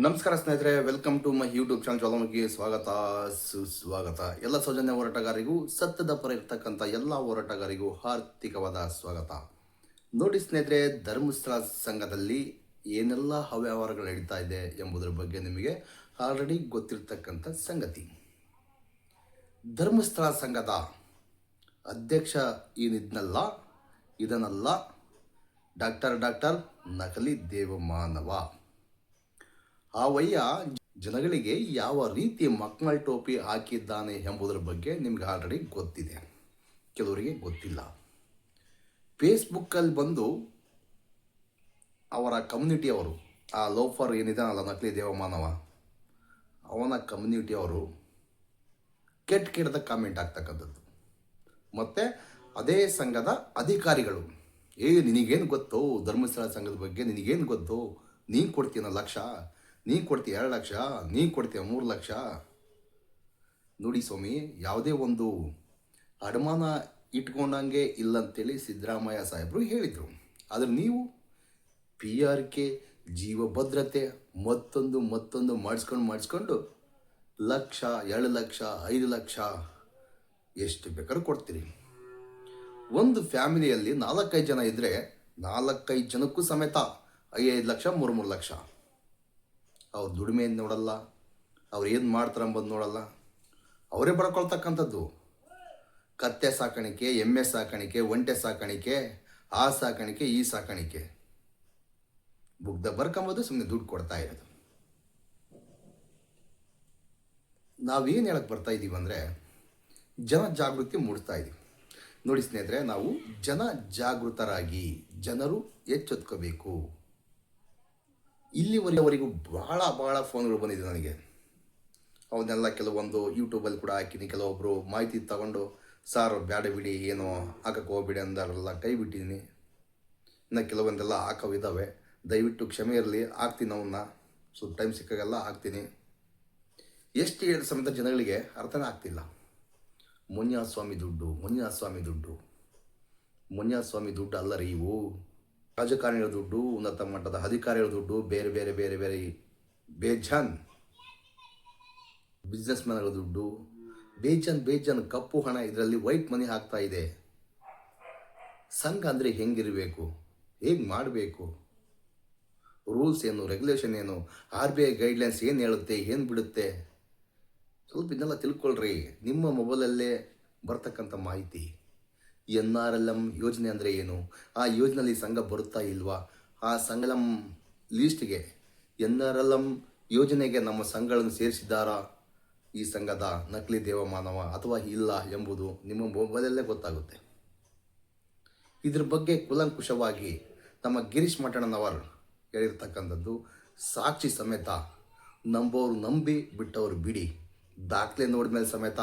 ನಮಸ್ಕಾರ ಸ್ನೇಹಿತರೆ, welcome to my YouTube channel. Jwalamukhi ಸ್ವಾಗತ ಸುಸ್ವಾಗತ. ಎಲ್ಲ ಸೌಜನ್ಯ ಹೋರಾಟಗಾರರಿಗೂ, ಸತ್ಯದ ಪರ ಇರ್ತಕ್ಕಂಥ ಎಲ್ಲ ಹೋರಾಟಗಾರರಿಗೂ ಹಾರ್ದಿಕವಾದ ಸ್ವಾಗತ. ನೋಡಿ ಸ್ನೇಹಿತರೆ, ಧರ್ಮಸ್ಥಳ ಸಂಘದಲ್ಲಿ ಏನೆಲ್ಲ ಅವ್ಯವಹಾರಗಳು ನಡೀತಾ ಇದೆ ಎಂಬುದರ ಬಗ್ಗೆ ನಿಮಗೆ ಆಲ್ರೆಡಿ ಗೊತ್ತಿರ್ತಕ್ಕಂಥ ಸಂಗತಿ. ಧರ್ಮಸ್ಥಳ ಸಂಘದ ಅಧ್ಯಕ್ಷ ಇದನ್ನಲ್ಲ ಡಾಕ್ಟರ್ ನಕಲಿ ದೇವಮಾನವ. ಆ ವಯ್ಯ ಜನಗಳಿಗೆ ಯಾವ ರೀತಿ ಮಕ್ಕಳ ಟೋಪಿ ಹಾಕಿದ್ದಾನೆ ಎಂಬುದರ ಬಗ್ಗೆ ನಿಮ್ಗೆ ಆಲ್ರೆಡಿ ಗೊತ್ತಿದೆ, ಕೆಲವರಿಗೆ ಗೊತ್ತಿಲ್ಲ. ಫೇಸ್ಬುಕ್ಕಲ್ಲಿ ಬಂದು ಅವರ ಕಮ್ಯುನಿಟಿಯವರು, ಆ ಲೋಫರ್ ಏನಿದಾನಲ್ಲ ನಕಲಿ ದೇವಮಾನವ, ಅವನ ಕಮ್ಯುನಿಟಿಯವರು ಕೆಟ್ಟದ ಕಾಮೆಂಟ್ ಆಗ್ತಕ್ಕಂಥದ್ದು. ಮತ್ತು ಅದೇ ಸಂಘದ ಅಧಿಕಾರಿಗಳು, ನಿನಗೇನು ಗೊತ್ತು ಧರ್ಮಸ್ಥಳ ಸಂಘದ ಬಗ್ಗೆ, ನಿನಗೇನು ಗೊತ್ತು, ನೀನು ಕೊಡ್ತೀನ ಲಕ್ಷ, ನೀನು ಕೊಡ್ತೀಯ 2 ಲಕ್ಷ, ನೀನು ಕೊಡ್ತೀಯ 3 ಲಕ್ಷ. ನೋಡಿ ಸ್ವಾಮಿ, ಯಾವುದೇ ಒಂದು ಅಡಮಾನ ಇಟ್ಕೊಂಡಂಗೆ ಇಲ್ಲಂತೇಳಿ ಸಿದ್ದರಾಮಯ್ಯ ಸಾಹೇಬರು ಹೇಳಿದರು. ಆದರೆ ನೀವು PRK ಜೀವ ಭದ್ರತೆ ಮತ್ತೊಂದು ಮಾಡಿಸ್ಕೊಂಡು ಲಕ್ಷ, 2 ಲಕ್ಷ, 5 ಲಕ್ಷ ಎಷ್ಟು ಬೇಕಾದ್ರೂ ಕೊಡ್ತೀರಿ. ಒಂದು ಫ್ಯಾಮಿಲಿಯಲ್ಲಿ 4-5 ಜನ ಇದ್ದರೆ 4-5 ಜನಕ್ಕೂ ಸಮೇತ 5 ಲಕ್ಷ, 3 ಲಕ್ಷ. ಅವ್ರ ದುಡಿಮೆಯನ್ನು ನೋಡಲ್ಲ, ಅವ್ರು ಏನು ಮಾಡ್ತಾರೆ ಅಂಬೋದು ನೋಡಲ್ಲ, ಅವರೇ ಬಡ್ಕೊಳ್ತಕ್ಕಂಥದ್ದು. ಕತ್ತೆ ಸಾಕಾಣಿಕೆ, ಎಮ್ಮೆ ಸಾಕಾಣಿಕೆ, ಒಂಟೆ ಸಾಕಾಣಿಕೆ, ಆ ಸಾಕಾಣಿಕೆ, ಈ ಸಾಕಾಣಿಕೆ, ಬುಗ್ದ ಬರ್ಕೊಂಬೋದು, ಸುಮ್ಮನೆ ದುಡ್ಡು ಕೊಡ್ತಾ ಇರೋದು. ನಾವೇನು ಹೇಳಕ್ಕೆ ಬರ್ತಾ ಇದ್ದೀವಿ ಅಂದರೆ, ಜನ ಜಾಗೃತಿ ಮೂಡಿಸ್ತಾ ಇದ್ದೀವಿ. ನೋಡಿ ಸ್ನೇಹಿತರೆ, ನಾವು ಜನ ಜಾಗೃತರಾಗಿ ಜನರು ಎಚ್ಚೆತ್ಕೋಬೇಕು. ಇಲ್ಲಿವರೆಗೂ ಭಾಳ ಫೋನ್ಗಳು ಬಂದಿದೆ ನನಗೆ. ಅವನ್ನೆಲ್ಲ ಕೆಲವೊಂದು ಯೂಟ್ಯೂಬಲ್ಲಿ ಕೂಡ ಹಾಕಿನಿ. ಕೆಲವೊಬ್ಬರು ಮಾಹಿತಿ ತಗೊಂಡು, ಸಾರ್ ಬ್ಯಾಡ ಬಿಡಿ, ಏನೋ ಹಾಕಕ್ಕೆ ಹೋಗ್ಬಿಡಿ ಅಂದಾರೆಲ್ಲ ಕೈ ಬಿಟ್ಟಿದ್ದೀನಿ. ಇನ್ನು ಕೆಲವೊಂದೆಲ್ಲ ಹಾಕೋವಿದ್ದಾವೆ, ದಯವಿಟ್ಟು ಕ್ಷಮೆ ಇರಲಿ. ಹಾಕ್ತೀನಿ, ಅವನ್ನ ಸ್ವಲ್ಪ ಟೈಮ್ ಸಿಕ್ಕಾಗೆಲ್ಲ ಹಾಕ್ತೀನಿ. ಎಷ್ಟು ಹೇಳಿದ ಸಮೇತ ಜನಗಳಿಗೆ ಅರ್ಥನೇ ಆಗ್ತಿಲ್ಲ. ಮುನಿಯಾಸ್ವಾಮಿ ದುಡ್ಡು ಅಲ್ಲ ರೀ ಇವು. ರಾಜಕಾರಣಿಗಳ ದುಡ್ಡು, ಉನ್ನತ ಮಟ್ಟದ ಅಧಿಕಾರಿಗಳ ದುಡ್ಡು, ಬೇರೆ ಬೇಜಾನ್ ಬಿಸ್ನೆಸ್ ಮ್ಯಾನ್ಗಳ ದುಡ್ಡು, ಬೇಜಾನ್ ಕಪ್ಪು ಹಣ ಇದರಲ್ಲಿ ವೈಟ್ ಮನಿ ಹಾಕ್ತಾ ಇದೆ. ಸಂಘ ಅಂದರೆ ಹೆಂಗಿರಬೇಕು, ಹೇಗೆ ಮಾಡಬೇಕು, ರೂಲ್ಸ್ ಏನು, ರೆಗ್ಯುಲೇಷನ್ ಏನು, RBI ಗೈಡ್ಲೈನ್ಸ್ ಏನು ಹೇಳುತ್ತೆ, ಏನು ಬಿಡುತ್ತೆ, ಸ್ವಲ್ಪ ಇದನ್ನೆಲ್ಲ ತಿಳ್ಕೊಳ್ರಿ. ನಿಮ್ಮ ಮೊಬೈಲಲ್ಲೇ ಬರ್ತಕ್ಕಂಥ ಮಾಹಿತಿ. NRLM ಯೋಜನೆ ಅಂದರೆ ಏನು, ಆ ಯೋಜನೆಯಲ್ಲಿ ಸಂಘ ಬರುತ್ತಾ ಇಲ್ವಾ, ಆ ಸಂಘಂ ಲೀಸ್ಟ್ಗೆ NRLM ಯೋಜನೆಗೆ ನಮ್ಮ ಸಂಘಗಳನ್ನು ಸೇರಿಸಿದ್ದಾರಾ ಈ ಸಂಘದ ನಕಲಿ ದೇವಮಾನವ ಅಥವಾ ಇಲ್ಲ ಎಂಬುದು ನಿಮ್ಮ ಮೊಬೈಲಲ್ಲೇ ಗೊತ್ತಾಗುತ್ತೆ. ಇದ್ರ ಬಗ್ಗೆ ಕೂಲಂಕುಷವಾಗಿ ನಮ್ಮ ಗಿರೀಶ್ ಮಠಣ್ಣನವರು ಹೇಳಿರ್ತಕ್ಕಂಥದ್ದು ಸಾಕ್ಷಿ ಸಮೇತ. ನಂಬೋರು ನಂಬಿ, ಬಿಟ್ಟವರು ಬಿಡಿ. ದಾಖಲೆ ನೋಡಿದ್ಮೇಲೆ ಸಮೇತ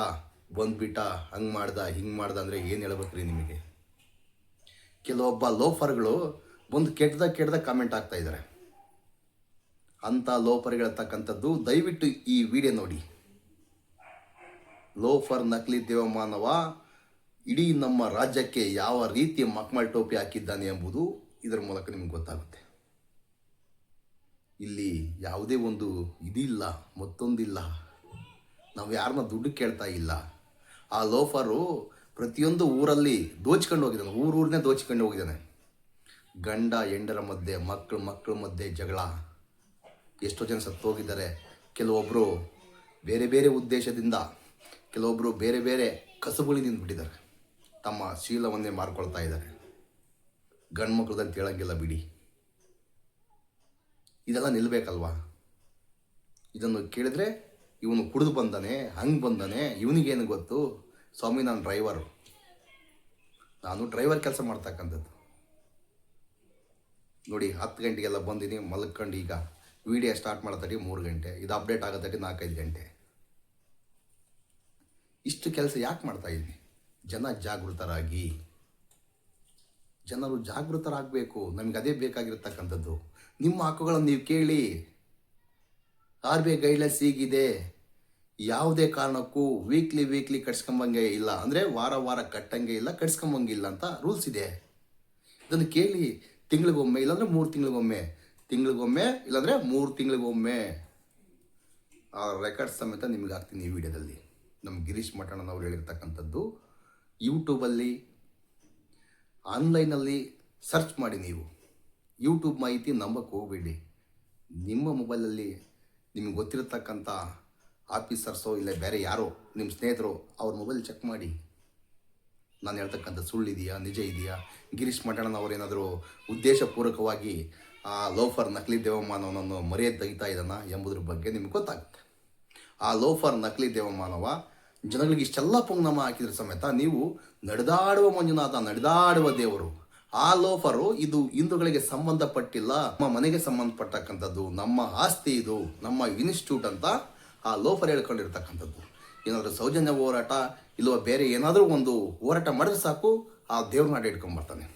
ಬಂದ್ಬಿಟ್ಟ, ಹಂಗೆ ಮಾಡ್ದ ಅಂದರೆ ಏನು ಹೇಳ್ಬೇಕ್ರಿ ನಿಮಗೆ. ಕೆಲವೊಬ್ಬ ಲೋಫರ್ಗಳು ಬಂದು ಕೆಟ್ಟದ ಕಾಮೆಂಟ್ ಆಗ್ತಾ ಇದ್ದಾರೆ. ಅಂಥ ಲೋಫರ್ಗಳಿರ್ತಕ್ಕಂಥದ್ದು ದಯವಿಟ್ಟು ಈ ವಿಡಿಯೋ ನೋಡಿ. ಲೋಫರ್ ನಕಲಿ ದೇವಮಾನವ ಇಡೀ ನಮ್ಮ ರಾಜ್ಯಕ್ಕೆ ಯಾವ ರೀತಿ ಮಕ್ಮಲ್ ಟೋಪಿ ಹಾಕಿದ್ದಾನೆ ಎಂಬುದು ಇದರ ಮೂಲಕ ನಿಮ್ಗೆ ಗೊತ್ತಾಗುತ್ತೆ. ಇಲ್ಲಿ ಯಾವುದೇ ಒಂದು ಇದಿಲ್ಲ, ಮತ್ತೊಂದಿಲ್ಲ. ನಾವು ಯಾರನ್ನ ದುಡ್ಡು ಕೇಳ್ತಾ ಇಲ್ಲ. ಆ ಲೋಫರು ಪ್ರತಿಯೊಂದು ಊರಲ್ಲಿ ದೋಚ್ಕೊಂಡು ಹೋಗಿದ್ದಾನೆ, ಊರನ್ನೇ ದೋಚ್ಕೊಂಡು ಹೋಗಿದ್ದಾನೆ. ಗಂಡ ಹೆಂಡರ ಮಧ್ಯೆ, ಮಕ್ಕಳ ಮಧ್ಯೆ ಜಗಳ, ಎಷ್ಟೋ ಜನ ಸತ್ತೋಗಿದ್ದಾರೆ. ಕೆಲವೊಬ್ಬರು ಬೇರೆ ಉದ್ದೇಶದಿಂದ, ಕೆಲವೊಬ್ಬರು ಬೇರೆ ಕಸುಬುಗಳಿಂದ ಬಿಟ್ಟಿದ್ದಾರೆ. ತಮ್ಮ ಶೀಲವನ್ನೇ ಮಾರ್ಕೊಳ್ತಾ ಇದ್ದಾರೆ. ಗಂಡು ಮಕ್ಕಳದಂತ ಹೇಳಂಗಿಲ್ಲ ಬಿಡಿ. ಇದೆಲ್ಲ ನಿಲ್ಲಬೇಕಲ್ವಾ? ಇದನ್ನು ಕೇಳಿದ್ರೆ ಇವನು ಕುಡಿದು ಬಂದಾನೆ, ಹಂಗೆ ಬಂದಾನೆ, ಇವನಿಗೇನು ಗೊತ್ತು, ಸ್ವಾಮಿ ನಾನು ಡ್ರೈವರ್ ಕೆಲಸ ಮಾಡ್ತಕ್ಕಂಥದ್ದು. ನೋಡಿ, 10 ಗಂಟೆಗೆಲ್ಲ ಬಂದಿನಿ, ಮಲ್ಕೊಂಡು ಈಗ ವಿಡಿಯೋ ಸ್ಟಾರ್ಟ್ ಮಾಡ್ತಾರೆ 3 ಗಂಟೆ, ಇದು ಅಪ್ಡೇಟ್ ಆಗೋದಕ್ಕೆ 4-5 ಗಂಟೆ. ಇಷ್ಟು ಕೆಲಸ ಯಾಕೆ ಮಾಡ್ತಾ ಇದ್ದೀನಿ? ಜನರು ಜಾಗೃತರಾಗಬೇಕು. ನಮಗೆ ಅದೇ ಬೇಕಾಗಿರ್ತಕ್ಕಂಥದ್ದು. ನಿಮ್ಮ ಹಕ್ಕುಗಳನ್ನು ನೀವು ಕೇಳಿ. RBI ಗೈಡ್ಲೈನ್ಸ್ ಹೀಗಿದೆ, ಯಾವುದೇ ಕಾರಣಕ್ಕೂ ವೀಕ್ಲಿ ಕಟ್ಸ್ಕೊಂಬಂಗೆ ಇಲ್ಲ, ಅಂದರೆ ವಾರ ಕಟ್ಟಂಗೆ ಇಲ್ಲ, ಕಟ್ಸ್ಕೊಂಬಂಗಿಲ್ಲ ಅಂತ ರೂಲ್ಸ್ ಇದೆ. ಇದನ್ನು ಕೇಳಿ. ತಿಂಗಳಿಗೊಮ್ಮೆ ಇಲ್ಲಾಂದರೆ 3 ತಿಂಗಳಿಗೊಮ್ಮೆ, ಇಲ್ಲಾಂದರೆ 3 ತಿಂಗಳಿಗೊಮ್ಮೆ ಆ ರೆಕಾರ್ಡ್ ಸಮೇತ ನಿಮ್ಗೆ ಹಾಕ್ತೀನಿ ಈ ವಿಡಿಯೋದಲ್ಲಿ. ನಮ್ಮ ಗಿರೀಶ್ ಮಠಣ್ಣನವ್ರು ಹೇಳಿರ್ತಕ್ಕಂಥದ್ದು ಯೂಟ್ಯೂಬಲ್ಲಿ ಆನ್ಲೈನಲ್ಲಿ ಸರ್ಚ್ ಮಾಡಿ. ನೀವು ಯೂಟ್ಯೂಬ್ ಮಾಹಿತಿ ನಂಬಕ್ಕೆ ಹೋಗಬೇಡಿ. ನಿಮ್ಮ ಮೊಬೈಲಲ್ಲಿ ನಿಮಗೆ ಗೊತ್ತಿರತಕ್ಕಂಥ ಆಫೀಸರ್ಸೋ ಇಲ್ಲ ಬೇರೆ ಯಾರೋ ನಿಮ್ಮ ಸ್ನೇಹಿತರು ಅವ್ರ ಮೊಬೈಲ್ ಚೆಕ್ ಮಾಡಿ. ನಾನು ಹೇಳ್ತಕ್ಕಂಥ ಸುಳ್ಳಿದೆಯಾ ನಿಜ ಇದೆಯಾ, ಗಿರೀಶ್ ಮಠಣ್ಣನವರೇನಾದರೂ ಉದ್ದೇಶಪೂರ್ವಕವಾಗಿ ಆ ಲೋಫರ್ ನಕಲಿ ದೇವಮಾನವನನ್ನು ಮರೆಯದೆ ತೆಗಿತಾ ಇದ್ದಾನ ಎಂಬುದ್ರ ಬಗ್ಗೆ ನಿಮ್ಗೆ ಗೊತ್ತಾಗುತ್ತೆ. ಆ ಲೋಫರ್ ನಕಲಿ ದೇವಮಾನವ ಜನಗಳಿಗೆ ಇಷ್ಟೆಲ್ಲ ಪುಂಗನಾಮ ಹಾಕಿದ್ರೆ ಸಮೇತ ನೀವು ನಡೆದಾಡುವ ಮಂಜುನಾಥ, ನಡೆದಾಡುವ ದೇವರು, ಆ ಲೋಫರು ಇದು ಹಿಂದೂಗಳಿಗೆ ಸಂಬಂಧಪಟ್ಟಿಲ್ಲ, ನಮ್ಮ ಮನೆಗೆ ಸಂಬಂಧಪಟ್ಟಕ್ಕಂಥದ್ದು, ನಮ್ಮ ಆಸ್ತಿ, ಇದು ನಮ್ಮ ಇನ್ಸ್ಟಿಟ್ಯೂಟ್ ಅಂತ ಆ ಲೋಫರ್ ಹೇಳ್ಕೊಂಡಿರ್ತಕ್ಕಂಥದ್ದು. ಏನಾದರೂ ಸೌಜನ್ಯ ಹೋರಾಟ ಇಲ್ಲವ ಬೇರೆ ಏನಾದರೂ ಒಂದು ಹೋರಾಟ ಮಾಡಿದ್ರೆ ಸಾಕು ಆ ದೇವ್ರನ್ನ ಹಿಡ್ಕೊಂಡ್ಬರ್ತಾನೆ.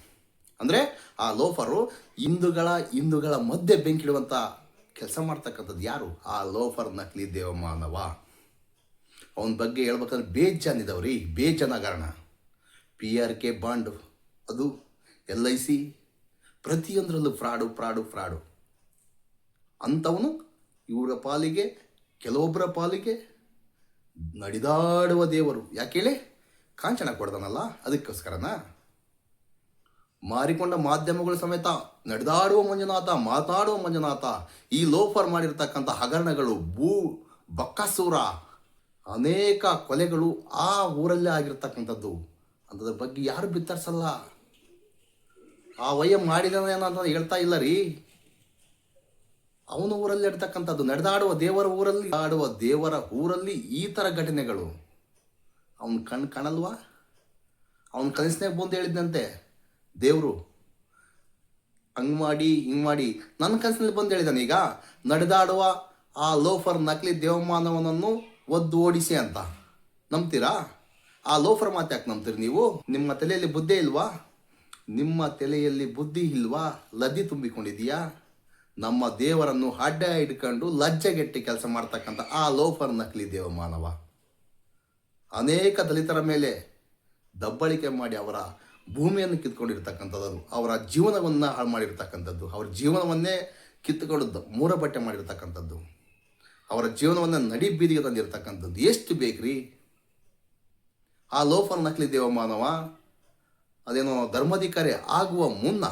ಅಂದರೆ ಆ ಲೋಫರು ಹಿಂದೂಗಳ ಮಧ್ಯೆ ಬೆಂಕಿಡುವಂಥ ಕೆಲಸ ಮಾಡ್ತಕ್ಕಂಥದ್ದು ಯಾರು? ಆ ಲೋಫರ್ ನಕಲಿ ದೇವಮಾನವ. ಅವನ ಬಗ್ಗೆ ಹೇಳ್ಬೇಕಂದ್ರೆ ಬೇಜಾನಿದವ್ರಿ, ಬೇಜಾನ ಕಾರಣ. PRK ಬಾಂಡ್, ಅದು LIC, ಪ್ರತಿಯೊಂದರಲ್ಲೂ ಫ್ರಾಡು ಅಂಥವನು ಇವರ ಪಾಲಿಗೆ, ಕೆಲವೊಬ್ಬರ ಪಾಲಿಗೆ ನಡೆದಾಡುವ ದೇವರು. ಯಾಕೆ ಹೇಳಿ? ಕಾಂಚನ ಕೊಡ್ದಾನಲ್ಲ, ಅದಕ್ಕೋಸ್ಕರನ. ಮಾರಿಕೊಂಡ ಮಾಧ್ಯಮಗಳು ಸಮೇತ ನಡೆದಾಡುವ ಮಂಜುನಾಥ, ಮಾತಾಡುವ ಮಂಜುನಾಥ. ಈ ಲೋಫರ್ ಮಾಡಿರ್ತಕ್ಕಂಥ ಹಗರಣಗಳು, ಬಕ್ಕಸೂರ, ಅನೇಕ ಕೊಲೆಗಳು ಆ ಊರಲ್ಲೇ ಆಗಿರ್ತಕ್ಕಂಥದ್ದು. ಅಂಥದ್ರ ಬಗ್ಗೆ ಯಾರು ಬಿತ್ತರಿಸಲ್ಲ. ಆ ಮಾಡಿದಾನೆ ಅಂತ ಹೇಳ್ತಾ ಇಲ್ಲ ರೀ. ಅವನ ಊರಲ್ಲಿ ಇರ್ತಕ್ಕಂಥದ್ದು, ನಡೆದಾಡುವ ದೇವರ ಊರಲ್ಲಿ ಈ ಥರ ಘಟನೆಗಳು. ಅವನ ಕಾಣಲ್ವಾ? ಅವನ ಕನಸಿನಾಗ ಬಂದು ಹೇಳಿದ್ನಂತೆ ದೇವರು, ಹಂಗೆ ಮಾಡಿ ಹಿಂಗೆ ಮಾಡಿ. ನನ್ನ ಕನಸಿನಲ್ಲಿ ಬಂದು ಹೇಳಿದಾನೆ ಈಗ ನಡೆದಾಡುವ ಆ ಲೋಫರ್ ನಕಲಿ ದೇವಮಾನವನನ್ನು ಒದ್ದು ಓಡಿಸಿ ಅಂತ. ನಂಬ್ತೀರಾ? ಆ ಲೋಫರ್ ಮಾತು ಯಾಕೆ ನಂಬ್ತೀರಿ ನೀವು? ನಿಮ್ಮ ತಲೆಯಲ್ಲಿ ಬುದ್ಧಿ ಇಲ್ವಾ? ನಿಮ್ಮ ತಲೆಯಲ್ಲಿ ಬುದ್ಧಿ ಇಲ್ವಾ? ಲದ್ದಿ ತುಂಬಿಕೊಂಡಿದೆಯಾ? ನಮ್ಮ ದೇವರನ್ನು ಅಡ್ಡ ಹಿಡ್ಕೊಂಡು ಲಜ್ಜೆಗೆಟ್ಟಿ ಕೆಲಸ ಮಾಡ್ತಕ್ಕಂಥ ಆ ಲೋಫರ್ ನಕಲಿ ದೇವಮಾನವ ಅನೇಕ ದಲಿತರ ಮೇಲೆ ದಬ್ಬಳಿಕೆ ಮಾಡಿ ಅವರ ಭೂಮಿಯನ್ನು ಕಿತ್ಕೊಂಡಿರ್ತಕ್ಕಂಥದ್ದು, ಅವರ ಜೀವನವನ್ನು ಹಾಳು ಮಾಡಿರ್ತಕ್ಕಂಥದ್ದು, ಅವರ ಜೀವನವನ್ನೇ ಕಿತ್ತುಕೊಂಡು ಮೂರಬಟ್ಟೆ ಮಾಡಿರ್ತಕ್ಕಂಥದ್ದು, ಅವರ ಜೀವನವನ್ನು ನಡಿ ಬೀದಿಗೆ ತಂದಿರತಕ್ಕಂಥದ್ದು ಎಷ್ಟು ಬೇಕ್ರಿ? ಆ ಲೋಫರ್ ನಕಲಿ ದೇವಮಾನವ ಅದೇನೋ ಧರ್ಮಾಧಿಕಾರಿ ಆಗುವ ಮುನ್ನ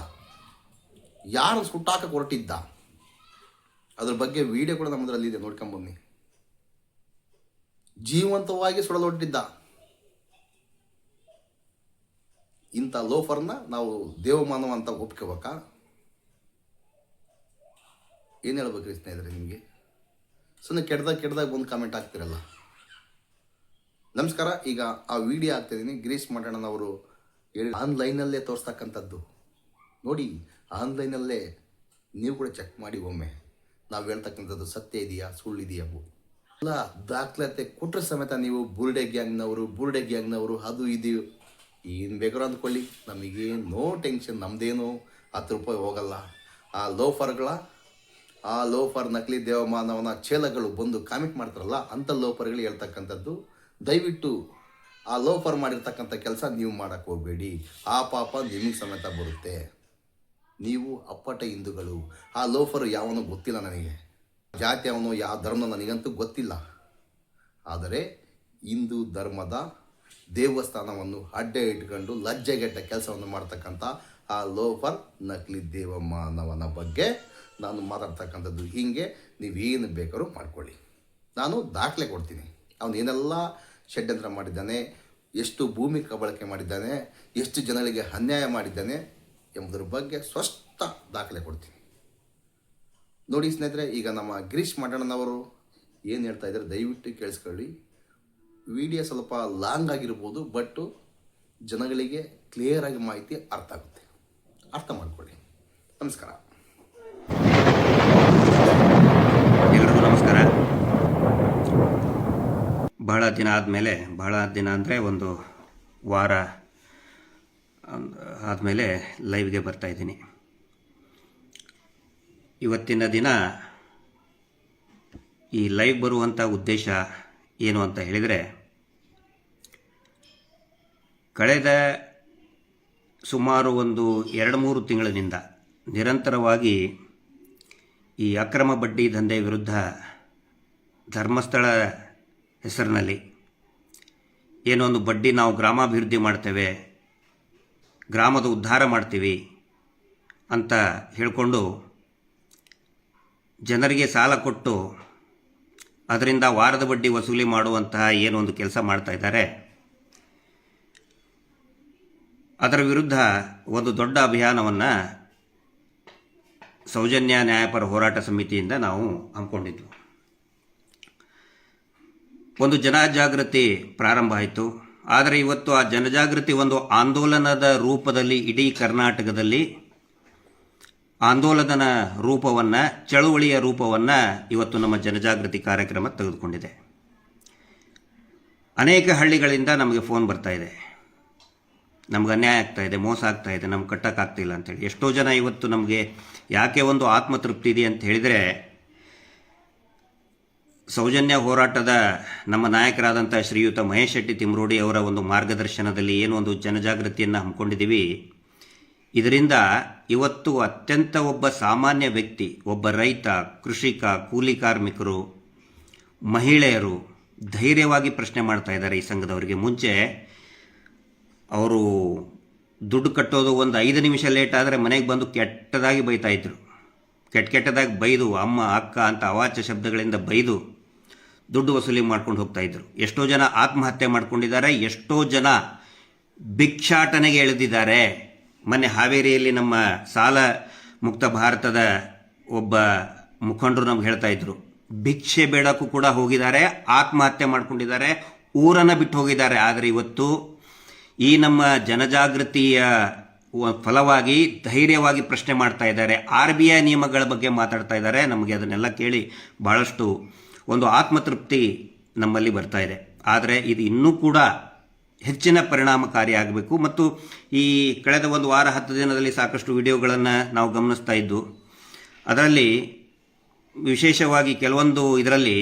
ಯಾರು ಸುಟ್ಟಾಕಕ್ಕೆ ಹೊರಟಿದ್ದ, ಅದ್ರ ಬಗ್ಗೆ ವಿಡಿಯೋ ಕೂಡ ನಮ್ಮದ್ರಲ್ಲಿ ಇದೆ, ನೋಡ್ಕೊಂಬನ್ನಿ. ಜೀವಂತವಾಗಿ ಸುಡಲು ಹೊರಟಿದ್ದ ಇಂಥ ಲೋಫರ್ನ ನಾವು ದೇವಮಾನವ ಅಂತ ಒಪ್ಕೋಬೇಕಾ? ಏನು ಹೇಳ್ಬೇಕ್ರಿ ಸ್ನೇಹಿತರೆ ನಿಮಗೆ? ಸುಮ್ಮನೆ ಕೆಡ್ದಾಗ ಬಂದು ಕಾಮೆಂಟ್ ಆಗ್ತಿರಲ್ಲ. ನಮಸ್ಕಾರ. ಈಗ ಆ ವಿಡಿಯೋ ಹಾಕ್ತಿದ್ದೀನಿ. ಗಿರೀಶ್ ಮಠಣ್ಣನವರು ಆನ್ಲೈನಲ್ಲೇ ತೋರಿಸ್ತಕ್ಕಂಥದ್ದು ನೋಡಿ. ಆನ್ಲೈನಲ್ಲೇ ನೀವು ಕೂಡ ಚೆಕ್ ಮಾಡಿ ಒಮ್ಮೆ. ನಾವು ಹೇಳ್ತಕ್ಕಂಥದ್ದು ಸತ್ಯ ಇದೆಯಾ ಸುಳ್ಳಿದೆಯಾ ಎಲ್ಲ ದಾಖಲಾತಿ ಕೊಟ್ಟರೆ ಸಮೇತ ನೀವು ಬುರ್ಡೆ ಗ್ಯಾಂಗ್ನವರು ಅದು ಇದು ಏನು ಬೇಕಾದ್ರೂ ಅಂದ್ಕೊಳ್ಳಿ, ನಮಗೇನು ನೋ ಟೆನ್ಷನ್. ನಮ್ಮದೇನು 10 ರೂಪಾಯಿ ಹೋಗಲ್ಲ. ಆ ಲೋಫರ್ ನಕಲಿ ದೇವಮಾನವನ ಚೇಲಗಳು ಬಂದು ಕಾಮೆಂಟ್ ಮಾಡ್ತಾರಲ್ಲ, ಅಂಥ ಲೋಫರ್ಗಳು ಹೇಳ್ತಕ್ಕಂಥದ್ದು. ದಯವಿಟ್ಟು ಆ ಲೋಫರ್ ಮಾಡಿರ್ತಕ್ಕಂಥ ಕೆಲಸ ನೀವು ಮಾಡೋಕ್ಕೆ ಹೋಗಬೇಡಿ. ಆ ಪಾಪ ನಿಮಗೆ ಸಮೇತ ಬರುತ್ತೆ. ನೀವು ಅಪ್ಪಟ ಹಿಂದೂಗಳು. ಆ ಲೋಫರ್ ಯಾವನೋ ಗೊತ್ತಿಲ್ಲ ನನಗೆ, ಜಾತಿ ಅವನು ಯಾವ ಧರ್ಮ ನನಗಂತೂ ಗೊತ್ತಿಲ್ಲ. ಆದರೆ ಹಿಂದೂ ಧರ್ಮದ ದೇವಸ್ಥಾನವನ್ನು ಅಡ್ಡ ಇಟ್ಕೊಂಡು ಲಜ್ಜೆಗೆಟ್ಟ ಕೆಲಸವನ್ನು ಮಾಡ್ತಕ್ಕಂಥ ಆ ಲೋಫರ್ ನಕಲಿ ದೇವಮಾನವನ ಬಗ್ಗೆ ನಾನು ಮಾತಾಡ್ತಕ್ಕಂಥದ್ದು. ಹೀಗೆ ನೀವೇನು ಬೇಕಾದ್ರೂ ಮಾಡ್ಕೊಳ್ಳಿ. ನಾನು ದಾಖಲೆ ಕೊಡ್ತೀನಿ. ಅವನು ಏನೆಲ್ಲ ಷಡ್ಯಂತ್ರ ಮಾಡಿದ್ದಾನೆ, ಎಷ್ಟು ಭೂಮಿ ಕಬಳಕೆ ಮಾಡಿದ್ದಾನೆ, ಎಷ್ಟು ಜನಗಳಿಗೆ ಅನ್ಯಾಯ ಮಾಡಿದ್ದಾನೆ ಎಂಬುದರ ಬಗ್ಗೆ ಸ್ಪಷ್ಟ ದಾಖಲೆ ಕೊಡ್ತೀನಿ. ನೋಡಿ ಸ್ನೇಹಿತರೆ, ಈಗ ನಮ್ಮ ಗಿರೀಶ್ ಮಠಣ್ಣನವರು ಏನು ಹೇಳ್ತಾ ಇದ್ದಾರೆ ದಯವಿಟ್ಟು ಕೇಳಿಸ್ಕೊಳ್ಳಿ. ವಿಡಿಯೋ ಸ್ವಲ್ಪ ಲಾಂಗ್ ಆಗಿರ್ಬೋದು, ಬಟ್ ಜನಗಳಿಗೆ ಕ್ಲಿಯರಾಗಿ ಮಾಹಿತಿ ಅರ್ಥ ಮಾಡ್ಕೊಳ್ಳಿ. ನಮಸ್ಕಾರ. ಎಲ್ರಿಗೂ ನಮಸ್ಕಾರ. ಬಹಳ ದಿನ ಅಂದರೆ ಒಂದು ವಾರ ಆದಮೇಲೆ ಲೈವ್ಗೆ ಬರ್ತಾಯಿದ್ದೀನಿ. ಇವತ್ತಿನ ದಿನ ಈ ಲೈವ್ ಬರುವಂಥ ಉದ್ದೇಶ ಏನು ಅಂತ ಹೇಳಿದರೆ, ಕಳೆದ ಸುಮಾರು ಒಂದು 2-3 ತಿಂಗಳಿನಿಂದ ನಿರಂತರವಾಗಿ ಈ ಅಕ್ರಮ ಬಡ್ಡಿ ದಂಧೆ ವಿರುದ್ಧ ಧರ್ಮಸ್ಥಳ ಹೆಸರಿನಲ್ಲಿ ಏನೊಂದು ಬಡ್ಡಿ ನಾವು ಗ್ರಾಮಾಭಿವೃದ್ಧಿ ಮಾಡ್ತೇವೆ, ಗ್ರಾಮದ ಉದ್ಧಾರ ಮಾಡ್ತೀವಿ ಅಂತ ಹೇಳಿಕೊಂಡು ಜನರಿಗೆ ಸಾಲ ಕೊಟ್ಟು ಅದರಿಂದ ವಾರದ ಬಡ್ಡಿ ವಸೂಲಿ ಮಾಡುವಂತಹ ಏನೊಂದು ಕೆಲಸ ಮಾಡ್ತಾ ಇದ್ದಾರೆ, ಅದರ ವಿರುದ್ಧ ಒಂದು ದೊಡ್ಡ ಅಭಿಯಾನವನ್ನು ಸೌಜನ್ಯ ನ್ಯಾಯಪರ ಹೋರಾಟ ಸಮಿತಿಯಿಂದ ನಾವು ಹಮ್ಮಿಕೊಂಡಿದ್ವು. ಒಂದು ಜನಜಾಗೃತಿ ಪ್ರಾರಂಭ ಆಯಿತು. ಆದರೆ ಇವತ್ತು ಆ ಜನಜಾಗೃತಿ ಒಂದು ಆಂದೋಲನದ ರೂಪದಲ್ಲಿ ಇಡೀ ಕರ್ನಾಟಕದಲ್ಲಿ ಆಂದೋಲನದ ರೂಪವನ್ನು, ಚಳುವಳಿಯ ರೂಪವನ್ನು ಇವತ್ತು ನಮ್ಮ ಜನಜಾಗೃತಿ ಕಾರ್ಯಕ್ರಮ ತೆಗೆದುಕೊಂಡಿದೆ. ಅನೇಕ ಹಳ್ಳಿಗಳಿಂದ ನಮಗೆ ಫೋನ್ ಬರ್ತಾ ಇದೆ, ನಮ್ಗೆ ಅನ್ಯಾಯ ಆಗ್ತಾ ಇದೆ, ಮೋಸ ಆಗ್ತಾ ಇದೆ, ನಮ್ಗೆ ಕಟ್ಟಕ್ಕಾಗ್ತಿಲ್ಲ ಅಂತೇಳಿ. ಎಷ್ಟೋ ಜನ ಇವತ್ತು ನಮಗೆ ಯಾಕೆ ಒಂದು ಆತ್ಮತೃಪ್ತಿ ಇದೆ ಅಂತ ಹೇಳಿದರೆ, ಸೌಜನ್ಯ ಹೋರಾಟದ ನಮ್ಮ ನಾಯಕರಾದಂಥ ಶ್ರೀಯುತ ಮಹೇಶ್ ಶೆಟ್ಟಿ ತಿಮ್ರೋಡಿ ಅವರ ಒಂದು ಮಾರ್ಗದರ್ಶನದಲ್ಲಿ ಏನು ಒಂದು ಜನಜಾಗೃತಿಯನ್ನು ಹಮ್ಮಿಕೊಂಡಿದ್ದೀವಿ, ಇದರಿಂದ ಇವತ್ತು ಅತ್ಯಂತ ಒಬ್ಬ ಸಾಮಾನ್ಯ ವ್ಯಕ್ತಿ, ಒಬ್ಬ ರೈತ, ಕೃಷಿಕ, ಕೂಲಿ ಕಾರ್ಮಿಕರು, ಮಹಿಳೆಯರು ಧೈರ್ಯವಾಗಿ ಪ್ರಶ್ನೆ ಮಾಡ್ತಾ ಇದ್ದಾರೆ. ಈ ಸಂಘದವರಿಗೆ ಮುಂಚೆ ಅವರು ದುಡ್ಡು ಕಟ್ಟೋದು ಒಂದು 5 ನಿಮಿಷ ಲೇಟ್ ಆದರೆ ಮನೆಗೆ ಬಂದು ಕೆಟ್ಟದಾಗಿ ಬೈತಾ ಇದ್ರು. ಕೆಟ್ಟದಾಗಿ ಬೈದು ಅಮ್ಮ ಅಕ್ಕ ಅಂತ ಅವಾಚ್ಯ ಶಬ್ದಗಳಿಂದ ಬೈದು ದುಡ್ಡು ವಸೂಲಿ ಮಾಡ್ಕೊಂಡು ಹೋಗ್ತಾ ಇದ್ರು. ಎಷ್ಟೋ ಜನ ಆತ್ಮಹತ್ಯೆ ಮಾಡ್ಕೊಂಡಿದ್ದಾರೆ, ಎಷ್ಟೋ ಜನ ಭಿಕ್ಷಾಟನೆಗೆ ಇಳಿದಿದ್ದಾರೆ. ಮೊನ್ನೆ ಹಾವೇರಿಯಲ್ಲಿ ನಮ್ಮ ಸಾಲ ಮುಕ್ತ ಭಾರತದ ಒಬ್ಬ ಮುಖಂಡರು ನಮ್ಗೆ ಹೇಳ್ತಾ ಇದ್ರು, ಭಿಕ್ಷೆ ಬೇಡಕ್ಕೂ ಕೂಡ ಹೋಗಿದ್ದಾರೆ, ಆತ್ಮಹತ್ಯೆ ಮಾಡ್ಕೊಂಡಿದ್ದಾರೆ, ಊರನ್ನು ಬಿಟ್ಟು ಹೋಗಿದ್ದಾರೆ. ಆದರೆ ಇವತ್ತು ಈ ನಮ್ಮ ಜನಜಾಗೃತಿಯ ಫಲವಾಗಿ ಧೈರ್ಯವಾಗಿ ಪ್ರಶ್ನೆ ಮಾಡ್ತಾ ಇದ್ದಾರೆ, RBI ನಿಯಮಗಳ ಬಗ್ಗೆ ಮಾತಾಡ್ತಾ ಇದ್ದಾರೆ. ನಮಗೆ ಅದನ್ನೆಲ್ಲ ಕೇಳಿ ಭಾಳಷ್ಟು ಒಂದು ಆತ್ಮತೃಪ್ತಿ ನಮ್ಮಲ್ಲಿ ಬರ್ತಾ ಇದೆ. ಆದರೆ ಇದು ಇನ್ನೂ ಕೂಡ ಹೆಚ್ಚಿನ ಪರಿಣಾಮಕಾರಿ ಆಗಬೇಕು. ಮತ್ತು ಈ ಕಳೆದ ಒಂದು ವಾರ 10 ದಿನದಲ್ಲಿ ಸಾಕಷ್ಟು ವಿಡಿಯೋಗಳನ್ನು ನಾವು ಗಮನಿಸ್ತಾ ಇದ್ದು, ಅದರಲ್ಲಿ ವಿಶೇಷವಾಗಿ ಕೆಲವೊಂದು ಇದರಲ್ಲಿ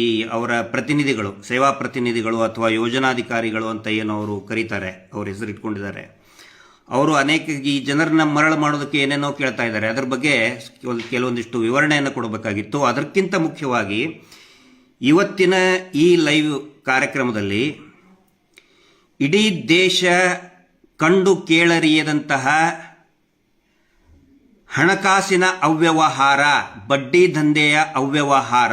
ಈ ಅವರ ಪ್ರತಿನಿಧಿಗಳು, ಸೇವಾ ಪ್ರತಿನಿಧಿಗಳು ಅಥವಾ ಯೋಜನಾಧಿಕಾರಿಗಳು ಅಂತ ಏನು ಅವರು ಕರೀತಾರೆ, ಅವ್ರ ಹೆಸರು ಇಟ್ಕೊಂಡಿದ್ದಾರೆ, ಅವರು ಅನೇಕ ಈ ಜನರನ್ನ ಮರಳು ಮಾಡೋದಕ್ಕೆ ಏನೇನೋ ಕೇಳ್ತಾ ಇದ್ದಾರೆ. ಅದರ ಬಗ್ಗೆ ಕೆಲವೊಂದಿಷ್ಟು ವಿವರಣೆಯನ್ನು ಕೊಡಬೇಕಾಗಿತ್ತು. ಅದಕ್ಕಿಂತ ಮುಖ್ಯವಾಗಿ ಇವತ್ತಿನ ಈ ಲೈವ್ ಕಾರ್ಯಕ್ರಮದಲ್ಲಿ ಇಡೀ ದೇಶ ಕಂಡು ಕೇಳರಿಯದಂತಹ ಹಣಕಾಸಿನ ಅವ್ಯವಹಾರ, ಬಡ್ಡಿ ದಂಧೆಯ ಅವ್ಯವಹಾರ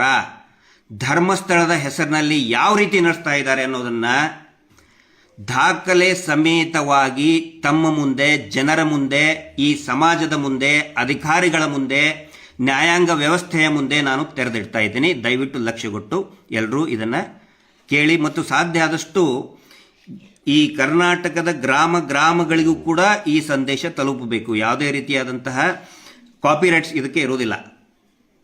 ಧರ್ಮಸ್ಥಳದ ಹೆಸರಿನಲ್ಲಿ ಯಾವ ರೀತಿ ನಡೆಸ್ತಾ ಇದ್ದಾರೆ ಅನ್ನೋದನ್ನು ದಾಖಲೆ ಸಮೇತವಾಗಿ ತಮ್ಮ ಮುಂದೆ, ಜನರ ಮುಂದೆ, ಈ ಸಮಾಜದ ಮುಂದೆ, ಅಧಿಕಾರಿಗಳ ಮುಂದೆ, ನ್ಯಾಯಾಂಗ ವ್ಯವಸ್ಥೆಯ ಮುಂದೆ ನಾನು ತೆರೆದಿಡ್ತಾ ಇದ್ದೀನಿ. ದಯವಿಟ್ಟು ಲಕ್ಷ್ಯಗೊಟ್ಟು ಎಲ್ಲರೂ ಇದನ್ನು ಕೇಳಿ ಮತ್ತು ಸಾಧ್ಯ ಆದಷ್ಟು ಈ ಕರ್ನಾಟಕದ ಗ್ರಾಮಗಳಿಗೂ ಕೂಡ ಈ ಸಂದೇಶ ತಲುಪಬೇಕು. ಯಾವುದೇ ರೀತಿಯಾದಂತಹ ಕಾಪಿರೈಟ್ಸ್ ಇದಕ್ಕೆ ಇರೋದಿಲ್ಲ.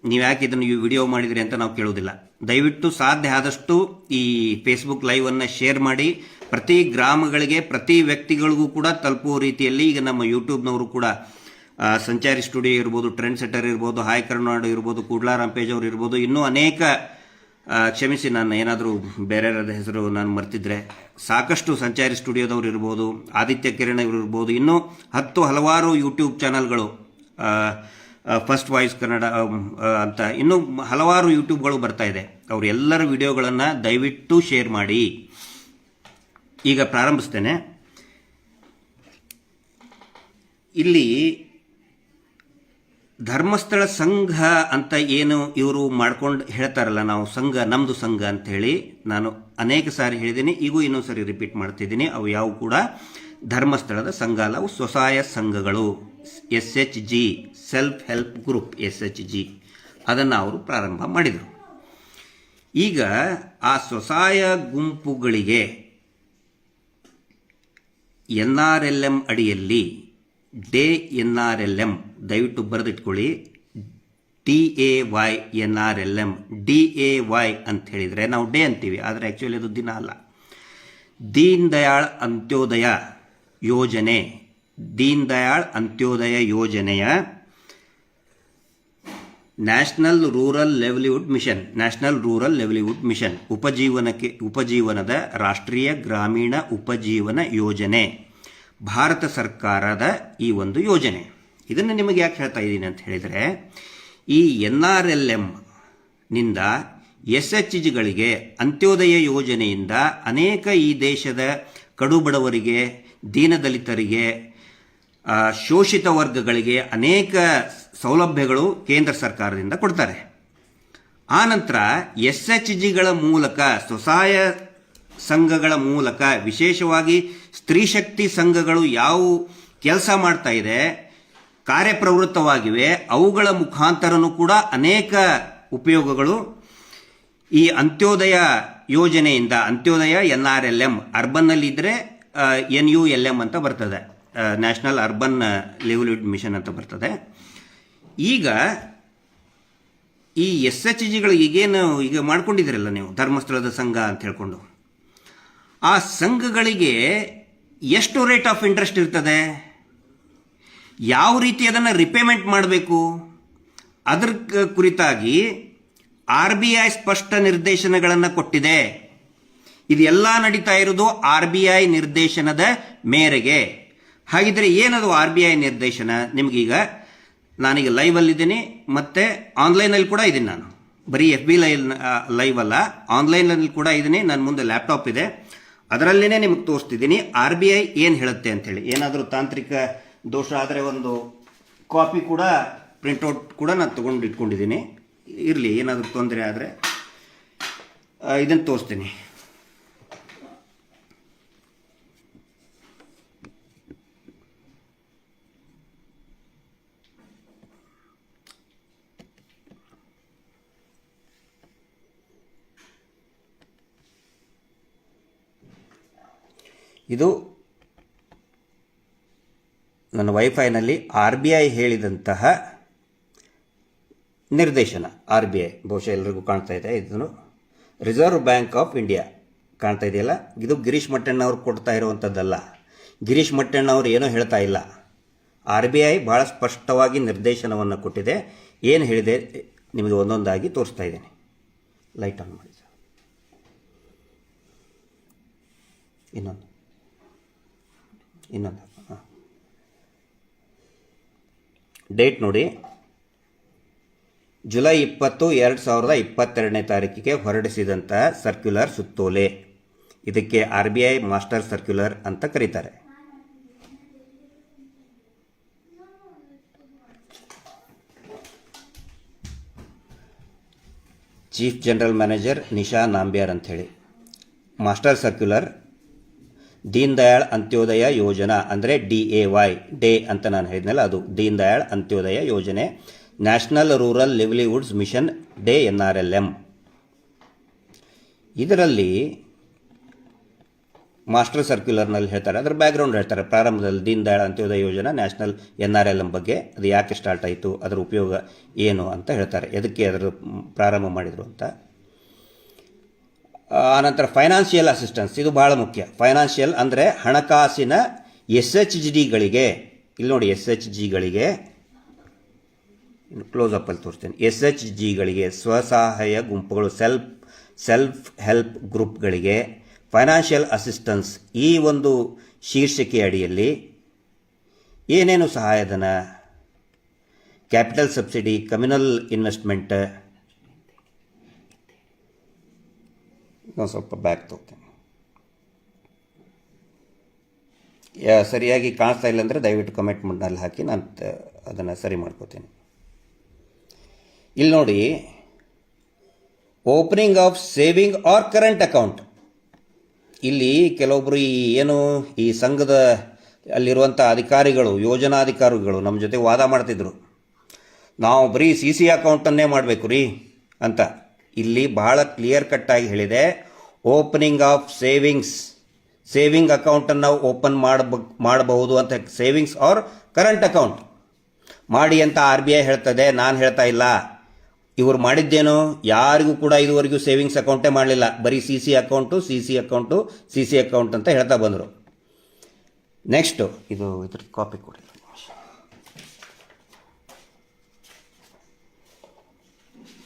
ನೀವು ಯಾಕೆ ಇದನ್ನು ವಿಡಿಯೋ ಮಾಡಿದ್ರಿ ಅಂತ ನಾವು ಕೇಳೋದಿಲ್ಲ. ದಯವಿಟ್ಟು ಸಾಧ್ಯ ಆದಷ್ಟು ಈ ಫೇಸ್ಬುಕ್ ಲೈವನ್ನು ಶೇರ್ ಮಾಡಿ, ಪ್ರತಿ ಗ್ರಾಮಗಳಿಗೆ, ಪ್ರತಿ ವ್ಯಕ್ತಿಗಳಿಗೂ ಕೂಡ ತಲುಪುವ ರೀತಿಯಲ್ಲಿ. ಈಗ ನಮ್ಮ ಯೂಟ್ಯೂಬ್ನವರು ಕೂಡ ಸಂಚಾರಿ ಸ್ಟುಡಿಯೋ ಇರ್ಬೋದು, ಟ್ರೆಂಡ್ ಸೆಟ್ಟರ್ ಇರ್ಬೋದು, ಹಾಯ್ ಕರ್ನಾಡು ಇರ್ಬೋದು, ಕೂಡ್ಲಾ ರಾಂಪೇಜ್ ಅವರು ಇರ್ಬೋದು, ಇನ್ನೂ ಅನೇಕ, ಕ್ಷಮಿಸಿ ನಾನು ಏನಾದರೂ ಬೇರೆಯವರ ಹೆಸರು ನಾನು ಮರ್ತಿದ್ರೆ, ಸಾಕಷ್ಟು ಸಂಚಾರಿ ಸ್ಟುಡಿಯೋದವ್ರು ಇರ್ಬೋದು, ಆದಿತ್ಯ ಕಿರಣ್ ಇವರು ಇರ್ಬೋದು, ಇನ್ನೂ ಹಲವಾರು ಯೂಟ್ಯೂಬ್ ಚಾನಲ್ಗಳು, ಫಸ್ಟ್ ವಾಯ್ಸ್ ಕನ್ನಡ ಅಂತ ಇನ್ನೂ ಹಲವಾರು ಯೂಟ್ಯೂಬ್ಗಳು ಬರ್ತಾ ಇದೆ. ಅವರೆಲ್ಲರ ವಿಡಿಯೋಗಳನ್ನು ದಯವಿಟ್ಟು ಶೇರ್ ಮಾಡಿ. ಈಗ ಪ್ರಾರಂಭಿಸ್ತೇನೆ. ಇಲ್ಲಿ ಧರ್ಮಸ್ಥಳ ಸಂಘ ಅಂತ ಏನು ಇವರು ಮಾಡ್ಕೊಂಡು ಹೇಳ್ತಾರಲ್ಲ, ನಾವು ಸಂಘ, ನಮ್ಮದು ಸಂಘ ಅಂಥೇಳಿ ನಾನು ಅನೇಕ ಸಾರಿ ಹೇಳಿದ್ದೀನಿ, ಈಗೂ ಇನ್ನೊಂದು ಸಾರಿ ರಿಪೀಟ್ ಮಾಡ್ತಿದ್ದೀನಿ. ಅವು ಯಾವ ಕೂಡ ಧರ್ಮಸ್ಥಳದ ಸಂಘ ಅಲ್ಲ, ಅವು ಸ್ವಸಹಾಯ ಸಂಘಗಳು, SHG, self help group, SHG, ಅದನ್ನು ಅವರು ಪ್ರಾರಂಭ ಮಾಡಿದರು. ಈಗ ಆ ಸ್ವಸಹಾಯ ಗುಂಪುಗಳಿಗೆ NRLM ಅಡಿಯಲ್ಲಿ NRLM, ದಯವಿಟ್ಟು ಬರೆದಿಟ್ಕೊಳ್ಳಿ, DAY NRLM, DAY ಅಂತ ಹೇಳಿದರೆ ನಾವು ಡೇ ಅಂತೀವಿ, ಆದರೆ ಆ್ಯಕ್ಚುಲಿ ಅದು ದಿನ ಅಲ್ಲ. ದೀನ್ ದಯಾಳ್ ಅಂತ್ಯೋದಯ ಯೋಜನೆ, ದೀನ್ ದಯಾಳ್ ಅಂತ್ಯೋದಯ ಯೋಜನೆಯ ನ್ಯಾಷನಲ್ ರೂರಲ್ ಲೆವ್ಲಿಹುಡ್ ಮಿಷನ್ ಉಪಜೀವನದ ರಾಷ್ಟ್ರೀಯ ಗ್ರಾಮೀಣ ಉಪಜೀವನ ಯೋಜನೆ, ಭಾರತ ಸರ್ಕಾರದ ಈ ಒಂದು ಯೋಜನೆ. ಇದನ್ನು ನಿಮಗೆ ಯಾಕೆ ಹೇಳ್ತಾ ಇದ್ದೀನಿ ಅಂತ ಹೇಳಿದರೆ, ಈ NRLM ನಿಂದ SHGಗಳಿಗೆ ಅಂತ್ಯೋದಯ ಯೋಜನೆಯಿಂದ ಅನೇಕ ಈ ದೇಶದ ಕಡುಬಡವರಿಗೆ, ದೀನದಲಿತರಿಗೆ, ಶೋಷಿತ ವರ್ಗಗಳಿಗೆ ಅನೇಕ ಸೌಲಭ್ಯಗಳು ಕೇಂದ್ರ ಸರ್ಕಾರದಿಂದ ಕೊಡ್ತಾರೆ. ಆನಂತರ SHGಗಳ ಮೂಲಕ, ಸ್ವಸಹಾಯ ಸಂಘಗಳ ಮೂಲಕ, ವಿಶೇಷವಾಗಿ ಸ್ತ್ರೀ ಶಕ್ತಿ ಸಂಘಗಳು ಯಾವ ಕೆಲಸ ಮಾಡ್ತಾ ಇದೆ, ಕಾರ್ಯಪ್ರವೃತ್ತವಾಗಿವೆ, ಅವುಗಳ ಮುಖಾಂತರನೂ ಕೂಡ ಅನೇಕ ಉಪಯೋಗಗಳು ಈ ಅಂತ್ಯೋದಯ ಯೋಜನೆಯಿಂದ, ಅಂತ್ಯೋದಯ NRLM, ಅರ್ಬನ್ನಲ್ಲಿ ಇದ್ದರೆ NULM ಅಂತ ಬರ್ತದೆ, ನ್ಯಾಷನಲ್ ಅರ್ಬನ್ ಲಿವ್ಲಿಹುಡ್ ಮಿಷನ್ ಅಂತ ಬರ್ತದೆ. ಈಗ ಈ SHGಗಳು ಈಗೇನು ಈಗ ಮಾಡ್ಕೊಂಡಿದ್ದೀರಲ್ಲ ನೀವು, ಧರ್ಮಸ್ಥಳದ ಸಂಘ ಅಂತ ಹೇಳ್ಕೊಂಡು, ಆ ಸಂಘಗಳಿಗೆ ಎಷ್ಟು ರೇಟ್ ಆಫ್ ಇಂಟ್ರೆಸ್ಟ್ ಇರ್ತದೆ, ಯಾವ ರೀತಿ ಅದನ್ನು ರಿಪೇಮೆಂಟ್ ಮಾಡಬೇಕು, ಅದರ ಕುರಿತಾಗಿ RBI ಸ್ಪಷ್ಟ ನಿರ್ದೇಶನಗಳನ್ನು ಕೊಟ್ಟಿದೆ. ಇದೆಲ್ಲ ನಡೀತಾ ಇರೋದು RBI ನಿರ್ದೇಶನದ ಮೇರೆಗೆ. ಹಾಗಿದ್ರೆ ಏನದು RBI ನಿರ್ದೇಶನ? ನಿಮಗೀಗ ನಾನೀಗ ಲೈವಲ್ಲಿದ್ದೀನಿ, ಮತ್ತು ಆನ್ಲೈನಲ್ಲಿ ಕೂಡ ಇದ್ದೀನಿ. ನಾನು ಬರೀ FB ಲೈವ್ ಅಲ್ಲ, ಆನ್ಲೈನಲ್ಲಿ ಕೂಡ ಇದ್ದೀನಿ. ನನ್ನ ಮುಂದೆ ಲ್ಯಾಪ್ಟಾಪ್ ಇದೆ, ಅದರಲ್ಲೇ ನಿಮಗೆ ತೋರಿಸ್ತಿದ್ದೀನಿ RBI ಏನು ಹೇಳುತ್ತೆ ಅಂಥೇಳಿ. ಏನಾದರೂ ತಾಂತ್ರಿಕ ದೋಷ ಆದರೆ ಒಂದು ಕಾಪಿ ಕೂಡ, ಪ್ರಿಂಟೌಟ್ ಕೂಡ ನಾನು ತೊಗೊಂಡು ಇಟ್ಕೊಂಡಿದ್ದೀನಿ. ಇರಲಿ, ಏನಾದರೂ ತೊಂದರೆ ಆದರೆ ಇದನ್ನು ತೋರಿಸ್ತೀನಿ. ಇದು ನನ್ನ ವೈಫೈನಲ್ಲಿ RBI ಹೇಳಿದಂತಹ ನಿರ್ದೇಶನ. RBI ಬಹುಶಃ ಎಲ್ಲರಿಗೂ ಕಾಣ್ತಾ ಇದೆ. ಇದನ್ನು ರಿಸರ್ವ್ ಬ್ಯಾಂಕ್ ಆಫ್ ಇಂಡಿಯಾ ಕಾಣ್ತಾ ಇದೆಯಲ್ಲ, ಇದು ಗಿರೀಶ್ ಮಟ್ಟಣ್ಣವ್ರು ಕೊಡ್ತಾ ಇರುವಂಥದ್ದಲ್ಲ. ಗಿರೀಶ್ ಮಟ್ಟಣ್ಣವ್ರು ಏನೂ ಹೇಳ್ತಾ ಇಲ್ಲ. RBI ಭಾಳ ಸ್ಪಷ್ಟವಾಗಿ ನಿರ್ದೇಶನವನ್ನು ಕೊಟ್ಟಿದೆ. ಏನು ಹೇಳಿದೆ ನಿಮಗೆ ಒಂದೊಂದಾಗಿ ತೋರಿಸ್ತಾ ಇದ್ದೀನಿ. ಲೈಟ್ ಆನ್ ಮಾಡಿ ಸರ್. ಇನ್ನೊಂದು ಹಾಂ, ಡೇಟ್ ನೋಡಿ, ಜುಲೈ 20, 2022 ಹೊರಡಿಸಿದಂತಹ ಸರ್ಕ್ಯುಲರ್ ಸುತ್ತೋಲೆ. ಇದಕ್ಕೆ RBI ಮಾಸ್ಟರ್ ಸರ್ಕ್ಯುಲರ್ ಅಂತ ಕರೀತಾರೆ. ಚೀಫ್ ಜನರಲ್ ಮ್ಯಾನೇಜರ್ ನಿಶಾ ನಾಂಬ್ಯಾರ್ ಅಂಥೇಳಿ. ಮಾಸ್ಟರ್ ಸರ್ಕ್ಯುಲರ್ ದೀನ್ ದಯಾಳ್ ಅಂತ್ಯೋದಯ ಯೋಜನಾ, ಅಂದರೆ DAY, ಡೇ ಅಂತ ನಾನು ಹೇಳಿದ್ನಲ್ಲ, ಅದು Deen Dayal Antyodaya Yojana, national rural livelihoods mission DAY NRLM. ಇದರಲ್ಲಿ ಮಾಸ್ಟರ್ ಸರ್ಕ್ಯುಲರ್ನಲ್ಲಿ ಹೇಳ್ತಾರೆ, ಅದರ ಬ್ಯಾಕ್ಗ್ರೌಂಡ್ ಹೇಳ್ತಾರೆ. ಪ್ರಾರಂಭದಲ್ಲಿ ದೀನ್ ದಯಾಳ್ ಅಂತ್ಯೋದಯ ಯೋಜನಾ, ನ್ಯಾಷನಲ್ NRLM ಬಗ್ಗೆ, ಅದು ಯಾಕೆ ಸ್ಟಾರ್ಟ್ ಆಯಿತು, ಅದರ ಉಪಯೋಗ ಏನು ಅಂತ ಹೇಳ್ತಾರೆ, ಎದಕ್ಕೆ ಅದರ ಪ್ರಾರಂಭ ಮಾಡಿದರು ಅಂತ. ಆನಂತರ ಫೈನಾನ್ಷಿಯಲ್ ಅಸಿಸ್ಟೆನ್ಸ್, ಇದು ಭಾಳ ಮುಖ್ಯ. ಫೈನಾನ್ಷಿಯಲ್ ಅಂದರೆ ಹಣಕಾಸಿನ SHGಗಳಿಗೆ, ಇಲ್ಲಿ ನೋಡಿ SHGಗಳಿಗೆ ಕ್ಲೋಸಪ್ಪಲ್ಲಿ ತೋರಿಸ್ತೇನೆ. SHGಗಳಿಗೆ, ಸ್ವಸಹಾಯ ಗುಂಪುಗಳು, ಸೆಲ್ಫ್ ಹೆಲ್ಪ್ ಗ್ರೂಪ್ಗಳಿಗೆ ಫೈನಾನ್ಷಿಯಲ್ ಅಸಿಸ್ಟೆನ್ಸ್ ಈ ಒಂದು ಶೀರ್ಷಿಕೆ ಅಡಿಯಲ್ಲಿ ಏನೇನು ಸಹಾಯಧನ, ಕ್ಯಾಪಿಟಲ್ ಸಬ್ಸಿಡಿ, ಕಮ್ಯುನಲ್ ಇನ್ವೆಸ್ಟ್ಮೆಂಟ್, ನಾನು ಸ್ವಲ್ಪ ಬ್ಯಾಕ್ ತಗೋತೇನೆ. ಸರಿಯಾಗಿ ಕಾಣಿಸ್ತಾ ಇಲ್ಲ ಅಂದರೆ ದಯವಿಟ್ಟು ಕಮೆಂಟ್ ಮಾಡಿ ಹಾಕಿ, ನಾನು ಅದನ್ನು ಸರಿ ಮಾಡ್ಕೋತೀನಿ. ಇಲ್ಲಿ ನೋಡಿ, opening of saving or current account. ಇಲ್ಲಿ ಕೆಲವೊಬ್ಬರು ಈ ಸಂಘದ ಅಲ್ಲಿರುವಂಥ ಅಧಿಕಾರಿಗಳು, ಯೋಜನಾಧಿಕಾರಿಗಳು ನಮ್ಮ ಜೊತೆ ವಾದ ಮಾಡ್ತಿದ್ರು, ನಾವು ಬರೀ CC ಅಕೌಂಟನ್ನೇ ಮಾಡಬೇಕು ರೀ ಅಂತ. ಇಲ್ಲಿ ಬಹಳ ಕ್ಲಿಯರ್ ಕಟ್ಟಾಗಿ ಹೇಳಿದೆ, ಓಪನಿಂಗ್ ಆಫ್ ಸೇವಿಂಗ್ ಅಕೌಂಟನ್ನು ಓಪನ್ ಮಾಡಬಹುದು ಅಂತ. ಸೇವಿಂಗ್ಸ್ ಆರ್ ಕರೆಂಟ್ ಅಕೌಂಟ್ ಮಾಡಿ ಅಂತ RBI ಹೇಳ್ತದೆ, ನಾನು ಹೇಳ್ತಾ ಇಲ್ಲ. ಇವರು ಮಾಡಿದ್ದೇನು, ಯಾರಿಗೂ ಕೂಡ ಇದುವರೆಗೂ ಸೇವಿಂಗ್ಸ್ ಅಕೌಂಟೇ ಮಾಡಲಿಲ್ಲ, ಬರೀ CC ಅಕೌಂಟ್ ಅಂತ ಹೇಳ್ತಾ ಬಂದರು. ನೆಕ್ಸ್ಟು ಇದ್ರ ಕಾಪಿ ಕೊಡಿ.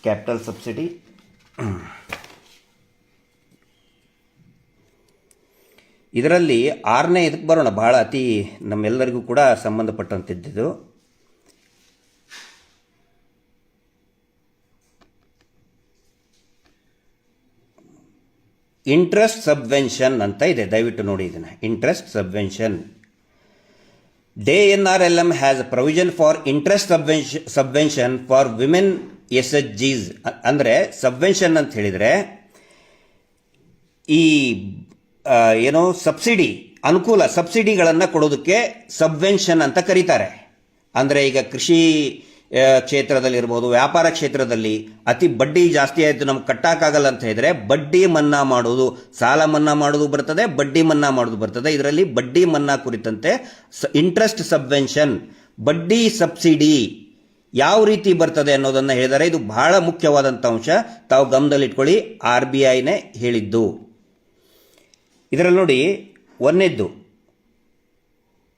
ಕ್ಯಾಪಿಟಲ್ ಸಬ್ಸಿಡಿ, ಇದರಲ್ಲಿ 6ನೇ ಇದಕ್ಕೆ ಬರೋಣ. ಭಾಳ ಅತಿ ನಮ್ಮೆಲ್ಲರಿಗೂ ಕೂಡ ಸಂಬಂಧಪಟ್ಟಂತಿದ್ದು. ಇಂಟ್ರೆಸ್ಟ್ ಸಬ್ವೆನ್ಷನ್ ಅಂತ ಇದೆ, ದಯವಿಟ್ಟು ನೋಡಿ ಇದನ್ನು. Interest subvention. DNRLM has a provision for interest subvention for women SHGs. ಅಂದರೆ ಸಬ್ವೆನ್ಷನ್ ಅಂತ ಹೇಳಿದರೆ ಈ ಏನೋ ಸಬ್ಸಿಡಿ, ಅನುಕೂಲ, ಸಬ್ಸಿಡಿಗಳನ್ನು ಕೊಡೋದಕ್ಕೆ ಸಬ್ವೆನ್ಷನ್ ಅಂತ ಕರೀತಾರೆ. ಅಂದರೆ ಈಗ ಕೃಷಿ ಕ್ಷೇತ್ರದಲ್ಲಿರ್ಬೋದು, ವ್ಯಾಪಾರ ಕ್ಷೇತ್ರದಲ್ಲಿ ಅತಿ ಬಡ್ಡಿ ಜಾಸ್ತಿ ಆಯಿತು, ನಮ್ಗೆ ಕಟ್ಟಕ್ಕಾಗಲ್ಲ ಅಂತ ಹೇಳಿದರೆ ಬಡ್ಡಿ ಮನ್ನಾ ಮಾಡೋದು, ಸಾಲ ಮನ್ನಾ ಮಾಡೋದು ಬರ್ತದೆ, ಬಡ್ಡಿ ಮನ್ನಾ ಮಾಡೋದು ಬರ್ತದೆ. ಇದರಲ್ಲಿ ಬಡ್ಡಿ ಮನ್ನಾ ಕುರಿತಂತೆ ಇಂಟ್ರೆಸ್ಟ್ ಸಬ್ವೆನ್ಷನ್, ಬಡ್ಡಿ ಸಬ್ಸಿಡಿ ಯಾವ ರೀತಿ ಬರ್ತದೆ ಅನ್ನೋದನ್ನು ಹೇಳಿದರೆ ಇದು ಬಹಳ ಮುಖ್ಯವಾದಂಥ ಅಂಶ, ತಾವು ಗಮನದಲ್ಲಿಟ್ಕೊಳ್ಳಿ. RBIನೇ ಹೇಳಿದ್ದು. ಇದರಲ್ಲಿ ನೋಡಿ, ಒಂದನೇದ್ದು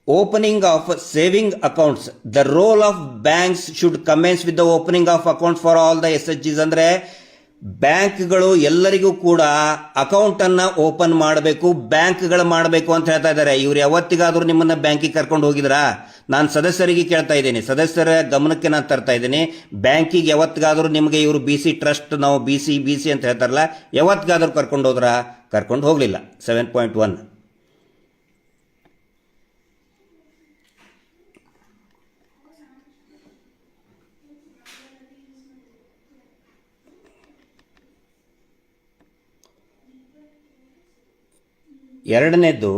opening of saving accounts. The role of banks should commence with the opening of account for all the SHGs. ಅಂದರೆ ಬ್ಯಾಂಕ್ಗಳು ಎಲ್ಲರಿಗೂ ಕೂಡ ಅಕೌಂಟನ್ನು ಓಪನ್ ಮಾಡಬೇಕು, ಬ್ಯಾಂಕ್ಗಳು ಮಾಡಬೇಕು ಅಂತ ಹೇಳ್ತಾ ಇದ್ದಾರೆ. ಇವ್ರು ಯಾವತ್ತಿಗಾದರೂ ನಿಮ್ಮನ್ನು ಬ್ಯಾಂಕಿಗೆ ಕರ್ಕೊಂಡು ಹೋಗಿದ್ರಾ? ನಾನು ಸದಸ್ಯರಿಗೆ ಕೇಳ್ತಾ ಇದ್ದೀನಿ, ಸದಸ್ಯರ ಗಮನಕ್ಕೆ ನಾನು ತರ್ತಾ ಇದ್ದೀನಿ. ಬ್ಯಾಂಕಿಗೆ ಯಾವತ್ತಿಗಾದರೂ ನಿಮಗೆ ಇವರು BC ಟ್ರಸ್ಟ್, ನಾವು BC ಅಂತ ಹೇಳ್ತಾರಲ್ಲ, ಯಾವತ್ತಿಗಾದರೂ ಕರ್ಕೊಂಡು ಹೋದ್ರಾ? ಕರ್ಕೊಂಡು ಹೋಗಲಿಲ್ಲ. 7.1. ಎರಡನೇದ್ದು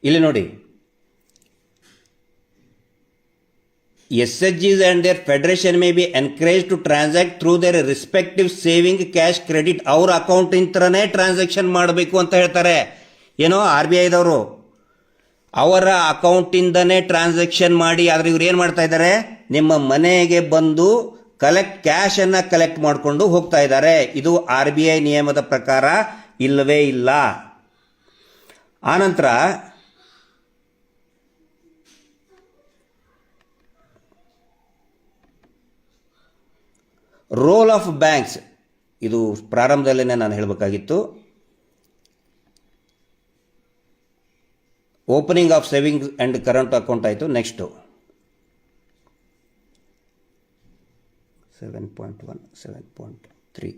ಇಲ್ಲಿ ನೋಡಿ, SHGs and their federation may be encouraged to transact through their respective saving cash credit. ಅವ್ರ ಅಕೌಂಟ್ ಇಂತ್ರನೇ ಟ್ರಾನ್ಸಾಕ್ಷನ್ ಮಾಡಬೇಕು ಅಂತ ಹೇಳ್ತಾರೆ. ಏನೋ RBIದವರು ಅವರ ಅಕೌಂಟಿಂದನೇ ಟ್ರಾನ್ಸಾಕ್ಷನ್ ಮಾಡಿ. ಆದರೆ ಇವ್ರು ಏನು ಮಾಡ್ತಾ ಇದ್ದಾರೆ? ನಿಮ್ಮ ಮನೆಗೆ ಬಂದು ಕ್ಯಾಶನ್ನು ಕಲೆಕ್ಟ್ ಮಾಡಿಕೊಂಡು ಹೋಗ್ತಾ ಇದ್ದಾರೆ. ಇದು RBI ನಿಯಮದ ಪ್ರಕಾರ ಇಲ್ಲವೇ ಇಲ್ಲ. ಆನಂತರ ರೋಲ್ ಆಫ್ ಬ್ಯಾಂಕ್ಸ್, ಇದು ಪ್ರಾರಂಭದಲ್ಲೇ ನಾನು ಹೇಳಬೇಕಾಗಿತ್ತು. Opening of saving and current account ಆಯಿತು. ನೆಕ್ಸ್ಟು 7.1, 7.3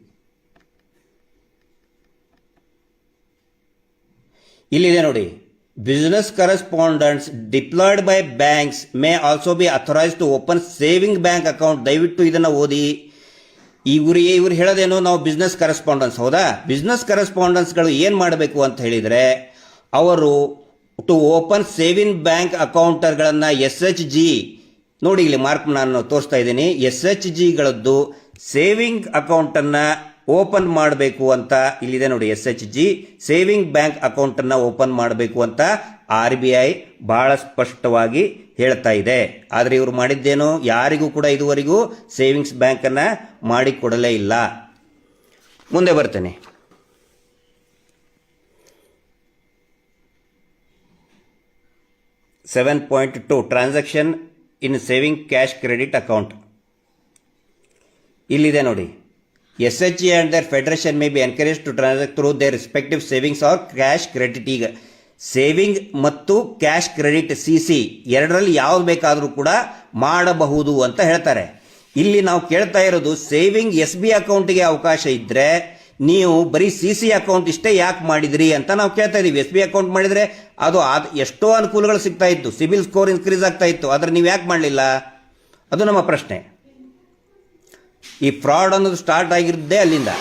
ಇಲ್ಲಿದೆ ನೋಡಿ. Business correspondents deployed by banks may also be authorised to open saving bank account. ದಯವಿಟ್ಟು ಇದನ್ನು ಓದಿ. ಇವ್ರು ಹೇಳೋದೇನು, ನಾವು ಬಿಸ್ನೆಸ್ ಕರೆಸ್ಪಾಂಡೆನ್ಸ್, ಹೌದಾ? ಬಿಸ್ನೆಸ್ ಕರೆಸ್ಪಾಂಡೆನ್ಸ್ಗಳು ಏನು ಮಾಡಬೇಕು ಅಂತ ಹೇಳಿದರೆ, ಅವರು ಟು ಓಪನ್ ಸೇವಿಂಗ್ ಬ್ಯಾಂಕ್ ಅಕೌಂಟರ್ಗಳನ್ನು SHG ನೋಡಿ, ಇಲ್ಲಿ ಮಾರ್ಕ್ ನಾನು ತೋರಿಸ್ತಾ ಇದ್ದೀನಿ. SHGಗಳದ್ದು ಸೇವಿಂಗ್ ಅಕೌಂಟನ್ನು ಓಪನ್ ಮಾಡಬೇಕು ಅಂತ ಇಲ್ಲಿದೆ ನೋಡಿ. SHG ಸೇವಿಂಗ್ ಬ್ಯಾಂಕ್ ಅಕೌಂಟನ್ನು ಓಪನ್ ಮಾಡಬೇಕು ಅಂತ RBI ಬಹಳ ಸ್ಪಷ್ಟವಾಗಿ ಹೇಳ್ತಾ ಇದೆ. ಆದರೆ ಇವರು ಮಾಡಿದ್ದೇನು? ಯಾರಿಗೂ ಕೂಡ ಇದುವರೆಗೂ ಸೇವಿಂಗ್ಸ್ ಬ್ಯಾಂಕನ್ನು ಮಾಡಿಕೊಡಲೇ ಇಲ್ಲ. ಮುಂದೆ ಬರ್ತೇನೆ. $7.2 transaction in saving cash credit account. ಇಲ್ಲಿದೆ ನೋಡಿ. SHG and their federation may be encourage to transact through their respective savings or cash credit. ಈಗ ಸೇವಿಂಗ್ ಮತ್ತು ಕ್ಯಾಶ್ ಕ್ರೆಡಿಟ್ CC ಎರಡರಲ್ಲಿ ಯಾವ್ದು ಬೇಕಾದರೂ ಕೂಡ ಮಾಡಬಹುದು ಅಂತ ಹೇಳ್ತಾರೆ. ಇಲ್ಲಿ ನಾವು ಕೇಳ್ತಾ ಇರೋದು, ಸೇವಿಂಗ್ SB ಅಕೌಂಟಿಗೆ ಅವಕಾಶ ಇದ್ದರೆ ನೀವು ಬರೀ CC ಅಕೌಂಟ್ ಇಷ್ಟೇ ಯಾಕೆ ಮಾಡಿದ್ರಿ ಅಂತ ನಾವು ಕೇಳ್ತಾ ಇದ್ದೀವಿ. SB ಅಕೌಂಟ್ ಮಾಡಿದರೆ ಅದು ಎಷ್ಟೋ ಅನುಕೂಲಗಳು ಸಿಗ್ತಾ ಇತ್ತು, ಸಿಬಿಲ್ ಸ್ಕೋರ್ ಇನ್ಕ್ರೀಸ್ ಆಗ್ತಾ ಇತ್ತು. ಆದರೆ ನೀವು ಯಾಕೆ ಮಾಡಲಿಲ್ಲ? ಅದು ನಮ್ಮ ಪ್ರಶ್ನೆ. ಈ ಫ್ರಾಡ್ ಅನ್ನೋದು ಸ್ಟಾರ್ಟ್ ಆಗಿರೋದೇ ಅಲ್ಲಿಂದ.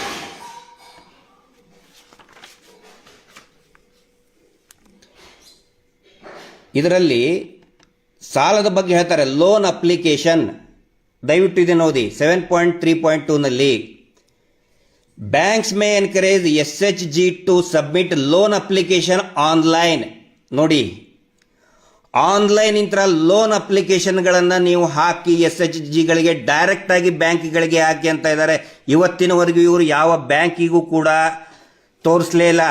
ಇದರಲ್ಲಿ ಸಾಲದ ಬಗ್ಗೆ ಹೇಳ್ತಾರೆ, ಲೋನ್ ಅಪ್ಲಿಕೇಶನ್. ದಯವಿಟ್ಟು ಇದನ್ನು ಓದಿ. 7.3.2ನಲ್ಲಿ banks may encourage SHG to submit loan application online. ನೋಡಿ, ಆನ್ಲೈನ್ ಇಂಥ ಲೋನ್ ಅಪ್ಲಿಕೇಶನ್ಗಳನ್ನು ನೀವು ಹಾಕಿ SHGಗಳಿಗೆ ಡೈರೆಕ್ಟಾಗಿ ಬ್ಯಾಂಕ್ಗಳಿಗೆ ಹಾಕಿ ಅಂತ ಇದ್ದಾರೆ. ಇವತ್ತಿನವರೆಗೂ ಇವರು ಯಾವ ಬ್ಯಾಂಕಿಗೂ ಕೂಡ ತೋರಿಸಲೇ ಇಲ್ಲ.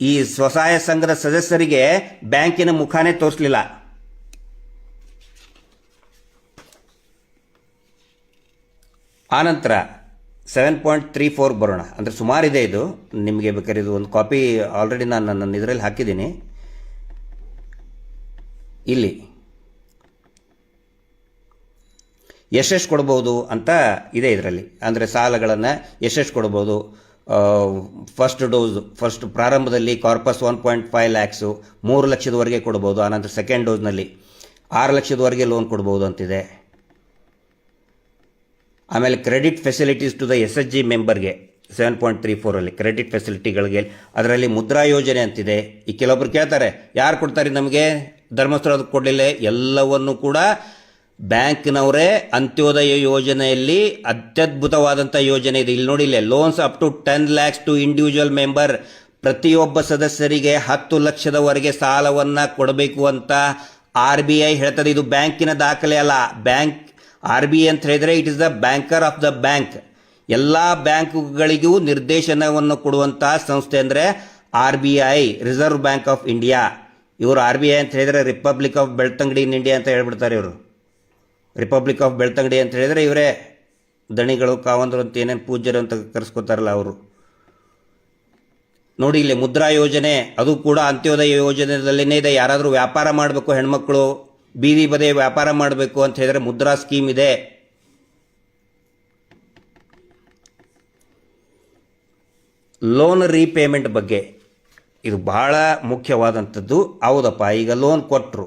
ಈ ಸ್ವಸಹಾಯ ಸಂಘದ ಸದಸ್ಯರಿಗೆ ಬ್ಯಾಂಕಿನ ಮುಖಾನೇ ತೋರಿಸಲಿಲ್ಲ. ಆನಂತರ 7.34 ಬರೋಣ. ಅಂದರೆ ಸುಮಾರಿದೆ ಇದು, ನಿಮಗೆ ಬೇಕಾದ್ರೆ ಇದು ಒಂದು ಕಾಪಿ ಆಲ್ರೆಡಿ ನಾನು ನನ್ನ ಇದರಲ್ಲಿ ಹಾಕಿದ್ದೀನಿ. ಇಲ್ಲಿ ಎಷ್ಟೆಷ್ಟು ಕೊಡ್ಬೋದು ಅಂತ ಇದೆ ಇದರಲ್ಲಿ. ಅಂದರೆ ಸಾಲಗಳನ್ನು ಎಷ್ಟೆಷ್ಟು ಕೊಡ್ಬೋದು. ಫಸ್ಟ್ ಪ್ರಾರಂಭದಲ್ಲಿ ಕಾರ್ಪಸ್ 1.5 ಲ್ಯಾಕ್ಸು 3 ಲಕ್ಷದವರೆಗೆ ಕೊಡ್ಬೋದು. ಆನಂತರ ಸೆಕೆಂಡ್ ಡೋಸ್ನಲ್ಲಿ 6 ಲಕ್ಷದವರೆಗೆ ಲೋನ್ ಕೊಡ್ಬೋದು ಅಂತಿದೆ. ಆಮೇಲೆ credit facilities to the SHG ಮೆಂಬರ್ಗೆ 7.34 ಅಲ್ಲಿ ಕ್ರೆಡಿಟ್ ಫೆಸಿಲಿಟಿಗಳಿಗೆ ಅದರಲ್ಲಿ ಮುದ್ರಾ ಯೋಜನೆ ಅಂತಿದೆ. ಈ ಕೆಲವೊಬ್ರು ಕೇಳ್ತಾರೆ, ಯಾರು ಕೊಡ್ತಾರೆ ನಮಗೆ, ಧರ್ಮಸ್ಥಳದ ಕೊಡಲಿಲ್ಲ. ಎಲ್ಲವನ್ನು ಕೂಡ ಬ್ಯಾಂಕ್ನವರೇ ಅಂತ್ಯೋದಯ ಯೋಜನೆಯಲ್ಲಿ ಅತ್ಯದ್ಭುತವಾದಂಥ ಯೋಜನೆ ಇದೆ. ಇಲ್ಲಿ ನೋಡಿ, loans up to 10 lakhs to individual member. ಪ್ರತಿಯೊಬ್ಬ ಸದಸ್ಯರಿಗೆ 10 ಲಕ್ಷದವರೆಗೆ ಸಾಲವನ್ನು ಕೊಡಬೇಕು ಅಂತ RBI ಹೇಳ್ತದೆ. ಇದು ಬ್ಯಾಂಕಿನ ದಾಖಲೆ ಅಲ್ಲ. RBI ಅಂತ ಹೇಳಿದರೆ it is the banker of the bank. ಎಲ್ಲ ಬ್ಯಾಂಕುಗಳಿಗೂ ನಿರ್ದೇಶನವನ್ನು ಕೊಡುವಂಥ ಸಂಸ್ಥೆ ಅಂದರೆ RBI, reserve bank of India. ಇವರು RBI ಅಂತ ಹೇಳಿದರೆ republic of Belthangady in India ಅಂತ ಹೇಳ್ಬಿಡ್ತಾರೆ. ಇವರು ರಿಪಬ್ಲಿಕ್ ಆಫ್ ಬೆಳ್ತಂಗಡಿ ಅಂತ ಹೇಳಿದರೆ ಇವರೇ ದಣಿಗಳು, ಕಾವಂದರು ಅಂತ ಏನೇನು ಪೂಜ್ಯರು ಅಂತ ಕರೆಸ್ಕೊತಾರಲ್ಲ ಅವರು. ನೋಡಿ, ಇಲ್ಲಿ ಮುದ್ರಾ ಯೋಜನೆ, ಅದು ಕೂಡ ಅಂತ್ಯೋದಯ ಯೋಜನೆಯಲ್ಲೇ ಇದೆ. ಯಾರಾದರೂ ವ್ಯಾಪಾರ ಮಾಡಬೇಕು, ಹೆಣ್ಮಕ್ಳು ಬೀದಿ ಬದಿ ವ್ಯಾಪಾರ ಮಾಡಬೇಕು ಅಂತ ಹೇಳಿದ್ರೆ ಮುದ್ರಾ ಸ್ಕೀಮ್ ಇದೆ. ಲೋನ್ ರೀಪೇಮೆಂಟ್ ಬಗ್ಗೆ ಇದು ಬಹಳ ಮುಖ್ಯವಾದಂಥದ್ದು. ಹೌದಪ್ಪ, ಈಗ ಲೋನ್ ಕೊಟ್ಟರು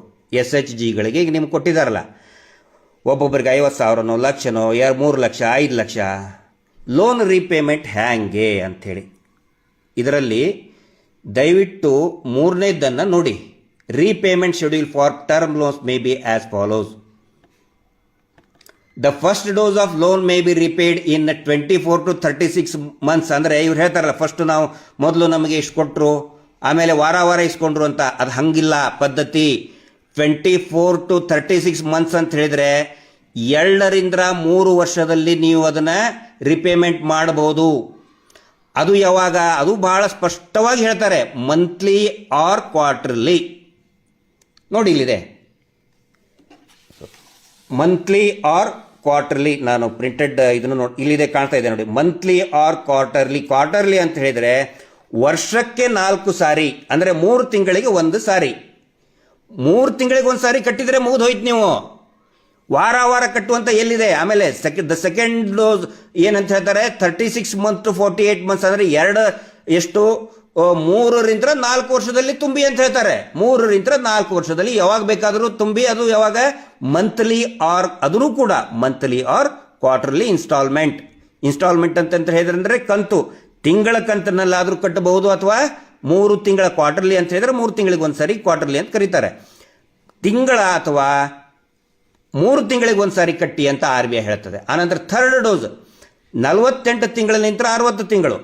SHGಗಳಿಗೆ, ಈಗ ನಿಮ್ಗೆ ಕೊಟ್ಟಿದ್ದಾರಲ್ಲ, ಒಬ್ಬೊಬ್ಬರಿಗೆ 50,000ನೋ, ಲಕ್ಷನೋ, 3 ಲಕ್ಷ, 5 ಲಕ್ಷ. ಲೋನ್ ರೀಪೇಮೆಂಟ್ ಹ್ಯಾಂಗೆ ಅಂಥೇಳಿ ಇದರಲ್ಲಿ ದಯವಿಟ್ಟು 3ನೇದನ್ನು ನೋಡಿ. Repayment schedule for term loans may be as follows. The first dose of loan may be repaid in 24 to 36 months. ಅಂದರೆ ಇವ್ರು ಹೇಳ್ತಾರಲ್ಲ, ಫಸ್ಟ್ ನಾವು ಮೊದಲು ನಮಗೆ ಇಷ್ಟು ಕೊಟ್ಟರು, ಆಮೇಲೆ ವಾರ ವಾರ ಇಸ್ಕೊಂಡ್ರು ಅಂತ. ಅದು ಹಂಗಿಲ್ಲ ಪದ್ಧತಿ. 24 to 36 months ಅಂತ ಹೇಳಿದರೆ 2 ರಿಂದ 3 ವರ್ಷದಲ್ಲಿ ನೀವು ಅದನ್ನು ರಿಪೇಮೆಂಟ್ ಮಾಡಬಹುದು. ಅದು ಯಾವಾಗ? ಅದು ಬಹಳ ಸ್ಪಷ್ಟವಾಗಿ ಹೇಳ್ತಾರೆ, ಮಂತ್ಲಿ ಆರ್ ಕ್ವಾರ್ಟರ್ಲಿ. ನೋಡಿ, ಇಲ್ಲಿದೆ ಮಂತ್ಲಿ ಆರ್ ಕ್ವಾರ್ಟರ್ಲಿ. ನಾನು ಪ್ರಿಂಟೆಡ್ ಇದನ್ನು ನೋಡಿ, ಇಲ್ಲಿದೆ, ಕಾಣ್ತಾ ಇದೆ ನೋಡಿ, ಮಂತ್ಲಿ ಆರ್ ಕ್ವಾರ್ಟರ್ಲಿ. ಕ್ವಾರ್ಟರ್ಲಿ ಅಂತ ಹೇಳಿದರೆ ವರ್ಷಕ್ಕೆ 4 ಸಾರಿ, ಅಂದರೆ 3 ತಿಂಗಳಿಗೆ 1 ಸಾರಿ. 3 ತಿಂಗಳಿಗೆ 1 ಸಾರಿ ಕಟ್ಟಿದರೆ ಮುಗಿದು ಹೋಯ್ತು. ನೀವು ವಾರ ವಾರ ಕಟ್ಟುವಂತ ಎಲ್ಲಿದೆ? ಆಮೇಲೆ ಸೆಕೆಂಡ್ ಡೋಸ್ ಏನಂತ ಹೇಳ್ತಾರೆ, 36 months to 48 months, ಅಂದರೆ 3 ರಿಂದ 4 ವರ್ಷದಲ್ಲಿ ತುಂಬಿ ಅಂತ ಹೇಳ್ತಾರೆ. 3 ರಿಂದ 4 ವರ್ಷದಲ್ಲಿ ಯಾವಾಗ ಬೇಕಾದರೂ ತುಂಬಿ. ಅದು ಯಾವಾಗ? ಮಂತ್ಲಿ ಆರ್, ಅದೂ ಕೂಡ monthly or quarterly instalment. Instalment ಅಂತ ಹೇಳಿದ್ರೆ ಕಂತು, ತಿಂಗಳ ಕಂತಿನಲ್ಲಾದರೂ ಕಟ್ಟಬಹುದು, ಅಥವಾ 3 ತಿಂಗಳ ಕ್ವಾರ್ಟರ್ಲಿ ಅಂತ ಹೇಳಿದ್ರೆ 3 ತಿಂಗಳಿಗೆ 1 ಸಾರಿ ಕ್ವಾರ್ಟರ್ಲಿ ಅಂತ ಕರೀತಾರೆ. ತಿಂಗಳ ಅಥವಾ 3 ತಿಂಗಳಿಗೆ 1 ಸಾರಿ ಕಟ್ಟಿ ಅಂತ RBI ಹೇಳ್ತದೆ. ಆನಂತರ ಥರ್ಡ್ ಡೋಸ್ 48 ತಿಂಗಳ ನಂತರ 60 ತಿಂಗಳು,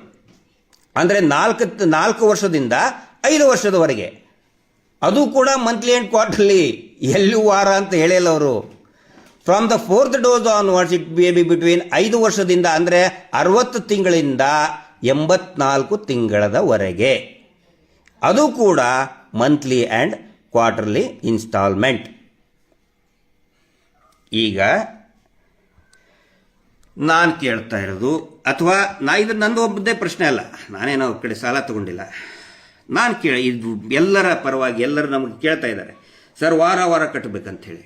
ಅಂದರೆ 4 ವರ್ಷದಿಂದ 5 ವರ್ಷದವರೆಗೆ. ಅದು ಕೂಡ ಮಂತ್ಲಿ ಆ್ಯಂಡ್ ಕ್ವಾರ್ಟರ್ಲಿ, ಎಲ್ಲೂ ವಾರ ಅಂತ ಹೇಳಿಲ್ಲ ಅವರು. From the 4th dose onwards it may be between 5 ವರ್ಷದಿಂದ, ಅಂದರೆ 60 ತಿಂಗಳಿಂದ 84 ತಿಂಗಳದವರೆಗೆ. ಅದು ಕೂಡ ಮಂತ್ಲಿ ಆ್ಯಂಡ್ ಕ್ವಾರ್ಟರ್ಲಿ ಇನ್ಸ್ಟಾಲ್ಮೆಂಟ್. ಈಗ ನಾನು ಕೇಳ್ತಾ ಇರೋದು, ಅಥವಾ ಇದು ನಂದು ಒಬ್ಬದೇ ಪ್ರಶ್ನೆ ಅಲ್ಲ, ನಾನೇನೋ ಅವ್ರ ಕಡೆ ಸಾಲ ತಗೊಂಡಿಲ್ಲ. ನಾನು ಇದು ಎಲ್ಲರ ಪರವಾಗಿ ಎಲ್ಲರೂ ನಮಗೆ ಕೇಳ್ತಾ ಇದ್ದಾರೆ, ಸರ್ ವಾರ ವಾರ ಕಟ್ಟಬೇಕಂಥೇಳಿ.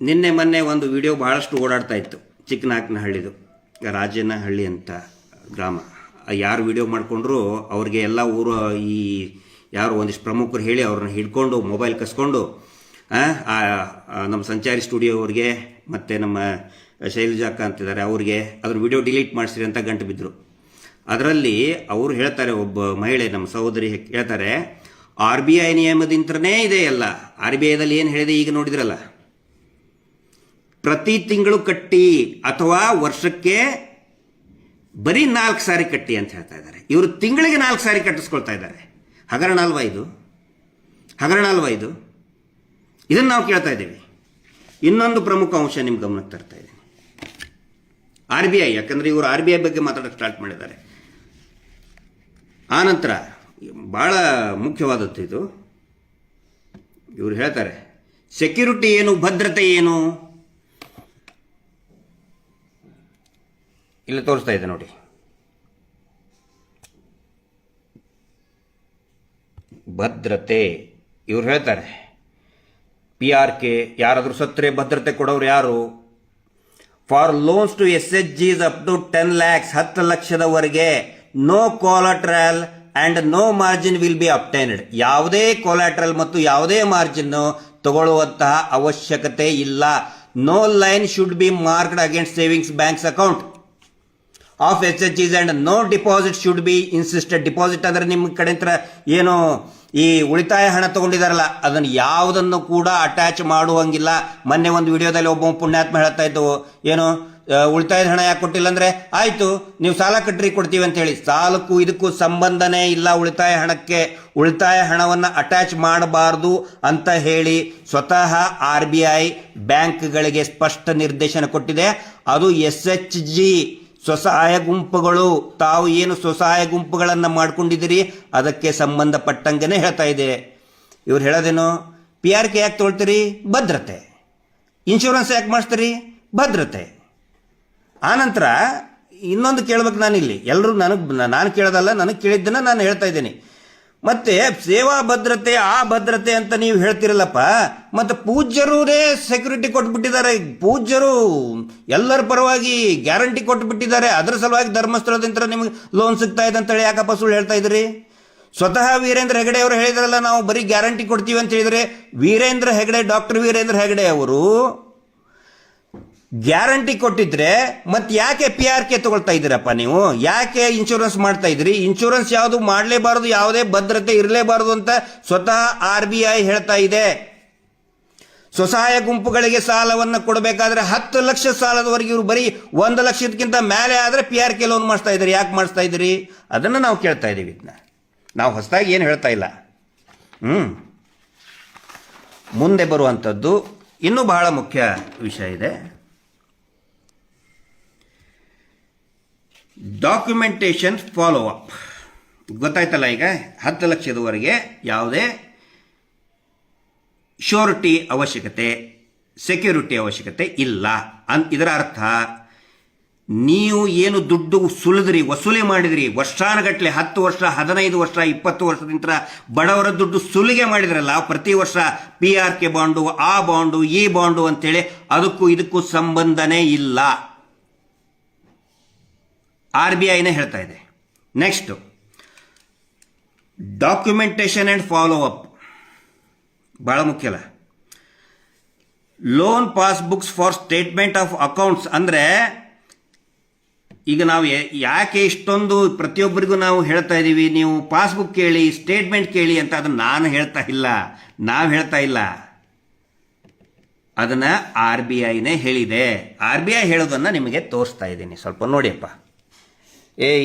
ನಿನ್ನೆ ಮೊನ್ನೆ ಒಂದು ವಿಡಿಯೋ ಬಹಳಷ್ಟು ಓಡಾಡ್ತಾ ಇತ್ತು, ಚಿಕ್ಕನಾಯಕನಹಳ್ಳಿದು, ರಾಜನಹಳ್ಳಿ ಅಂತ ಗ್ರಾಮ. ಯಾರು ವಿಡಿಯೋ ಮಾಡಿಕೊಂಡ್ರು ಅವ್ರಿಗೆ ಎಲ್ಲ ಊರು ಈ ಯಾರು ಒಂದಿಷ್ಟು ಪ್ರಮುಖರು ಹೇಳಿ ಅವ್ರನ್ನ ಹಿಡ್ಕೊಂಡು ಮೊಬೈಲ್ ಕಸ್ಕೊಂಡು ನಮ್ಮ ಸಂಚಾರಿ ಸ್ಟುಡಿಯೋ ಅವ್ರಿಗೆ ಮತ್ತು ನಮ್ಮ ಶೈಲಜಾಕ್ಕ ಅಂತಿದ್ದಾರೆ ಅವ್ರಿಗೆ ಅದ್ರ ವಿಡಿಯೋ ಡಿಲೀಟ್ ಮಾಡಿಸಿರಿ ಅಂತ ಗಂಟು ಬಿದ್ದರು. ಅದರಲ್ಲಿ ಅವರು ಹೇಳ್ತಾರೆ, ಒಬ್ಬ ಮಹಿಳೆ ನಮ್ಮ ಸಹೋದರಿ ಹೇಳ್ತಾರೆ, RBI ನಿಯಮದಿಂದನೇ ಇದೆ ಎಲ್ಲ. RBIದಲ್ಲಿ ಏನು ಹೇಳಿದೆ ಈಗ ನೋಡಿದ್ರಲ್ಲ, ಪ್ರತಿ ತಿಂಗಳು ಕಟ್ಟಿ ಅಥವಾ ವರ್ಷಕ್ಕೆ ಬರೀ 4 ಸಾರಿ ಕಟ್ಟಿ ಅಂತ ಹೇಳ್ತಾ ಇದ್ದಾರೆ. ಇವರು ತಿಂಗಳಿಗೆ 4 ಸಾರಿ ಕಟ್ಟಿಸ್ಕೊಳ್ತಾ ಇದ್ದಾರೆ. ಹಗರಣ ಅಲ್ವಾ ಇದು? ಹಗರಣ ಅಲ್ವಾ ಇದು? ಇದನ್ನು ನಾವು ಕೇಳ್ತಾ ಇದ್ದೀವಿ. ಇನ್ನೊಂದು ಪ್ರಮುಖ ಅಂಶ ನಿಮ್ಮ ಗಮನಕ್ಕೆ ತರ್ತಾ ಇದ್ದೀನಿ, RBI. ಯಾಕಂದರೆ ಇವರು RBI ಬಗ್ಗೆ ಮಾತಾಡೋಕ್ಕೆ ಸ್ಟಾರ್ಟ್ ಮಾಡಿದ್ದಾರೆ. ಆನಂತರ ಭಾಳ ಮುಖ್ಯವಾದದ್ದು ಇದು. ಇವರು ಹೇಳ್ತಾರೆ, ಸೆಕ್ಯೂರಿಟಿ ಏನು, ಭದ್ರತೆ ಏನು, ಇಲ್ಲಿ ತೋರಿಸ್ತಾ ಇದೆ ನೋಡಿ. ಭದ್ರತೆ ಇವ್ರು ಹೇಳ್ತಾರೆ, PRK, ಯಾರಾದರೂ ಸತ್ತರೆ ಭದ್ರತೆ ಕೊಡೋರು ಯಾರು? For loans to SHGs up to 10 lakhs, 10 ಲಕ್ಷದವರೆಗೆ no collateral and no margin will be obtained. ಯಾವುದೇ ಕೊಲಾಟ್ರಲ್ ಮತ್ತು ಯಾವುದೇ ಮಾರ್ಜಿನ್ ತಗೊಳ್ಳುವಂತಹ ಅವಶ್ಯಕತೆ ಇಲ್ಲ. No line should be marked against savings banks account of SHGs and no deposit should be insisted. Deposit ಅಂದ್ರೆ ನಿಮ್ಮ ಕಡೆ ಏನು ಈ ಉಳಿತಾಯ ಹಣ ತಗೊಂಡಿದಾರಲ್ಲ ಅದನ್ನು ಯಾವುದನ್ನು ಕೂಡ ಅಟ್ಯಾಚ್ ಮಾಡುವಂಗಿಲ್ಲ. ಮೊನ್ನೆ ಒಂದು ವಿಡಿಯೋದಲ್ಲಿ ಒಬ್ಬ ಪುಣ್ಯಾತ್ಮ ಹೇಳ್ತಾ ಇದ್ದವು, ಏನು ಉಳಿತಾಯದ ಹಣ ಯಾಕೆ ಕೊಟ್ಟಿಲ್ಲ ಅಂದ್ರೆ, ಆಯ್ತು ನೀವು ಸಾಲ ಕಟ್ರಿ ಕೊಡ್ತೀವಿ ಅಂತ ಹೇಳಿ. ಸಾಲಕ್ಕೂ ಇದಕ್ಕೂ ಸಂಬಂಧನೇ ಇಲ್ಲ. ಉಳಿತಾಯ ಹಣಕ್ಕೆ ಉಳಿತಾಯ ಹಣವನ್ನು ಅಟ್ಯಾಚ್ ಮಾಡಬಾರ್ದು ಅಂತ ಹೇಳಿ ಸ್ವತಃ RBI ಬ್ಯಾಂಕ್ಗಳಿಗೆ ಸ್ಪಷ್ಟ ನಿರ್ದೇಶನ ಕೊಟ್ಟಿದೆ. ಅದು SHG ಸ್ವಸಹಾಯ ಗುಂಪುಗಳು, ತಾವು ಏನು ಸ್ವಸಹಾಯ ಗುಂಪುಗಳನ್ನು ಮಾಡ್ಕೊಂಡಿದ್ದೀರಿ ಅದಕ್ಕೆ ಸಂಬಂಧಪಟ್ಟಂಗೆನೆ ಹೇಳ್ತಾ ಇದೆ. ಇವ್ರು ಹೇಳೋದೇನು, PRK ಯಾಕೆ ತೊಳ್ತೀರಿ? ಭದ್ರತೆ. ಇನ್ಶೂರೆನ್ಸ್ ಯಾಕೆ ಮಾಡಿಸ್ತೀರಿ? ಭದ್ರತೆ. ಆನಂತರ ಇನ್ನೊಂದು ಕೇಳ್ಬೇಕು ನಾನಿಲ್ಲಿ, ಎಲ್ಲರೂ ನಾನು ಕೇಳೋದಲ್ಲ, ನನಗೆ ಕೇಳಿದ್ದನ್ನು ನಾನು ಹೇಳ್ತಾ ಇದ್ದೀನಿ. ಮತ್ತೆ ಸೇವಾ ಭದ್ರತೆ ಆ ಭದ್ರತೆ ಅಂತ ನೀವು ಹೇಳ್ತಿರಲ್ಲಪ್ಪ, ಮತ್ತೆ ಪೂಜ್ಯರೂರೇ ಸೆಕ್ಯೂರಿಟಿ ಕೊಟ್ಬಿಟ್ಟಿದ್ದಾರೆ. ಪೂಜ್ಯರು ಎಲ್ಲರ ಪರವಾಗಿ ಗ್ಯಾರಂಟಿ ಕೊಟ್ಬಿಟ್ಟಿದ್ದಾರೆ. ಅದರ ಸಲುವಾಗಿ ಧರ್ಮಸ್ಥಳದಿಂದ ನಿಮಗೆ ಲೋನ್ ಸಿಗ್ತಾ ಇದೆ ಅಂತೇಳಿ ಯಾಕಪ್ಪ ಸುಳ್ಳು ಹೇಳ್ತಾ ಇದ್ರಿ? ಸ್ವತಃ ವೀರೇಂದ್ರ ಹೆಗಡೆ ಅವರು ಹೇಳಿದ್ರಲ್ಲ, ನಾವು ಬರೀ ಗ್ಯಾರಂಟಿ ಕೊಡ್ತೀವಿ ಅಂತ ಹೇಳಿದ್ರೆ, ಡಾಕ್ಟರ್ ವೀರೇಂದ್ರ ಹೆಗಡೆ ಅವರು ಗ್ಯಾರಂಟಿ ಕೊಟ್ಟಿದ್ರೆ ಮತ್ತೆ ಯಾಕೆ PRK ತಗೊಳ್ತಾ ಇದ್ದೀರಪ್ಪ ನೀವು? ಯಾಕೆ ಇನ್ಶೂರೆನ್ಸ್ ಮಾಡ್ತಾ ಇದ್ರಿ? ಇನ್ಶೂರೆನ್ಸ್ ಯಾವುದು ಮಾಡಲೇಬಾರದು, ಯಾವುದೇ ಭದ್ರತೆ ಇರಲೇಬಾರದು ಅಂತ ಸ್ವತಃ RBI ಹೇಳ್ತಾ ಇದೆ. ಸ್ವಸಹಾಯ ಗುಂಪುಗಳಿಗೆ ಸಾಲವನ್ನು ಕೊಡಬೇಕಾದ್ರೆ 10 ಲಕ್ಷ ಸಾಲದವರೆಗೆ ಇವರು ಬರೀ 1 ಲಕ್ಷಕ್ಕಿಂತ ಮೇಲೆ ಆದರೆ PRK ಲೋನ್ ಮಾಡಿಸ್ತಾ ಇದ್ದೀರಿ. ಯಾಕೆ ಮಾಡಿಸ್ತಾ ಇದ್ದೀರಿ? ಅದನ್ನು ನಾವು ಕೇಳ್ತಾ ಇದ್ದೀವಿ. ನಾವು ಹೊಸದಾಗಿ ಏನು ಹೇಳ್ತಾ ಇಲ್ಲ. ಮುಂದೆ ಬರುವಂಥದ್ದು ಇನ್ನೂ ಬಹಳ ಮುಖ್ಯ ವಿಷಯ ಇದೆ. Documentation follow up. ಗೊತ್ತಾಯ್ತಲ್ಲ, ಈಗ 10 ಲಕ್ಷದವರೆಗೆ ಯಾವುದೇ ಶ್ಯೂರಿಟಿ ಅವಶ್ಯಕತೆ, ಸೆಕ್ಯೂರಿಟಿ ಅವಶ್ಯಕತೆ ಇಲ್ಲ. ಇದರ ಅರ್ಥ, ನೀವು ಏನು ದುಡ್ಡು ಸುಲಿದ್ರಿ, ವಸೂಲಿ ಮಾಡಿದ್ರಿ, ವರ್ಷಾನುಗಟ್ಟಲೆ 10 ವರ್ಷ, 15 ವರ್ಷ, 20 ವರ್ಷದಿಂದ ಬಡವರ ದುಡ್ಡು ಸುಲಿಗೆ ಮಾಡಿದ್ರಲ್ಲ, ಪ್ರತಿ ವರ್ಷ PRK ಬಾಂಡು, ಆ ಬಾಂಡು, ಈ ಬಾಂಡು ಅಂತೇಳಿ, ಅದಕ್ಕೂ ಇದಕ್ಕೂ ಸಂಬಂಧನೇ ಇಲ್ಲ. RBIನೇ ಹೇಳ್ತಾ ಇದೆ. Next, documentation and follow up ಭಾಳ ಮುಖ್ಯ ಅಲ್ಲ. Loan passbooks for statement of accounts ಅಂದರೆ, ಈಗ ನಾವು ಯಾಕೆ ಇಷ್ಟೊಂದು ಪ್ರತಿಯೊಬ್ಬರಿಗೂ ನಾವು ಹೇಳ್ತಾ ಇದ್ದೀವಿ, ನೀವು ಪಾಸ್ಬುಕ್ ಕೇಳಿ, ಸ್ಟೇಟ್ಮೆಂಟ್ ಕೇಳಿ ಅಂತ, ಅದನ್ನು ನಾನು ಹೇಳ್ತಾ ಇಲ್ಲ, ನಾವು ಹೇಳ್ತಾ ಇಲ್ಲ, ಅದನ್ನು RBIನೇ ಹೇಳಿದೆ. RBI ಹೇಳೋದನ್ನು ನಿಮಗೆ ತೋರಿಸ್ತಾ ಇದ್ದೀನಿ, ಸ್ವಲ್ಪ ನೋಡಿಯಪ್ಪ.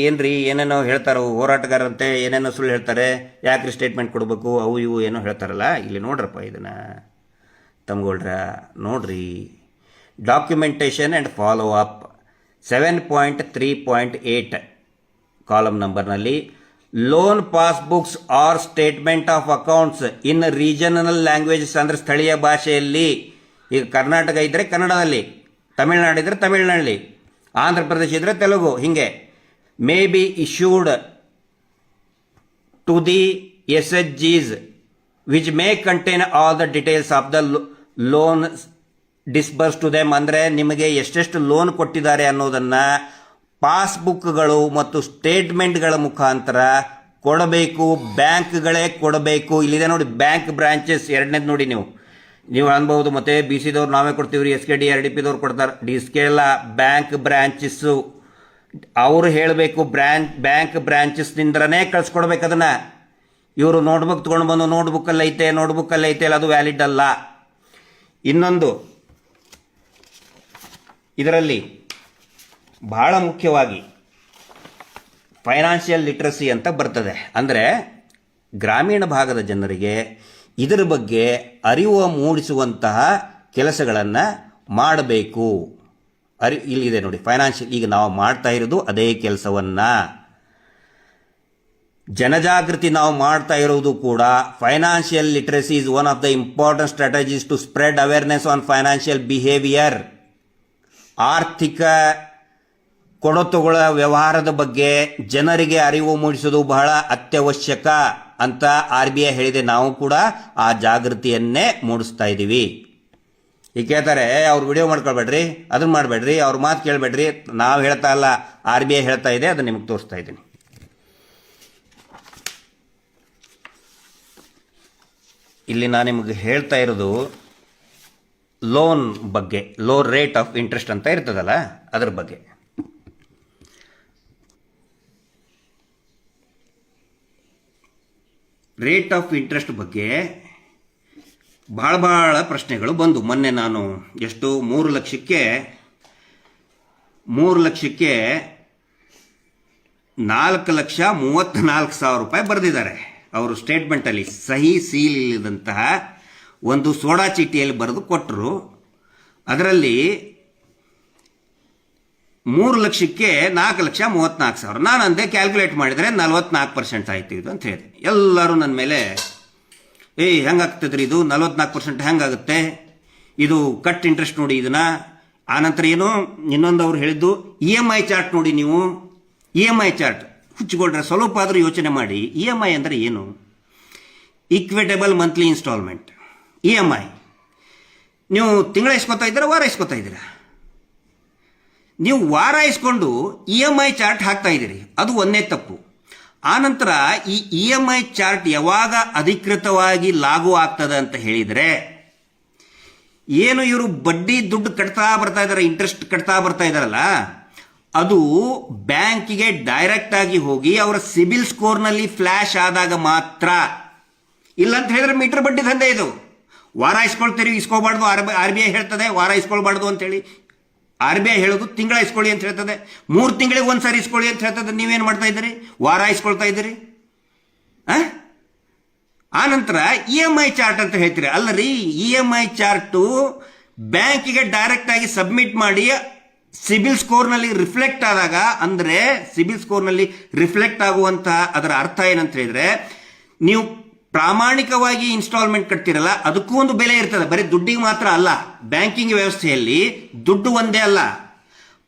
ಏನ್ರಿ ಏನೇನೋ ಹೇಳ್ತಾರೋ ಹೋರಾಟಗಾರಂತೆ, ಏನೇನೋ ಸುಳ್ಳು ಹೇಳ್ತಾರೆ, ಯಾಕ್ರಿ ಸ್ಟೇಟ್ಮೆಂಟ್ ಕೊಡಬೇಕು, ಅವು ಇವು ಏನೋ ಹೇಳ್ತಾರಲ್ಲ. ಇಲ್ಲಿ ನೋಡ್ರಪ್ಪ, ಇದನ್ನು ತಮ್ಗೊಳ್ರ ನೋಡ್ರಿ. Documentation and follow up 7.3.8 column ನಂಬರ್ನಲ್ಲಿ, loan passbooks or statement of accounts in regional languages, ಅಂದರೆ ಸ್ಥಳೀಯ ಭಾಷೆಯಲ್ಲಿ. ಈಗ ಕರ್ನಾಟಕ ಇದ್ದರೆ ಕನ್ನಡದಲ್ಲಿ, ತಮಿಳುನಾಡು ಇದ್ದರೆ ತಮಿಳುನಲ್ಲಿ, ಆಂಧ್ರ ಪ್ರದೇಶ ಇದ್ದರೆ ತೆಲುಗು, ಹೀಗೆ may be issued to the SHGs which may contain all the details of the loan disburse to them. ಅಂದರೆ ನಿಮಗೆ ಎಷ್ಟೆಷ್ಟು ಲೋನ್ ಕೊಟ್ಟಿದ್ದಾರೆ ಅನ್ನೋದನ್ನು ಪಾಸ್ಬುಕ್ಗಳು ಮತ್ತು ಸ್ಟೇಟ್ಮೆಂಟ್ಗಳ ಮುಖಾಂತರ ಕೊಡಬೇಕು, ಬ್ಯಾಂಕ್ಗಳೇ ಕೊಡಬೇಕು. ಇಲ್ಲಿದೆ ನೋಡಿ, ಬ್ಯಾಂಕ್ ಬ್ರಾಂಚಸ್. ಎರಡನೇದು ನೋಡಿ, ನೀವು ಅನ್ಬಹುದು ಮತ್ತೆ BC ದವ್ರು ನಾವೇ ಕೊಡ್ತೀವ್ರಿ, SKD RDPದವ್ರು ಕೊಡ್ತಾರೆ. DSK ಎಲ್ಲ ಬ್ಯಾಂಕ್ ಬ್ರಾಂಚಸ್ಸು, ಅವರು ಹೇಳಬೇಕು. ಬ್ಯಾಂಕ್ ಬ್ರಾಂಚಸ್ನಿಂದನೇ ಕಳ್ಸ್ಕೊಡ್ಬೇಕು ಅದನ್ನು. ಇವರು ನೋಟ್ಬುಕ್ ತೊಗೊಂಡು ಬಂದು ನೋಟ್ಬುಕ್ಕಲ್ಲಿ ಐತೆ ಅಲ್ಲ, ಅದು ವ್ಯಾಲಿಡ್ ಅಲ್ಲ. ಇನ್ನೊಂದು, ಇದರಲ್ಲಿ ಬಹಳ ಮುಖ್ಯವಾಗಿ ಫೈನಾನ್ಷಿಯಲ್ ಲಿಟ್ರಸಿ ಅಂತ ಬರ್ತದೆ. ಅಂದರೆ ಗ್ರಾಮೀಣ ಭಾಗದ ಜನರಿಗೆ ಇದರ ಬಗ್ಗೆ ಅರಿವು ಮೂಡಿಸುವಂತಹ ಕೆಲಸಗಳನ್ನು ಮಾಡಬೇಕು. ಇಲ್ಲಿದೆ ನೋಡಿ, ಫೈನಾನ್ಷಿಯಲ್, ಈಗ ನಾವು ಮಾಡ್ತಾ ಇರೋದು ಅದೇ ಕೆಲಸವನ್ನು. ಜನಜಾಗೃತಿ ನಾವು ಮಾಡ್ತಾ ಇರೋದು ಕೂಡ. Financial literacy is one of the important strategies to spread awareness on financial behaviour. ಆರ್ಥಿಕ ಕೊಡತುಗಳ ವ್ಯವಹಾರದ ಬಗ್ಗೆ ಜನರಿಗೆ ಅರಿವು ಮೂಡಿಸೋದು ಬಹಳ ಅತ್ಯವಶ್ಯಕ ಅಂತ RBI ಹೇಳಿದೆ. ನಾವು ಕೂಡ ಆ ಜಾಗೃತಿಯನ್ನೇ ಮೂಡಿಸ್ತಾ ಇದ್ದೀವಿ. ಈಗ ಕೇಳ್ತಾರೆ ಅವ್ರು ವಿಡಿಯೋ ಮಾಡ್ಕೊಳ್ಬೇಡ್ರಿ, ಅದನ್ನ ಮಾಡಬೇಡ್ರಿ, ಅವ್ರ ಮಾತು ಕೇಳಬೇಡ್ರಿ. ನಾವು ಹೇಳ್ತಾ ಇಲ್ಲ, RBI ಹೇಳ್ತಾ ಇದೆ, ಅದನ್ನು ನಿಮಗೆ ತೋರಿಸ್ತಾ ಇದ್ದೀನಿ. ಇಲ್ಲಿ ನಾನು ನಿಮಗೆ ಹೇಳ್ತಾ ಇರೋದು ಲೋನ್ ಬಗ್ಗೆ, ಲೋ ರೇಟ್ ಆಫ್ ಇಂಟ್ರೆಸ್ಟ್ ಅಂತ ಇರ್ತದಲ್ಲ ಅದ್ರ ಬಗ್ಗೆ. ರೇಟ್ ಆಫ್ ಇಂಟ್ರೆಸ್ಟ್ ಬಗ್ಗೆ ಭಾಳ ಪ್ರಶ್ನೆಗಳು ಬಂದು ಮೊನ್ನೆ ನಾನು ಎಷ್ಟು 3 ಲಕ್ಷಕ್ಕೆ 4,34,000 ರೂಪಾಯಿ ಬರೆದಿದ್ದಾರೆ. ಅವರು ಸ್ಟೇಟ್ಮೆಂಟಲ್ಲಿ ಸಹಿ ಸೀಲ್ ಇಲ್ಲದಂತಹ ಒಂದು ಸೋಡಾ ಚೀಟಿಯಲ್ಲಿ ಬರೆದು ಕೊಟ್ಟರು. ಅದರಲ್ಲಿ 3,04,34,000. ನಾನು ಅಂದೆ ಕ್ಯಾಲ್ಕುಲೇಟ್ ಮಾಡಿದರೆ 44% ಆಯ್ತು ಇದು ಅಂತ ಹೇಳಿದೆ. ಎಲ್ಲರೂ ನನ್ನ ಮೇಲೆ ಹೆಂಗಾಗ್ತದ್ರಿ ಇದು 44% ಹೆಂಗಾಗುತ್ತೆ, ಇದು ಕಟ್ ಇಂಟ್ರೆಸ್ಟ್ ನೋಡಿ ಇದನ್ನ. ಆನಂತರ ಏನು ಇನ್ನೊಂದು ಅವ್ರು ಹೇಳಿದ್ದು EMI ಚಾರ್ಟ್ ನೋಡಿ ನೀವು. EMI ಚಾರ್ಟ್ ಹುಚ್ಚಿಕೊಂಡ್ರೆ ಸ್ವಲ್ಪ ಆದರೂ ಯೋಚನೆ ಮಾಡಿ. EMI ಅಂದರೆ ಏನು? Equitable monthly instalment. EMI ನೀವು ತಿಂಗಳ ಇಸ್ಕೊತಾ ಇದ್ದೀರಾ, ವಾರ ಇಸ್ಕೊತಾ ಇದ್ದೀರಾ? ನೀವು ವಾರ ಇಸ್ಕೊಂಡು EMI ಚಾರ್ಟ್ ಹಾಕ್ತಾ ಇದ್ದೀರಿ, ಅದು ಒಂದೇ ತಪ್ಪು. ಆನಂತರ ಈ EMI ಚಾರ್ಟ್ ಯಾವಾಗ ಅಧಿಕೃತವಾಗಿ ಲಾಗೂ ಆಗ್ತದೆ ಅಂತ ಹೇಳಿದರೆ, ಏನು ಇವರು ಬಡ್ಡಿ ದುಡ್ಡು ಕಟ್ತಾ ಬರ್ತಾ ಇದ್ದಾರೆ, ಇಂಟ್ರೆಸ್ಟ್ ಕಟ್ತಾ ಬರ್ತಾ ಇದ್ದಾರಲ್ಲ, ಅದು ಬ್ಯಾಂಕಿಗೆ ಡೈರೆಕ್ಟ್ ಆಗಿ ಹೋಗಿ ಅವರ ಸಿಬಿಲ್ ಸ್ಕೋರ್ನಲ್ಲಿ ಫ್ಲ್ಯಾಶ್ ಆದಾಗ ಮಾತ್ರ. ಇಲ್ಲ ಅಂತ ಹೇಳಿದ್ರೆ ಮೀಟರ್ ಬಡ್ಡಿ ದಂಧೆ ಇದು. ವಾರ ಇಸ್ಕೊಳ್ತೀರಿ, ಇಸ್ಕೋಬಾರ್ದು. RBI ಹೇಳ್ತದೆ ವಾರ ಇಸ್ಕೊಳ್ಬಾರ್ದು ಅಂತೇಳಿ. RBI ಹೇಳೋದು ತಿಂಗಳ ಇಸ್ಕೊಳ್ಳಿ ಅಂತ ಹೇಳ್ತದೆ, 3 ತಿಂಗಳಿಗೆ ಒಂದ್ಸಾರಿ ಇಸ್ಕೊಳ್ಳಿ ಅಂತ ಹೇಳ್ತದೆ. ನೀವೇನು ಮಾಡ್ತಾ ಇದ್ದೀರಿ? ವಾರ ಇಸ್ಕೊಳ್ತಾ ಇದ್ದೀರಿ. ಆನಂತರ EMI ಚಾರ್ಟ್ ಅಂತ ಹೇಳ್ತೀರಿ. ಅಲ್ಲರಿ, EMI ಚಾರ್ಟು ಬ್ಯಾಂಕಿಗೆ ಡೈರೆಕ್ಟ್ ಆಗಿ ಸಬ್ಮಿಟ್ ಮಾಡಿ ಸಿಬಿಲ್ ಸ್ಕೋರ್ನಲ್ಲಿ ರಿಫ್ಲೆಕ್ಟ್ ಆದಾಗ, ಅಂದರೆ ಸಿಬಿಲ್ ಸ್ಕೋರ್ನಲ್ಲಿ ರಿಫ್ಲೆಕ್ಟ್ ಆಗುವಂತಹ ಅದರ ಅರ್ಥ ಏನಂತ ಹೇಳಿದ್ರೆ, ನೀವು ಪ್ರಾಮಾಣಿಕವಾಗಿ ಇನ್ಸ್ಟಾಲ್ಮೆಂಟ್ ಕಟ್ತಿರಲ್ಲ, ಅದಕ್ಕೂ ಒಂದು ಬೆಲೆ ಇರ್ತದೆ. ಬರೀ ದುಡ್ಡಿಗೆ ಮಾತ್ರ ಅಲ್ಲ. ಬ್ಯಾಂಕಿಂಗ್ ವ್ಯವಸ್ಥೆಯಲ್ಲಿ ದುಡ್ಡು ಒಂದೇ ಅಲ್ಲ,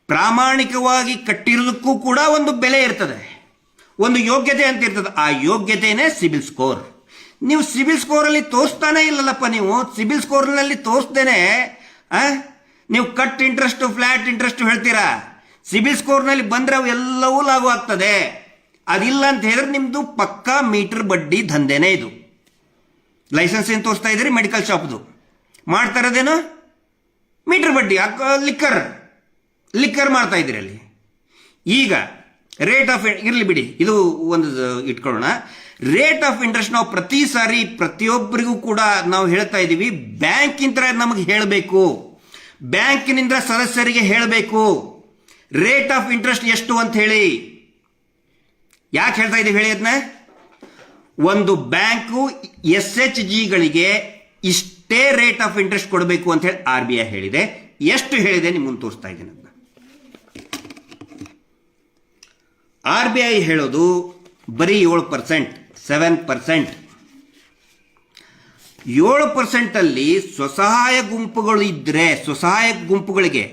ಪ್ರಾಮಾಣಿಕವಾಗಿ ಕಟ್ಟಿರೋದಕ್ಕೂ ಕೂಡ ಒಂದು ಬೆಲೆ ಇರ್ತದೆ, ಒಂದು ಯೋಗ್ಯತೆ ಅಂತ ಇರ್ತದೆ. ಆ ಯೋಗ್ಯತೆನೇ ಸಿಬಿಲ್ ಸ್ಕೋರ್. ನೀವು ಸಿಬಿಲ್ ಸ್ಕೋರಲ್ಲಿ ತೋರಿಸ್ತಾನೆ ಇಲ್ಲಲ್ಲಪ್ಪ. ನೀವು ಸಿಬಿಲ್ ಸ್ಕೋರ್ನಲ್ಲಿ ತೋರಿಸ್ದೇನೆ ನೀವು ಕಟ್ ಇಂಟ್ರೆಸ್ಟ್, ಫ್ಲಾಟ್ ಇಂಟ್ರೆಸ್ಟ್ ಹೇಳ್ತೀರಾ. ಸಿಬಿಲ್ ಸ್ಕೋರ್ನಲ್ಲಿ ಬಂದರೆ ಅವು ಎಲ್ಲವೂ ಲಾಗು ಆಗ್ತದೆ. ಅದಿಲ್ಲ ಅಂತ ಹೇಳಿದ್ರೆ ನಿಮ್ಮದು ಪಕ್ಕಾ ಮೀಟರ್ ಬಡ್ಡಿ ದಂಧೆನೇ ಇದು. ಲೈಸೆನ್ಸ್ ಏನು ತೋರಿಸ್ತಾ ಇದ್ದೀರಿ? ಮೆಡಿಕಲ್ ಶಾಪ್ದು. ಮಾಡ್ತಾ ಇರೋದೇನು? ಮೀಟರ್ ಬಡ್ಡಿ. ಲಿಕ್ಕರ್ ಮಾಡ್ತಾ ಇದ್ದೀರಿ ಅಲ್ಲಿ. ಈಗ ರೇಟ್ ಆಫ್ ಇರಲಿ ಬಿಡಿ, ಇದು ಒಂದು ಇಟ್ಕೊಳ್ಳೋಣ. ರೇಟ್ ಆಫ್ ಇಂಟ್ರೆಸ್ಟ್ ನಾವು ಪ್ರತಿ ಸಾರಿ ಪ್ರತಿಯೊಬ್ಬರಿಗೂ ಕೂಡ ನಾವು ಹೇಳ್ತಾ ಇದ್ದೀವಿ, ಬ್ಯಾಂಕಿಂದ ನಮಗೆ ಹೇಳಬೇಕು, ಬ್ಯಾಂಕಿನಿಂದ ಸದಸ್ಯರಿಗೆ ಹೇಳಬೇಕು ರೇಟ್ ಆಫ್ ಇಂಟ್ರೆಸ್ಟ್ ಎಷ್ಟು ಅಂತ ಹೇಳಿ. ಯಾಕೆ ಹೇಳ್ತಾ ಇದ್ದೀವಿ ಹೇಳಿ ಅದನ್ನ? ಒಂದು ಬ್ಯಾಂಕು SHGಗಳಿಗೆ ಇಷ್ಟೇ ರೇಟ್ ಆಫ್ ಇಂಟ್ರೆಸ್ಟ್ ಕೊಡಬೇಕು ಅಂತ ಹೇಳಿ RBI ಹೇಳಿದೆ. ಎಷ್ಟು ಹೇಳಿದೆ ನಿಮ್ಮನ್ನು ತೋರಿಸ್ತಾ ಇದ್ದೀನಿ ಅದನ್ನ. RBI ಹೇಳೋದು ಬರೀ 7%, 7%. 7% ಅಲ್ಲಿ ಸ್ವಸಹಾಯ ಗುಂಪುಗಳು ಇದ್ರೆ, ಸ್ವಸಹಾಯ ಗುಂಪುಗಳಿಗೆ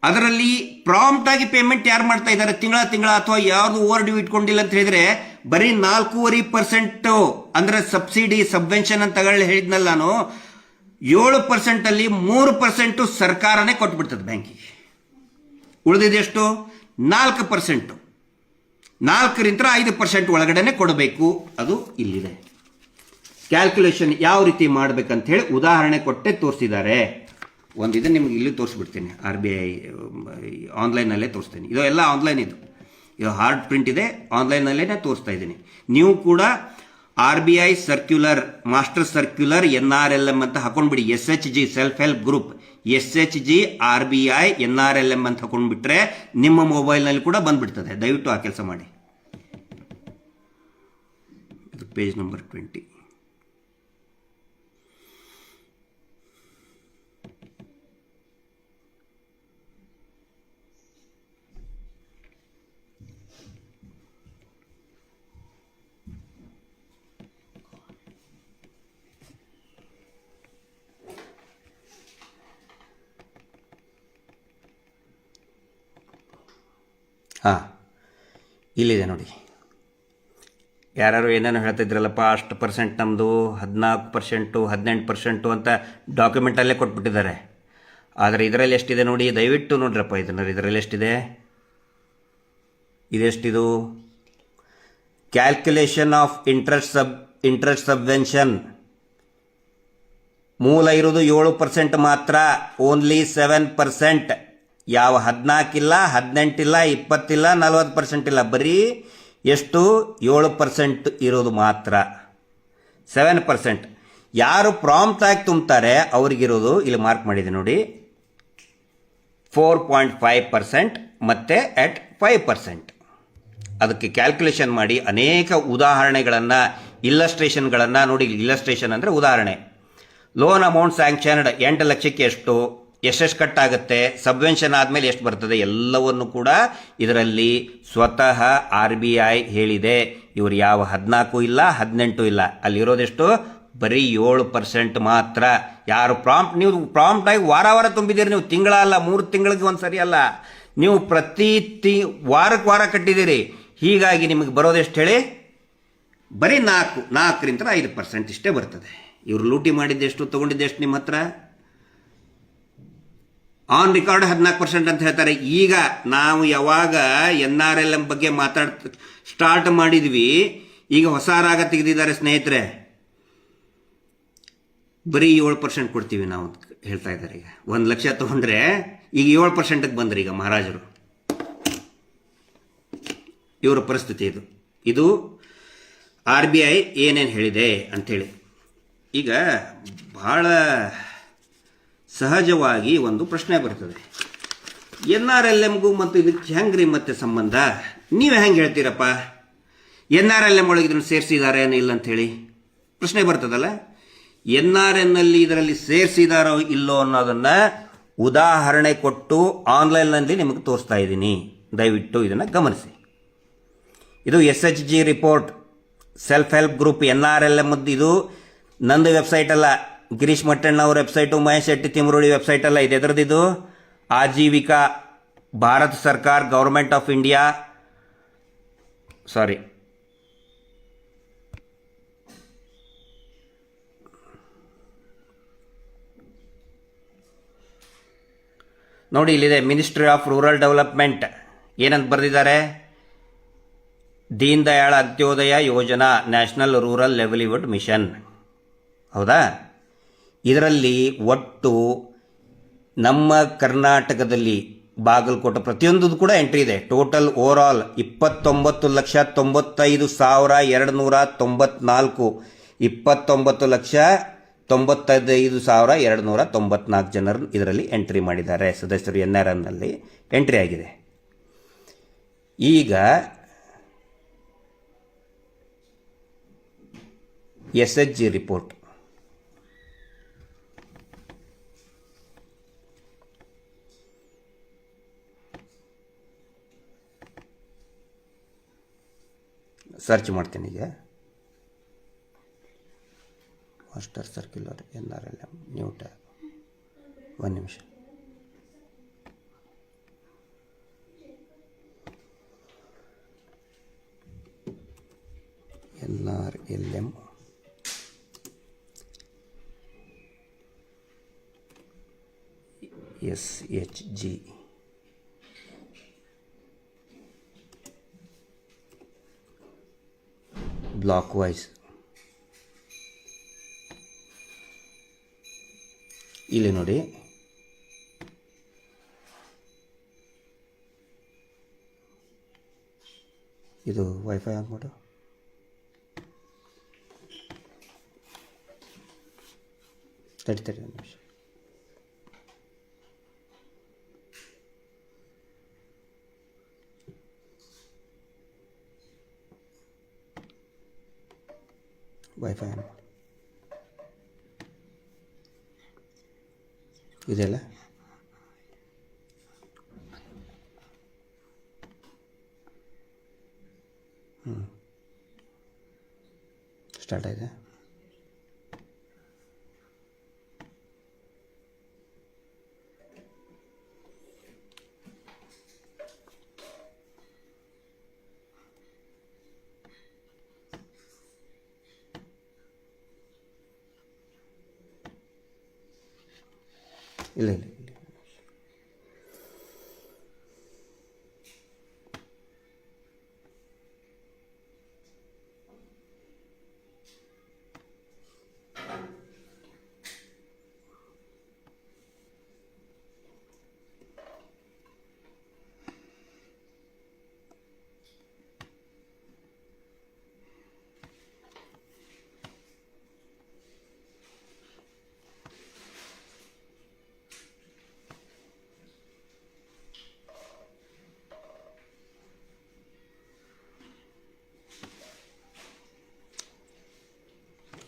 ಅದರಲ್ಲಿ ಪ್ರಾಂಪ್ಟ್ ಆಗಿ ಪೇಮೆಂಟ್ ಯಾರು ಮಾಡ್ತಾ ಇದ್ದಾರೆ, ತಿಂಗಳ ಅಥವಾ ಯಾವುದು ಓವರ್ ಡ್ಯೂ ಇಟ್ಕೊಂಡಿಲ್ಲ ಅಂತ ಹೇಳಿದ್ರೆ ಬರೀ 4.5%, ಅಂದ್ರೆ ಸಬ್ಸಿಡಿ ಸಬ್ವೆನ್ಷನ್ ಅಂತ ಹೇಳಿದ್ನಲ್ಲ ನಾನು. 7% ಅಲ್ಲಿ 3% ಸರ್ಕಾರನೇ ಕೊಟ್ಬಿಡ್ತದೆ ಬ್ಯಾಂಕಿಗೆ. ಉಳಿದಿದೆಷ್ಟು? 4%. 4ರಿಂದ 5% ಒಳಗಡೆನೆ ಕೊಡಬೇಕು. ಅದು ಇಲ್ಲಿದೆ. ಕ್ಯಾಲ್ಕುಲೇಷನ್ ಯಾವ ರೀತಿ ಮಾಡ್ಬೇಕಂತ ಹೇಳಿ ಉದಾಹರಣೆ ಕೊಟ್ಟೆ ತೋರಿಸಿದ್ದಾರೆ. ಒಂದಿದೆ ನಿಮ್ಗೆ ಇಲ್ಲಿ ತೋರಿಸ್ಬಿಡ್ತೀನಿ. RBI ಆನ್ಲೈನಲ್ಲೇ ತೋರಿಸ್ತೀನಿ. ಇದು ಎಲ್ಲ ಆನ್ಲೈನ್, ಇದು ಹಾರ್ಡ್ ಪ್ರಿಂಟ್ ಇದೆ, ಆನ್ಲೈನಲ್ಲೇ ತೋರಿಸ್ತಾ ಇದ್ದೀನಿ. ನೀವು ಕೂಡ RBI circular, master circular NRLM ಅಂತ ಹಾಕೊಂಡ್ಬಿಡಿ. SHG self help group, SHG RBI NRLM ಅಂತ ಹಾಕೊಂಡ್ಬಿಟ್ರೆ ನಿಮ್ಮ ಮೊಬೈಲ್ನಲ್ಲಿ ಕೂಡ ಬಂದ್ಬಿಡ್ತದೆ. ದಯವಿಟ್ಟು ಆ ಕೆಲಸ ಮಾಡಿ. ಇದು ಪೇಜ್ ನಂಬರ್ 20. ಇಲ್ಲಿದೆ ನೋಡಿ. ಯಾರು ಏನೇನು ಹೇಳ್ತಿದ್ರಲ್ಲಪ್ಪ, ಅಷ್ಟು ಪರ್ಸೆಂಟ್ ನಮ್ಮದು 14%, 18% ಅಂತ ಡಾಕ್ಯುಮೆಂಟಲ್ಲೇ ಕೊಟ್ಬಿಟ್ಟಿದ್ದಾರೆ. ಆದರೆ ಇದರಲ್ಲಿ ಎಷ್ಟಿದೆ ನೋಡಿ, ದಯವಿಟ್ಟು ನೋಡ್ರಪ್ಪ ಇದರಲ್ಲಿ ಎಷ್ಟಿದೆ, ಇದೆಷ್ಟಿದು ಕ್ಯಾಲ್ಕುಲೇಷನ್ ಆಫ್ ಇಂಟ್ರೆಸ್ಟ್ ಸಬ್ವೆನ್ಷನ್. ಮೂಲ ಇರೋದು 7% ಮಾತ್ರ, ಓನ್ಲಿ 7%. ಯಾವ 14 ಇಲ್ಲ, 18 ಇಲ್ಲ, 20 ಇಲ್ಲ, 40% ಇಲ್ಲ, ಬರೀ ಎಷ್ಟು 7% ಇರೋದು ಮಾತ್ರ, 7%. ಯಾರು ಪ್ರಾಂಪ್ಟ್ ಆಗಿ ತುಂಬ್ತಾರೆ ಅವ್ರಿಗಿರೋದು ಇಲ್ಲಿ ಮಾರ್ಕ್ ಮಾಡಿದೆ ನೋಡಿ, 4.5% ಮತ್ತು ಅಟ್ 5%. ಅದಕ್ಕೆ ಕ್ಯಾಲ್ಕುಲೇಷನ್ ಮಾಡಿ ಅನೇಕ ಉದಾಹರಣೆಗಳನ್ನು, ಇಲ್ಲಸ್ಟ್ರೇಷನ್ಗಳನ್ನು ನೋಡಿ. ಇಲ್ಲಸ್ಟ್ರೇಷನ್ ಅಂದರೆ ಉದಾಹರಣೆ. ಲೋನ್ ಅಮೌಂಟ್ ಸ್ಯಾಂಕ್ಷನ್ಡ್ 8 ಲಕ್ಷಕ್ಕೆ ಎಷ್ಟೆಷ್ಟು ಕಟ್ಟಾಗುತ್ತೆ, ಸಬ್ವೆನ್ಷನ್ ಆದಮೇಲೆ ಎಷ್ಟು ಬರ್ತದೆ, ಎಲ್ಲವನ್ನು ಕೂಡ ಇದರಲ್ಲಿ ಸ್ವತಃ RBI ಹೇಳಿದೆ. ಇವರು ಯಾವ 14 ಇಲ್ಲ, 18 ಇಲ್ಲ, ಅಲ್ಲಿರೋದೆಷ್ಟು ಬರೀ 7% ಮಾತ್ರ. ಯಾರು ನೀವು ಪ್ರಾಂಪ್ಟ್ ಆಗಿ ವಾರ ತುಂಬಿದ್ದೀರಿ, ನೀವು ತಿಂಗಳ ಅಲ್ಲ, 3 ತಿಂಗಳಿಗೆ ಒಂದು ಸರಿ ಅಲ್ಲ, ನೀವು ಪ್ರತಿ ವಾರಕ್ಕೆ ವಾರ ಕಟ್ಟಿದ್ದೀರಿ. ಹೀಗಾಗಿ ನಿಮಗೆ ಬರೋದೆಷ್ಟು ಹೇಳಿ, ಬರೀ 4ರಿಂದ 5% ಇಷ್ಟೇ ಬರ್ತದೆ. ಇವರು ಲೂಟಿ ಮಾಡಿದ್ದೆಷ್ಟು, ತೊಗೊಂಡಿದ್ದೆಷ್ಟು ನಿಮ್ಮ ಹತ್ರ, ಆನ್ ರೆಕಾರ್ಡ್ 14% ಅಂತ ಹೇಳ್ತಾರೆ. ಈಗ ನಾವು ಯಾವಾಗ NRLM ಬಗ್ಗೆ ಸ್ಟಾರ್ಟ್ ಮಾಡಿದ್ವಿ, ಈಗ ಹೊಸ ರಾಗ ತೆಗೆದಿದ್ದಾರೆ ಸ್ನೇಹಿತರೆ, ಬರೀ 7% ಕೊಡ್ತೀವಿ ನಾವು ಹೇಳ್ತಾ ಇದ್ದಾರೆ. ಈಗ 1 ಲಕ್ಷ ತೊಗೊಂಡ್ರೆ ಈಗ 7%ಕ್ಕೆ ಬಂದ್ರಿ ಈಗ ಮಹಾರಾಜರು. ಇವರ ಪರಿಸ್ಥಿತಿ ಇದು RBI ಏನೇನು ಹೇಳಿದೆ ಅಂಥೇಳಿ. ಈಗ ಬಹಳ ಸಹಜವಾಗಿ ಒಂದು ಪ್ರಶ್ನೆ ಬರ್ತದೆ, NRLMಗೂ ಮತ್ತು ಇದಕ್ಕೆ ಹೆಂಗ್ರಿ ಮತ್ತೆ ಸಂಬಂಧ, ನೀವು ಹೆಂಗೆ ಹೇಳ್ತೀರಪ್ಪ, NRLM ಒಳಗೆ ಇದನ್ನು ಸೇರಿಸಿದ್ದಾರೆ ಇಲ್ಲ ಅಂಥೇಳಿ ಪ್ರಶ್ನೆ ಬರ್ತದಲ್ಲ. NRNಲ್ಲಿ ಇದರಲ್ಲಿ ಸೇರಿಸಿದಾರೋ ಇಲ್ಲೋ ಅನ್ನೋದನ್ನು ಉದಾಹರಣೆ ಕೊಟ್ಟು ಆನ್ಲೈನ್ನಲ್ಲಿ ನಿಮಗೆ ತೋರಿಸ್ತಾ ಇದ್ದೀನಿ, ದಯವಿಟ್ಟು ಇದನ್ನು ಗಮನಿಸಿ. ಇದು SHG report, self help group NRLM. ಇದು ನಂದು ವೆಬ್ಸೈಟ್ ಅಲ್ಲ, ಗಿರೀಶ್ ಮಟ್ಟಣ್ಣ ಅವ್ರ ವೆಬ್ಸೈಟು, ಮಹೇಶ್ ಶೆಟ್ಟಿ ತಿಮ್ರೋಡಿ ವೆಬ್ಸೈಟ್ ಅಲ್ಲ, ಇದು ಎದರದಿದು, ಆಜೀವಿಕಾ, ಭಾರತ ಸರ್ಕಾರ, ಗೌರ್ಮೆಂಟ್ ಆಫ್ ಇಂಡಿಯಾ, ಸಾರಿ ನೋಡಿ, ಇಲ್ಲಿದೆ ಮಿನಿಸ್ಟ್ರಿ ಆಫ್ ರೂರಲ್ ಡೆವಲಪ್ಮೆಂಟ್. ಏನಂತ ಬರೆದಿದ್ದಾರೆ, Deen Dayal Antyodaya Yojana, national rural ಲೆವಲಿಹುಡ್ mission. ಹೌದಾ? ಇದರಲ್ಲಿ ಒಟ್ಟು ನಮ್ಮ ಕರ್ನಾಟಕದಲ್ಲಿ ಬಾಗಲಕೋಟೆ ಪ್ರತಿಯೊಂದು ಕೂಡ ಎಂಟ್ರಿ ಇದೆ. ಟೋಟಲ್ ಓವರ್ ಆಲ್ 29,95,294, 29,95,294 ಜನರು ಇದರಲ್ಲಿ ಎಂಟ್ರಿ ಮಾಡಿದ್ದಾರೆ. ಸದಸ್ಯರು NRNನಲ್ಲಿ ಎಂಟ್ರಿ ಆಗಿದೆ. ಈಗ SHG ರಿಪೋರ್ಟ್, ಸರ್ಚ್ ಮಾಡ್ತೀನಿ ಈಗ. Master circular NRLM new tab, 1 ನಿಮಿಷ. NRLM SHG block wise. ಇಲ್ಲಿ ನೋಡಿ, ಇದು ವೈಫೈ ಆನ್ ಮಾಡು. ತಡಿ ಒಂದು ನಿಮಿಷ. ವೈಫೈ ಆನ್ ಮಾಡು. ಇದೆಲ್ಲ ಸ್ಟಾರ್ಟ್ ಆಗಿದೆ. ಇಲ್ಲ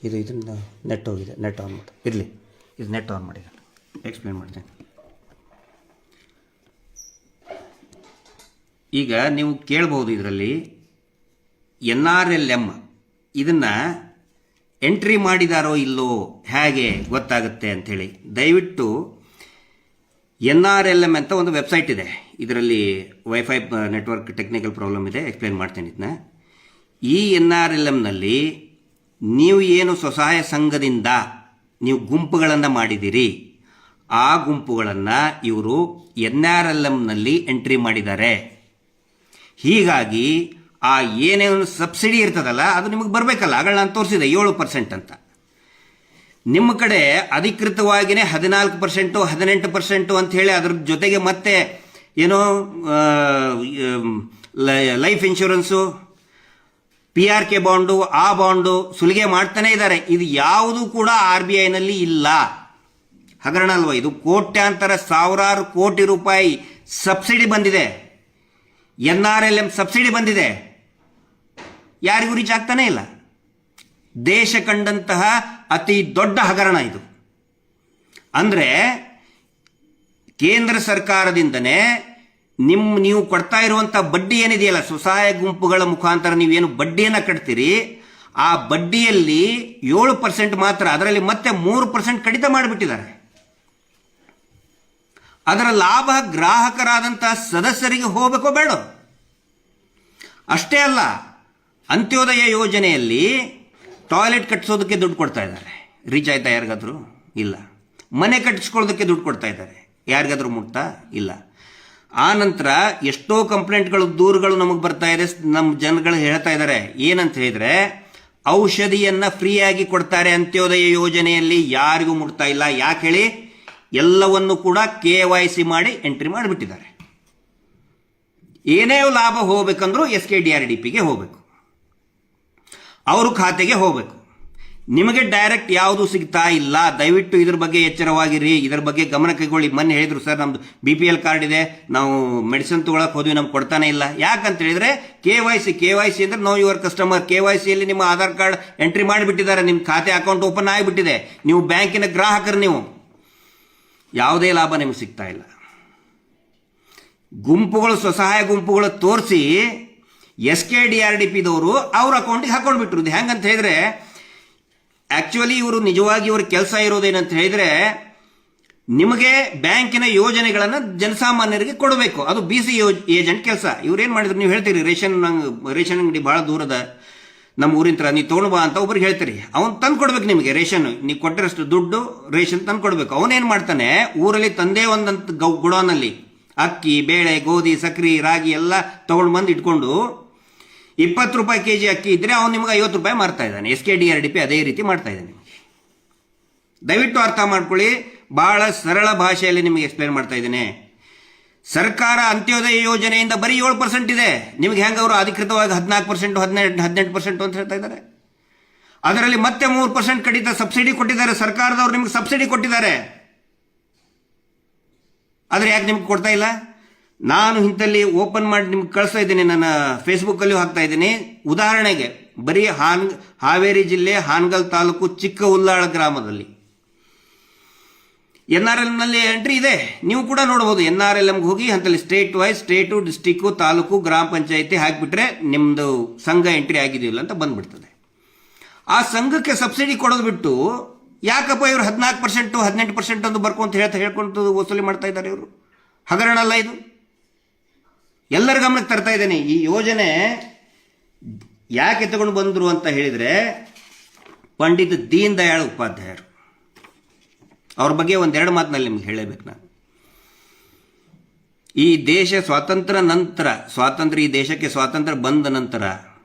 ಇಲ್ಲ ಇದನ್ನು ನೆಟ್ ಹೋಗಿದೆ, ನೆಟ್ ಆನ್ ಮಾಡಿ ಇರಲಿ, ಇದು ನೆಟ್ ಆನ್ ಮಾಡಿ ಎಕ್ಸ್ಪ್ಲೇನ್ ಮಾಡ್ತೇನೆ. ಈಗ ನೀವು ಕೇಳ್ಬೋದು ಇದರಲ್ಲಿ NRLM ಇದನ್ನು ಎಂಟ್ರಿ ಮಾಡಿದಾರೋ ಇಲ್ಲೋ ಹೇಗೆ ಗೊತ್ತಾಗುತ್ತೆ ಅಂಥೇಳಿ. ದಯವಿಟ್ಟು NRLM ಅಂತ ಒಂದು ವೆಬ್ಸೈಟ್ ಇದೆ, ಇದರಲ್ಲಿ ವೈಫೈ ನೆಟ್ವರ್ಕ್ ಟೆಕ್ನಿಕಲ್ ಪ್ರಾಬ್ಲಮ್ ಇದೆ, ಎಕ್ಸ್ಪ್ಲೇನ್ ಮಾಡ್ತೇನೆ ಇದನ್ನ. ಈ NRLMನಲ್ಲಿ ನೀವು ಏನು ಸ್ವಸಹಾಯ ಸಂಘದಿಂದ ನೀವು ಗುಂಪುಗಳನ್ನು ಮಾಡಿದ್ದೀರಿ, ಆ ಗುಂಪುಗಳನ್ನು ಇವರು NRLMನಲ್ಲಿ ಎಂಟ್ರಿ ಮಾಡಿದ್ದಾರೆ. ಹೀಗಾಗಿ ಆ ಏನೇನು ಸಬ್ಸಿಡಿ ಇರ್ತದಲ್ಲ ಅದು ನಿಮಗೆ ಬರಬೇಕಲ್ಲ. ಆಗ ನಾನು ತೋರಿಸಿದೆ 7% ಅಂತ. ನಿಮ್ಮ ಕಡೆ ಅಧಿಕೃತವಾಗಿಯೇ 14%, 18% ಅಂತ ಹೇಳಿ ಅದ್ರ ಜೊತೆಗೆ ಮತ್ತೆ ಏನೋ ಲೈಫ್ ಇನ್ಶೂರೆನ್ಸು, PRK ಬಾಂಡು, ಆ ಬಾಂಡು ಸುಲಿಗೆ ಮಾಡ್ತಾನೆ ಇದ್ದಾರೆ. ಇದು ಯಾವುದು ಕೂಡ RBIನಲ್ಲಿ ಇಲ್ಲ. ಹಗರಣ ಅಲ್ವಾ ಇದು? ಕೋಟ್ಯಾಂತರ ಸಾವಿರಾರು ಕೋಟಿ ರೂಪಾಯಿ ಸಬ್ಸಿಡಿ ಬಂದಿದೆ, NRLM ಸಬ್ಸಿಡಿ ಬಂದಿದೆ, ಯಾರಿಗೂ ರೀಚ್ ಆಗ್ತಾನೆ ಇಲ್ಲ. ದೇಶ ಕಂಡಂತಹ ಅತಿ ದೊಡ್ಡ ಹಗರಣ ಇದು. ಅಂದರೆ ಕೇಂದ್ರ ಸರ್ಕಾರದಿಂದನೇ ನೀವು ಕೊಡ್ತಾ ಇರುವಂಥ ಬಡ್ಡಿ ಏನಿದೆಯಲ್ಲ, ಸ್ವಸಹಾಯ ಗುಂಪುಗಳ ಮುಖಾಂತರ ನೀವೇನು ಬಡ್ಡಿಯನ್ನು ಕಟ್ತೀರಿ, ಆ ಬಡ್ಡಿಯಲ್ಲಿ 7% ಮಾತ್ರ, ಅದರಲ್ಲಿ ಮತ್ತೆ 3% ಕಡಿತ ಮಾಡಿಬಿಟ್ಟಿದ್ದಾರೆ. ಅದರ ಲಾಭ ಗ್ರಾಹಕರಾದಂತಹ ಸದಸ್ಯರಿಗೆ ಹೋಗಬೇಕೋ ಬೇಡ? ಅಷ್ಟೇ ಅಲ್ಲ, ಅಂತ್ಯೋದಯ ಯೋಜನೆಯಲ್ಲಿ ಟಾಯ್ಲೆಟ್ ಕಟ್ಟಿಸೋದಕ್ಕೆ ದುಡ್ಡು ಕೊಡ್ತಾ ಇದ್ದಾರೆ. ರೀಚ್ ಆಯ್ತಾ ಯಾರಿಗಾದ್ರೂ? ಇಲ್ಲ. ಮನೆ ಕಟ್ಟಿಸ್ಕೊಳ್ಳೋದಕ್ಕೆ ದುಡ್ಡು ಕೊಡ್ತಾ ಇದ್ದಾರೆ, ಯಾರಿಗಾದ್ರೂ ಮುಟ್ತಾ? ಇಲ್ಲ. ಆ ನಂತರ ಎಷ್ಟೋ ಕಂಪ್ಲೇಂಟ್ಗಳು, ದೂರುಗಳು ನಮಗೆ ಬರ್ತಾ ಇದೆ. ನಮ್ಮ ಜನಗಳು ಹೇಳ್ತಾ ಇದ್ದಾರೆ ಏನಂತ ಹೇಳಿದ್ರೆ, ಔಷಧಿಯನ್ನು ಫ್ರೀಯಾಗಿ ಕೊಡ್ತಾರೆ ಅಂತ್ಯೋದಯ ಯೋಜನೆಯಲ್ಲಿ, ಯಾರಿಗೂ ಮುಟ್ತಾ ಇಲ್ಲ. ಯಾಕೆ ಹೇಳಿ? ಎಲ್ಲವನ್ನು ಕೂಡ KYC ಮಾಡಿ ಎಂಟ್ರಿ ಮಾಡಿಬಿಟ್ಟಿದ್ದಾರೆ. ಏನೇ ಲಾಭ ಹೋಗ್ಬೇಕಂದ್ರೂ SKDRDPಗೆ ಹೋಗಬೇಕು, ಅವರು ಖಾತೆಗೆ ಹೋಗಬೇಕು. ನಿಮಗೆ ಡೈರೆಕ್ಟ್ ಯಾವುದು ಸಿಗ್ತಾ ಇಲ್ಲ. ದಯವಿಟ್ಟು ಇದ್ರ ಬಗ್ಗೆ ಎಚ್ಚರವಾಗಿರಿ, ಇದರ ಬಗ್ಗೆ ಗಮನ ಕೈಗೊಳ್ಳಿ. ಮೊನ್ನೆ ಹೇಳಿದ್ರು ಸರ್ ನಮ್ದು BPL ಕಾರ್ಡ್ ಇದೆ, ನಾವು ಮೆಡಿಸಿನ್ ತಗೊಳಕ್ ಹೋದ್ವಿ, ನಮ್ಗೆ ಕೊಡ್ತಾನೆ ಇಲ್ಲ. ಯಾಕಂತ ಹೇಳಿದ್ರೆ KYC ಅಂದ್ರೆ ನೋ ಯುವರ್ ಕಸ್ಟಮರ್. KYCಯಲ್ಲಿ ನಿಮ್ಮ ಆಧಾರ್ ಕಾರ್ಡ್ ಎಂಟ್ರಿ ಮಾಡಿಬಿಟ್ಟಿದ್ದಾರೆ, ನಿಮ್ಮ ಖಾತೆ ಅಕೌಂಟ್ ಓಪನ್ ಆಗಿಬಿಟ್ಟಿದೆ, ನೀವು ಬ್ಯಾಂಕಿನ ಗ್ರಾಹಕರು. ನೀವು ಯಾವುದೇ ಲಾಭ ನಿಮಗೆ ಸಿಗ್ತಾ ಇಲ್ಲ. ಗುಂಪುಗಳು, ಸ್ವಸಹಾಯ ಗುಂಪುಗಳು ತೋರಿಸಿ SKDRDPದವರು ಅವ್ರ ಅಕೌಂಟಿಗೆ ಹಾಕೊಂಡ್ಬಿಟ್ರು. ಇದು ಹೆಂಗಂತ ಹೇಳಿದ್ರೆ, ಆಕ್ಚುಲಿ ಇವರು ನಿಜವಾಗಿ ಇವ್ರ ಕೆಲಸ ಇರೋದೇನಂತ ಹೇಳಿದ್ರೆ, ನಿಮಗೆ ಬ್ಯಾಂಕಿನ ಯೋಜನೆಗಳನ್ನು ಜನಸಾಮಾನ್ಯರಿಗೆ ಕೊಡಬೇಕು. ಅದು BC ಏಜೆಂಟ್ ಕೆಲಸ. ಇವ್ರೇನು ಮಾಡಿದ್ರು, ನೀವು ಹೇಳ್ತೀರಿ ರೇಷನ್ ಅಂಗಡಿ ಭಾಳ ದೂರದ ನಮ್ಮ ಊರಿನ ಹತ್ರ, ನೀವು ತೊಗೊಂಡು ಬಾ ಅಂತ ಒಬ್ರಿಗೆ ಹೇಳ್ತೀರಿ, ಅವ್ನು ತಂದು ಕೊಡ್ಬೇಕು ನಿಮಗೆ ರೇಷನ್. ನೀವು ಕೊಟ್ಟಿರೋಷ್ಟು ದುಡ್ಡು ರೇಷನ್ ತಂದು ಕೊಡಬೇಕು. ಅವನೇನು ಮಾಡ್ತಾನೆ, ಊರಲ್ಲಿ ತಂದೇ ಒಂದಂತ ಗುಡಾನಲ್ಲಿ ಅಕ್ಕಿ, ಬೇಳೆ, ಗೋಧಿ, ಸಕ್ರೆ, ರಾಗಿ ಎಲ್ಲ ತೊಗೊಂಡು ಬಂದು ಇಟ್ಕೊಂಡು 20 ರೂಪಾಯಿ kg ಅಕ್ಕಿ ಇದ್ರೆ ಅವ್ನು ನಿಮ್ಗೆ 50 ರೂಪಾಯಿ ಮಾರ್ತಾ ಇದ್ದಾನೆ. SKDRDP ಅದೇ ರೀತಿ ಮಾಡ್ತಾ ಇದ್ದಾನೆ. ದಯವಿಟ್ಟು ಅರ್ಥ ಮಾಡ್ಕೊಳ್ಳಿ, ಬಹಳ ಸರಳ ಭಾಷೆಯಲ್ಲಿ ನಿಮಗೆ ಎಕ್ಸ್ಪ್ಲೇನ್ ಮಾಡ್ತಾ ಇದ್ದೇನೆ. ಸರ್ಕಾರ ಅಂತ್ಯೋದಯ ಯೋಜನೆಯಿಂದ ಬರೀ 7% ಇದೆ. ನಿಮ್ಗೆ ಹೆಂಗೆ ಅವರು ಅಧಿಕೃತವಾಗಿ 14%, 18% ಅಂತ ಹೇಳ್ತಾ ಇದ್ದಾರೆ. ಅದರಲ್ಲಿ ಮತ್ತೆ 3% ಕಡಿತ ಸಬ್ಸಿಡಿ ಕೊಟ್ಟಿದ್ದಾರೆ. ಸರ್ಕಾರದವರು ನಿಮ್ಗೆ ಸಬ್ಸಿಡಿ ಕೊಟ್ಟಿದ್ದಾರೆ, ಆದರೆ ಯಾಕೆ ನಿಮ್ಗೆ ಕೊಡ್ತಾ ಇಲ್ಲ? ನಾನು ಇಂಥಲ್ಲಿ ಓಪನ್ ಮಾಡಿ ನಿಮ್ಗೆ ಕಳಿಸ್ತಾ ಇದ್ದೀನಿ, ನನ್ನ ಫೇಸ್ಬುಕ್ಕಲ್ಲಿಯೂ ಹಾಕ್ತಾ ಇದ್ದೀನಿ. ಉದಾಹರಣೆಗೆ ಬರೀ ಹಾವೇರಿ ಜಿಲ್ಲೆ ಹಾನಗಲ್ ತಾಲೂಕು ಚಿಕ್ಕ ಉಲ್ಲಾಳ ಗ್ರಾಮದಲ್ಲಿ NRLMನಲ್ಲಿ ಎಂಟ್ರಿ ಇದೆ. ನೀವು ಕೂಡ ನೋಡ್ಬೋದು. NRLMಗೆ ಹೋಗಿ ಅಂತಲ್ಲಿ state wise, state, district, taluk, ಗ್ರಾಮ ಪಂಚಾಯತಿ ಹಾಕಿಬಿಟ್ರೆ ನಿಮ್ಮದು ಸಂಘ ಎಂಟ್ರಿ ಆಗಿದೆಯಲ್ಲ ಅಂತ ಬಂದ್ಬಿಡ್ತದೆ. ಆ ಸಂಘಕ್ಕೆ ಸಬ್ಸಿಡಿ ಕೊಡೋದು ಬಿಟ್ಟು ಯಾಕಪ್ಪ ಇವರು 14%, 18% ಅಂತ ಬರ್ಕೊಂತ ಹೇಳ್ಕೊಂಡು ವಸೂಲಿ ಮಾಡ್ತಾ ಇದ್ದಾರೆ. ಇವರು ಹಗರಣ ಅಲ್ಲ ಇದು? ಎಲ್ಲರ ಗಮನಕ್ಕೆ ತರ್ತಾ ಇದ್ದೇನೆ. ಈ ಯೋಜನೆ ಯಾಕೆ ತಗೊಂಡು ಬಂದರು ಅಂತ ಹೇಳಿದರೆ, ಪಂಡಿತ್ ದೀನ್ ದಯಾಳ್ ಉಪಾಧ್ಯಾಯರು ಅವ್ರ ಬಗ್ಗೆ ಒಂದೆರಡು ಮಾತಿನಲ್ಲಿ ನಿಮ್ಗೆ ಹೇಳಬೇಕು ನಾನು. ಈ ದೇಶ ಸ್ವಾತಂತ್ರ್ಯ ನಂತರ ಈ ದೇಶಕ್ಕೆ ಸ್ವಾತಂತ್ರ್ಯ ಬಂದ ನಂತರ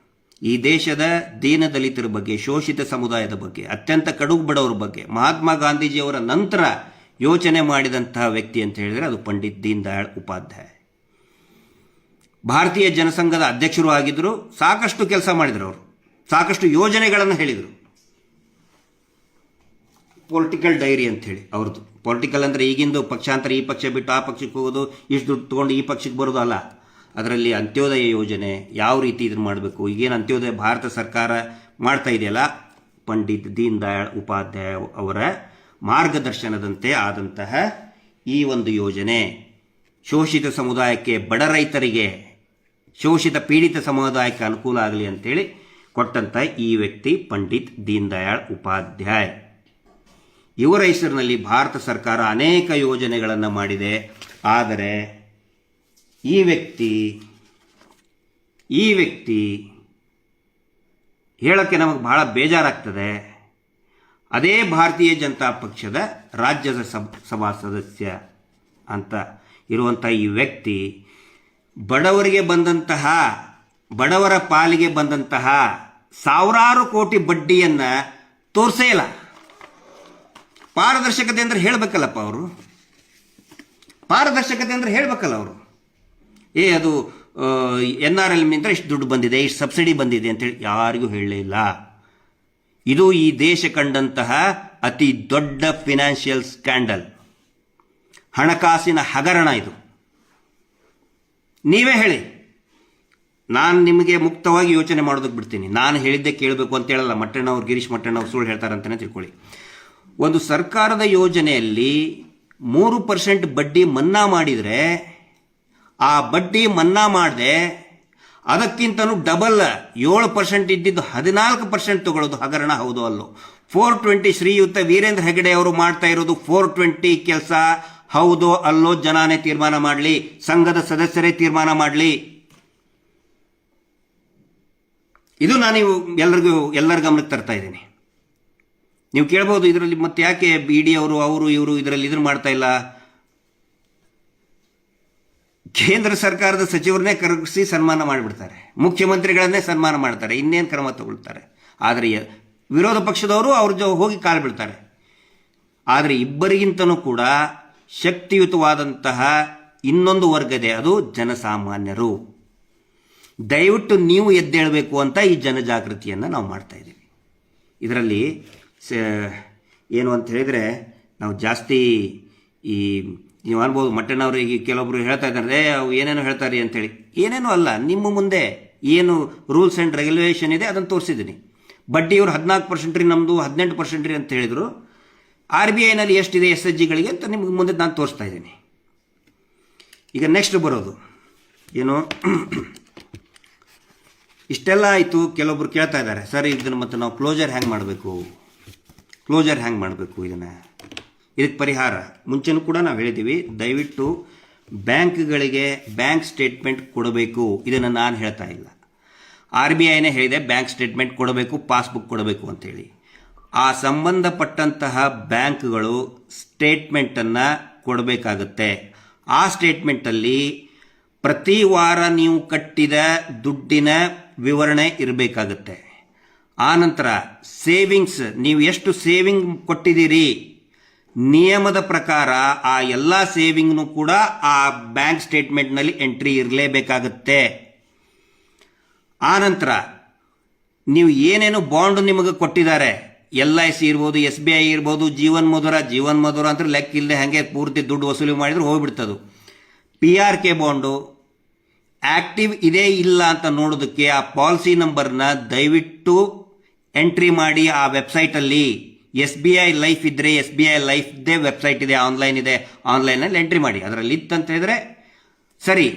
ಈ ದೇಶದ ದೀನ ದಲಿತರ ಬಗ್ಗೆ, ಶೋಷಿತ ಸಮುದಾಯದ ಬಗ್ಗೆ, ಅತ್ಯಂತ ಕಡುಬು ಬಡವರ ಬಗ್ಗೆ ಮಹಾತ್ಮ ಗಾಂಧೀಜಿಯವರ ನಂತರ ಯೋಚನೆ ಮಾಡಿದಂತಹ ವ್ಯಕ್ತಿ ಅಂತ ಹೇಳಿದರೆ ಅದು ಪಂಡಿತ್ ದೀನ್ ದಯಾಳ್ ಉಪಾಧ್ಯಾಯ. ಭಾರತೀಯ ಜನಸಂಘದ ಅಧ್ಯಕ್ಷರು ಆಗಿದ್ದರು. ಸಾಕಷ್ಟು ಕೆಲಸ ಮಾಡಿದರು. ಅವರು ಸಾಕಷ್ಟು ಯೋಜನೆಗಳನ್ನು ಹೇಳಿದರು. ಪೊಲಿಟಿಕಲ್ ಡೈರಿ ಅಂತ ಹೇಳಿ ಅವ್ರದ್ದು. ಪೊಲಿಟಿಕಲ್ ಅಂದರೆ ಈಗಿಂದು ಪಕ್ಷಾಂತರ, ಈ ಪಕ್ಷ ಬಿಟ್ಟು ಆ ಪಕ್ಷಕ್ಕೆ ಹೋಗೋದು, ಇಷ್ಟು ದುಡ್ಡು ತೊಗೊಂಡು ಈ ಪಕ್ಷಕ್ಕೆ ಬರೋದು ಅಲ್ಲ. ಅದರಲ್ಲಿ ಅಂತ್ಯೋದಯ ಯೋಜನೆ ಯಾವ ರೀತಿ ಇದನ್ನು ಮಾಡಬೇಕು, ಈಗೇನು ಅಂತ್ಯೋದಯ ಭಾರತ ಸರ್ಕಾರ ಮಾಡ್ತಾ ಇದೆಯಲ್ಲ, ಪಂಡಿತ್ ದೀನ್ ದಯಾಳ್ ಉಪಾಧ್ಯಾಯ ಅವರ ಮಾರ್ಗದರ್ಶನದಂತೆ ಆದಂತಹ ಈ ಒಂದು ಯೋಜನೆ ಶೋಷಿತ ಸಮುದಾಯಕ್ಕೆ, ಬಡ ರೈತರಿಗೆ, ಶೋಷಿತ ಪೀಡಿತ ಸಮುದಾಯಕ್ಕೆ ಅನುಕೂಲ ಆಗಲಿ ಅಂತೇಳಿ ಕೊಟ್ಟಂಥ ಈ ವ್ಯಕ್ತಿ ಪಂಡಿತ್ ದೀನ್ ದಯಾಳ್ ಉಪಾಧ್ಯಾಯ. ಇವರ ಹೆಸರಿನಲ್ಲಿ ಭಾರತ ಸರ್ಕಾರ ಅನೇಕ ಯೋಜನೆಗಳನ್ನು ಮಾಡಿದೆ. ಆದರೆ ಈ ವ್ಯಕ್ತಿ ಹೇಳೋಕ್ಕೆ ನಮಗೆ ಬಹಳ ಬೇಜಾರಾಗ್ತದೆ. ಅದೇ ಭಾರತೀಯ ಜನತಾ ಪಕ್ಷದ ರಾಜ್ಯಸಭಾ ಸದಸ್ಯ ಅಂತ ಇರುವಂಥ ಈ ವ್ಯಕ್ತಿ ಬಡವರ ಪಾಲಿಗೆ ಬಂದಂತಹ ಸಾವಿರಾರು ಕೋಟಿ ಬಡ್ಡಿಯನ್ನು ತೋರಿಸೇ ಇಲ್ಲ. ಪಾರದರ್ಶಕತೆ ಅಂದರೆ ಹೇಳಬೇಕಲ್ಲಪ್ಪ ಅವರು. ಅವರು ಅದು NRLಮಿಂದ ಇಷ್ಟು ದುಡ್ಡು ಬಂದಿದೆ, ಇಷ್ಟು ಸಬ್ಸಿಡಿ ಬಂದಿದೆ ಅಂತೇಳಿ ಯಾರಿಗೂ ಹೇಳಲೇ ಇಲ್ಲ. ಇದು ಈ ದೇಶ ಕಂಡಂತಹ ಅತಿ ದೊಡ್ಡ ಫಿನಾನ್ಷಿಯಲ್ ಸ್ಕ್ಯಾಂಡಲ್, ಹಣಕಾಸಿನ ಹಗರಣ ಇದು. ನೀವೇ ಹೇಳಿ, ನಾನು ನಿಮಗೆ ಮುಕ್ತವಾಗಿ ಯೋಚನೆ ಮಾಡೋದಕ್ಕೆ ಬಿಡ್ತೀನಿ. ನಾನು ಹೇಳಿದ್ದೆ ಕೇಳಬೇಕು ಅಂತ ಹೇಳಲ್ಲ. ಮಟ್ಟಣ್ಣವ್ರು, ಗಿರೀಶ್ ಮಟ್ಟಣ್ಣವ್ರು ಸುಳ್ಳು ಹೇಳ್ತಾರಂತಲೇ ತಿಳ್ಕೊಳ್ಳಿ. ಒಂದು ಸರ್ಕಾರದ ಯೋಜನೆಯಲ್ಲಿ 3% ಬಡ್ಡಿ ಮನ್ನಾ ಮಾಡಿದರೆ, ಆ ಬಡ್ಡಿ ಮನ್ನಾ ಮಾಡದೆ ಅದಕ್ಕಿಂತಲೂ ಡಬಲ್ 7% ಇದ್ದಿದ್ದು 14% ತಗೊಳ್ಳೋದು ಹಗರಣ ಹೌದು ಅಲ್ಲೋ? 420 ಶ್ರೀಯುತ ವೀರೇಂದ್ರ ಹೆಗಡೆ ಅವರು ಮಾಡ್ತಾ ಇರೋದು 420 ಕೆಲಸ ಹೌದು ಅಲ್ಲೋ? ಜನಾನೇ ತೀರ್ಮಾನ ಮಾಡಲಿ, ಸಂಘದ ಸದಸ್ಯರೇ ತೀರ್ಮಾನ ಮಾಡಲಿ. ಇದು ನಾನು ಎಲ್ಲರ ಗಮನಕ್ಕೆ ತರ್ತಾ ಇದ್ದೀನಿ. ನೀವು ಕೇಳ್ಬೋದು, ಇದರಲ್ಲಿ ಮತ್ತೆ ಯಾಕೆ BD ಅವರು ಇವರು ಇದರಲ್ಲಿ ಇದನ್ನು ಮಾಡ್ತಾ ಇಲ್ಲ? ಕೇಂದ್ರ ಸರ್ಕಾರದ ಸಚಿವರನ್ನೇ ಕರೆಸಿ ಸನ್ಮಾನ ಮಾಡಿಬಿಡ್ತಾರೆ, ಮುಖ್ಯಮಂತ್ರಿಗಳನ್ನೇ ಸನ್ಮಾನ ಮಾಡ್ತಾರೆ, ಇನ್ನೇನು ಕ್ರಮ ತಗೊಳ್ತಾರೆ. ಆದರೆ ವಿರೋಧ ಪಕ್ಷದವರು ಅವ್ರ ಹೋಗಿ ಕಾಲು ಬಿಡ್ತಾರೆ. ಆದರೆ ಇಬ್ಬರಿಗಿಂತನೂ ಕೂಡ ಶಕ್ತಿಯುತವಾದಂತಹ ಇನ್ನೊಂದು ವರ್ಗ ಇದೆ, ಅದು ಜನಸಾಮಾನ್ಯರು. ದಯವಿಟ್ಟು ನೀವು ಎದ್ದೇಳಬೇಕು ಅಂತ ಈ ಜನಜಾಗೃತಿಯನ್ನು ನಾವು ಮಾಡ್ತಾ ಇದ್ದೀವಿ. ಇದರಲ್ಲಿ ಏನು ಅಂತ ಹೇಳಿದರೆ, ನಾವು ಜಾಸ್ತಿ ನೀವು ಅನ್ಬೋದು ಮಟ್ಟಣ್ಣವ್ರಿಗೆ ಕೆಲವೊಬ್ರು ಹೇಳ್ತಾ ಇದ್ದಾರೆ ಅವು ಏನೇನೋ ಹೇಳ್ತಾರೆ ಅಂತೇಳಿ. ಏನೇನೋ ಅಲ್ಲ, ನಿಮ್ಮ ಮುಂದೆ ಏನು ರೂಲ್ಸ್ ಆ್ಯಂಡ್ ರೆಗ್ಯುಲೇಷನ್ ಇದೆ ಅದನ್ನು ತೋರಿಸಿದ್ದೀನಿ. ಬಡ್ಡಿ ಇವರು 14% ರೀ, ನಮ್ಮದು 18% ರೀ ಅಂತ ಹೇಳಿದರು. RBIನಲ್ಲಿ ಎಷ್ಟಿದೆ SHGಗಳಿಗೆ ಅಂತ ನಿಮ್ಗೆ ಮುಂದೆ ನಾನು ತೋರಿಸ್ತಾ ಇದ್ದೀನಿ. ಈಗ ನೆಕ್ಸ್ಟ್ ಬರೋದು ಏನು, ಇಷ್ಟೆಲ್ಲ ಆಯಿತು. ಕೆಲವೊಬ್ರು ಕೇಳ್ತಾ ಇದ್ದಾರೆ, ಸರ್ ಇದನ್ನು ಮತ್ತೆ ನಾವು ಕ್ಲೋಜರ್ ಹ್ಯಾಂಗೆ ಮಾಡಬೇಕು ಇದಕ್ಕೆ ಪರಿಹಾರ. ಮುಂಚೆನೂ ಕೂಡ ನಾವು ಹೇಳಿದ್ದೀವಿ, ದಯವಿಟ್ಟು ಬ್ಯಾಂಕ್ಗಳಿಗೆ ಬ್ಯಾಂಕ್ ಸ್ಟೇಟ್ಮೆಂಟ್ ಕೊಡಬೇಕು. ಇದನ್ನು ನಾನು ಹೇಳ್ತಾ ಇಲ್ಲ, RBIನೇ ಹೇಳಿದೆ ಬ್ಯಾಂಕ್ ಸ್ಟೇಟ್ಮೆಂಟ್ ಕೊಡಬೇಕು, ಪಾಸ್ಬುಕ್ ಕೊಡಬೇಕು ಅಂತೇಳಿ. ಆ ಸಂಬಂಧಪಟ್ಟಂತಹ ಬ್ಯಾಂಕ್ಗಳು ಸ್ಟೇಟ್ಮೆಂಟನ್ನು ಕೊಡಬೇಕಾಗುತ್ತೆ. ಆ ಸ್ಟೇಟ್ಮೆಂಟಲ್ಲಿ ಪ್ರತಿ ವಾರ ನೀವು ಕಟ್ಟಿದ ದುಡ್ಡಿನ ವಿವರಣೆ ಇರಬೇಕಾಗುತ್ತೆ. ಆನಂತರ ಸೇವಿಂಗ್ಸ್, ನೀವು ಎಷ್ಟು ಸೇವಿಂಗ್ ಕೊಟ್ಟಿದ್ದೀರಿ ನಿಯಮದ ಪ್ರಕಾರ ಆ ಎಲ್ಲ ಸೇವಿಂಗ್ನು ಕೂಡ ಆ ಬ್ಯಾಂಕ್ ಸ್ಟೇಟ್ಮೆಂಟ್ನಲ್ಲಿ ಎಂಟ್ರಿ ಇರಲೇಬೇಕಾಗುತ್ತೆ. ಆನಂತರ ನೀವು ಏನೇನು ಬಾಂಡ್ ನಿಮಗೆ ಕೊಟ್ಟಿದ್ದಾರೆ, LIC ಇರ್ಬೋದು, SBI ಇರ್ಬೋದು, ಜೀವನ್ ಮಧುರ ಅಂತ ಲೆಕ್ಕ ಇಲ್ಲದೆ ಹಾಗೆ ಪೂರ್ತಿ ದುಡ್ಡು ವಸೂಲಿ ಮಾಡಿದ್ರೆ ಹೋಗ್ಬಿಡ್ತದು. PRK ಬಾಂಡು ಆಕ್ಟಿವ್ ಇದೆ ಇಲ್ಲ ಅಂತ ನೋಡೋದಕ್ಕೆ ಆ ಪಾಲಿಸಿ ನಂಬರ್ನ ದಯವಿಟ್ಟು ಎಂಟ್ರಿ ಮಾಡಿ ಆ ವೆಬ್ಸೈಟಲ್ಲಿ. SBI ಲೈಫ್ ಇದ್ದರೆ SBI ಲೈಫ್ದೇ ವೆಬ್ಸೈಟ್ ಇದೆ, ಆನ್ಲೈನ್ ಇದೆ, ಆನ್ಲೈನಲ್ಲಿ ಎಂಟ್ರಿ ಮಾಡಿ. ಅದರಲ್ಲಿ ಇತ್ತಂತ ಹೇಳಿದ್ರೆ ಸರಿ,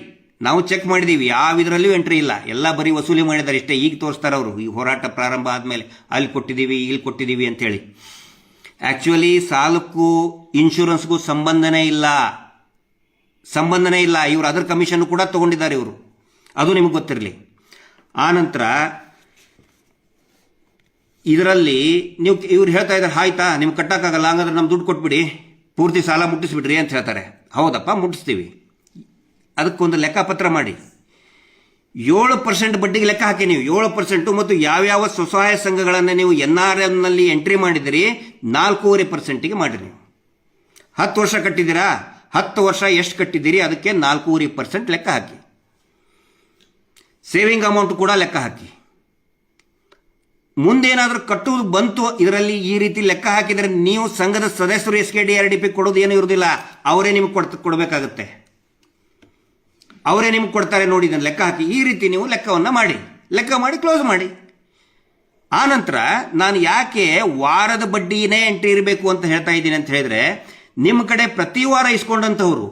ನಾವು ಚೆಕ್ ಮಾಡಿದ್ದೀವಿ, ಯಾವ ಇದರಲ್ಲೂ ಎಂಟ್ರಿ ಇಲ್ಲ, ಎಲ್ಲ ಬರೀ ವಸೂಲಿ ಮಾಡಿದ್ದಾರೆ ಇಷ್ಟೇ. ಈಗ ತೋರಿಸ್ತಾರೆ ಅವರು, ಈ ಹೋರಾಟ ಪ್ರಾರಂಭ ಆದಮೇಲೆ ಅಲ್ಲಿ ಕೊಟ್ಟಿದ್ದೀವಿ ಇಲ್ಲಿ ಕೊಟ್ಟಿದ್ದೀವಿ ಅಂತೇಳಿ. ಆ್ಯಕ್ಚುಲಿ ಸಾಲಕ್ಕೂ ಇನ್ಶೂರೆನ್ಸ್ಗೂ ಸಂಬಂಧನೇ ಇಲ್ಲ. ಇವರು ಅದರ ಕಮಿಷನ್ ಕೂಡ ತೊಗೊಂಡಿದ್ದಾರೆ ಇವರು, ಅದು ನಿಮಗೆ ಗೊತ್ತಿರಲಿ. ಆನಂತರ ಇದರಲ್ಲಿ ಇವ್ರು ಹೇಳ್ತಾ ಇದ್ದಾರೆ, ಆಯ್ತಾ ನಿಮ್ಗೆ ಕಟ್ಟೋಕ್ಕಾಗಲ್ಲ, ಹಂಗಾದ್ರೆ ನಮ್ಮ ದುಡ್ಡು ಕೊಟ್ಬಿಡಿ, ಪೂರ್ತಿ ಸಾಲ ಮುಟ್ಟಿಸ್ಬಿಡ್ರಿ ಅಂತ ಹೇಳ್ತಾರೆ. ಹೌದಪ್ಪ, ಮುಟ್ಟಿಸ್ತೀವಿ. ಅದಕ್ಕೊಂದು ಲೆಕ್ಕಪತ್ರ ಮಾಡಿ. 7% ಬಡ್ಡಿಗೆ ಲೆಕ್ಕ ಹಾಕಿ ನೀವು 7%. ಮತ್ತು ಯಾವ್ಯಾವ ಸ್ವಸಹಾಯ ಸಂಘಗಳನ್ನು ನೀವು NRLನಲ್ಲಿ ಎಂಟ್ರಿ ಮಾಡಿದಿರಿ 4.5%ಗೆ ಮಾಡಿರಿ. ನೀವು 10 ವರ್ಷ ಕಟ್ಟಿದ್ದೀರಾ, 10 ವರ್ಷ ಎಷ್ಟು ಕಟ್ಟಿದ್ದೀರಿ ಅದಕ್ಕೆ 4.5% ಲೆಕ್ಕ ಹಾಕಿ. ಸೇವಿಂಗ್ ಅಮೌಂಟ್ ಕೂಡ ಲೆಕ್ಕ ಹಾಕಿ. ಮುಂದೇನಾದರೂ ಕಟ್ಟುವುದು ಬಂತು ಇದರಲ್ಲಿ ಈ ರೀತಿ ಲೆಕ್ಕ ಹಾಕಿದರೆ ನೀವು ಸಂಘದ ಸದಸ್ಯರು SKDRDP ಕೊಡೋದು ಏನೂ ಇರೋದಿಲ್ಲ. ಅವರೇ ನಿಮಗೆ ಕೊಡಬೇಕಾಗುತ್ತೆ. ಅವರೇ ನಿಮ್ಗೆ ಕೊಡ್ತಾರೆ. ನೋಡಿ, ಇದನ್ನು ಲೆಕ್ಕ ಹಾಕಿ. ಈ ರೀತಿ ನೀವು ಲೆಕ್ಕ ಮಾಡಿ ಕ್ಲೋಸ್ ಮಾಡಿ. ಆನಂತರ ನಾನು ಯಾಕೆ ವಾರದ ಬಡ್ಡಿನೇ ಎಂಟ್ರಿ ಇರಬೇಕು ಅಂತ ಹೇಳ್ತಾ ಇದ್ದೀನಿ ಅಂತ ಹೇಳಿದ್ರೆ, ನಿಮ್ಮ ಕಡೆ ಪ್ರತಿ ವಾರ ಇಸ್ಕೊಂಡಂಥವ್ರು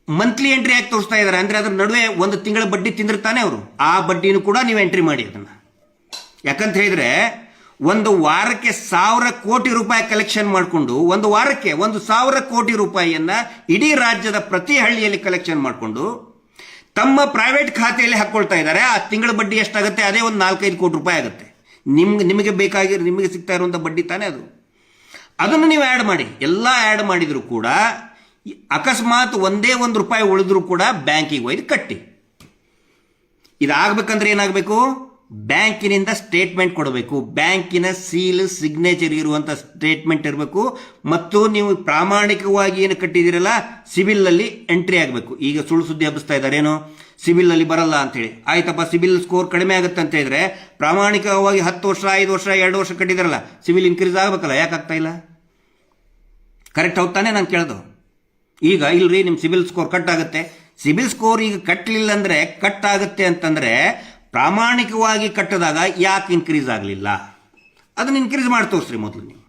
ಮಂತ್ಲಿ ಎಂಟ್ರಿ ಯಾಕೆ ತೋರಿಸ್ತಾ ಇದ್ದಾರೆ ಅಂದರೆ ಅದ್ರ ನಡುವೆ ಒಂದು ತಿಂಗಳ ಬಡ್ಡಿ ತಿಂದಿರ್ತಾನೆ ಅವರು. ಆ ಬಡ್ಡಿನೂ ಕೂಡ ನೀವು ಎಂಟ್ರಿ ಮಾಡಿ ಅದನ್ನು. ಯಾಕಂತ ಹೇಳಿದ್ರೆ ಒಂದು ವಾರಕ್ಕೆ 1,000 ಕೋಟಿ ರೂಪಾಯಿ ಕಲೆಕ್ಷನ್ ಮಾಡಿಕೊಂಡು, ಒಂದು ವಾರಕ್ಕೆ 1,000 ಕೋಟಿ ರೂಪಾಯಿಯನ್ನ ಇಡೀ ರಾಜ್ಯದ ಪ್ರತಿ ಹಳ್ಳಿಯಲ್ಲಿ ಕಲೆಕ್ಷನ್ ಮಾಡಿಕೊಂಡು ತಮ್ಮ ಪ್ರೈವೇಟ್ ಖಾತೆಯಲ್ಲಿ ಹಾಕ್ಕೊಳ್ತಾ ಇದ್ದಾರೆ. ಆ ತಿಂಗಳ ಬಡ್ಡಿ ಎಷ್ಟಾಗುತ್ತೆ? ಅದೇ ಒಂದು 4-5 ಕೋಟಿ ರೂಪಾಯಿ ಆಗುತ್ತೆ. ನಿಮಗೆ ಸಿಗ್ತಾ ಇರುವಂಥ ಬಡ್ಡಿ ತಾನೇ ಅದು. ಅದನ್ನು ನೀವು ಆ್ಯಡ್ ಮಾಡಿ. ಎಲ್ಲ ಆ್ಯಡ್ ಮಾಡಿದರೂ ಕೂಡ ಅಕಸ್ಮಾತ್ ಒಂದೇ ₹1 ಉಳಿದ್ರೂ ಕೂಡ ಬ್ಯಾಂಕಿಗೆ ಒಯ್ದು ಕಟ್ಟಿ. ಇದಾಗಬೇಕಂದ್ರೆ ಏನಾಗಬೇಕು? ಬ್ಯಾಂಕಿನಿಂದ ಸ್ಟೇಟ್ಮೆಂಟ್ ಕೊಡಬೇಕು. ಬ್ಯಾಂಕಿನ ಸೀಲ್ ಸಿಗ್ನೇಚರ್ ಇರುವಂಥ ಸ್ಟೇಟ್ಮೆಂಟ್ ಇರಬೇಕು. ಮತ್ತು ನೀವು ಪ್ರಾಮಾಣಿಕವಾಗಿ ಏನು ಕಟ್ಟಿದ್ದೀರಲ್ಲ ಸಿಬಿಲ್ನಲ್ಲಿ ಎಂಟ್ರಿ ಆಗಬೇಕು. ಈಗ ಸುಳ್ಳು ಸುದ್ದಿ ಹಬ್ಬಿಸ್ತಾ ಇದ್ದಾರೆ, ಏನು ಸಿಬಿಲ್ನಲ್ಲಿ ಬರಲ್ಲ ಅಂತೇಳಿ. ಆಯ್ತಪ್ಪ, ಸಿಬಿಲ್ ಸ್ಕೋರ್ ಕಡಿಮೆ ಆಗುತ್ತೆ ಅಂತ ಹೇಳಿದ್ರೆ ಪ್ರಾಮಾಣಿಕವಾಗಿ 10 ವರ್ಷ 5 ವರ್ಷ 2 ವರ್ಷ ಕಟ್ಟಿದಾರಲ್ಲ, ಸಿಬಿಲ್ ಇನ್ಕ್ರೀಸ್ ಆಗಬೇಕಲ್ಲ. ಯಾಕೆ ಆಗ್ತಾ ಇಲ್ಲ? ಕರೆಕ್ಟ್ ಹೌದು ತಾನೇ ನಾನು ಕೇಳೋದು? ಈಗ ಇಲ್ರಿ, ನಿಮ್ಮ ಸಿಬಿಲ್ ಸ್ಕೋರ್ ಕಟ್ ಆಗುತ್ತೆ. ಸಿಬಿಲ್ ಸ್ಕೋರ್ ಈಗ ಕಟ್ಟಲಿಲ್ಲ ಅಂದರೆ ಕಟ್ ಆಗುತ್ತೆ ಅಂತಂದರೆ ಪ್ರಾಮಾಣಿಕವಾಗಿ ಕಟ್ಟಿದಾಗ ಯಾಕೆ ಇನ್ಕ್ರೀಸ್ ಆಗಲಿಲ್ಲ? ಅದನ್ನು ಇನ್ಕ್ರೀಸ್ ಮಾಡಿ ತೋರಿಸ್ರಿ. ಮೊದಲು ನೀವು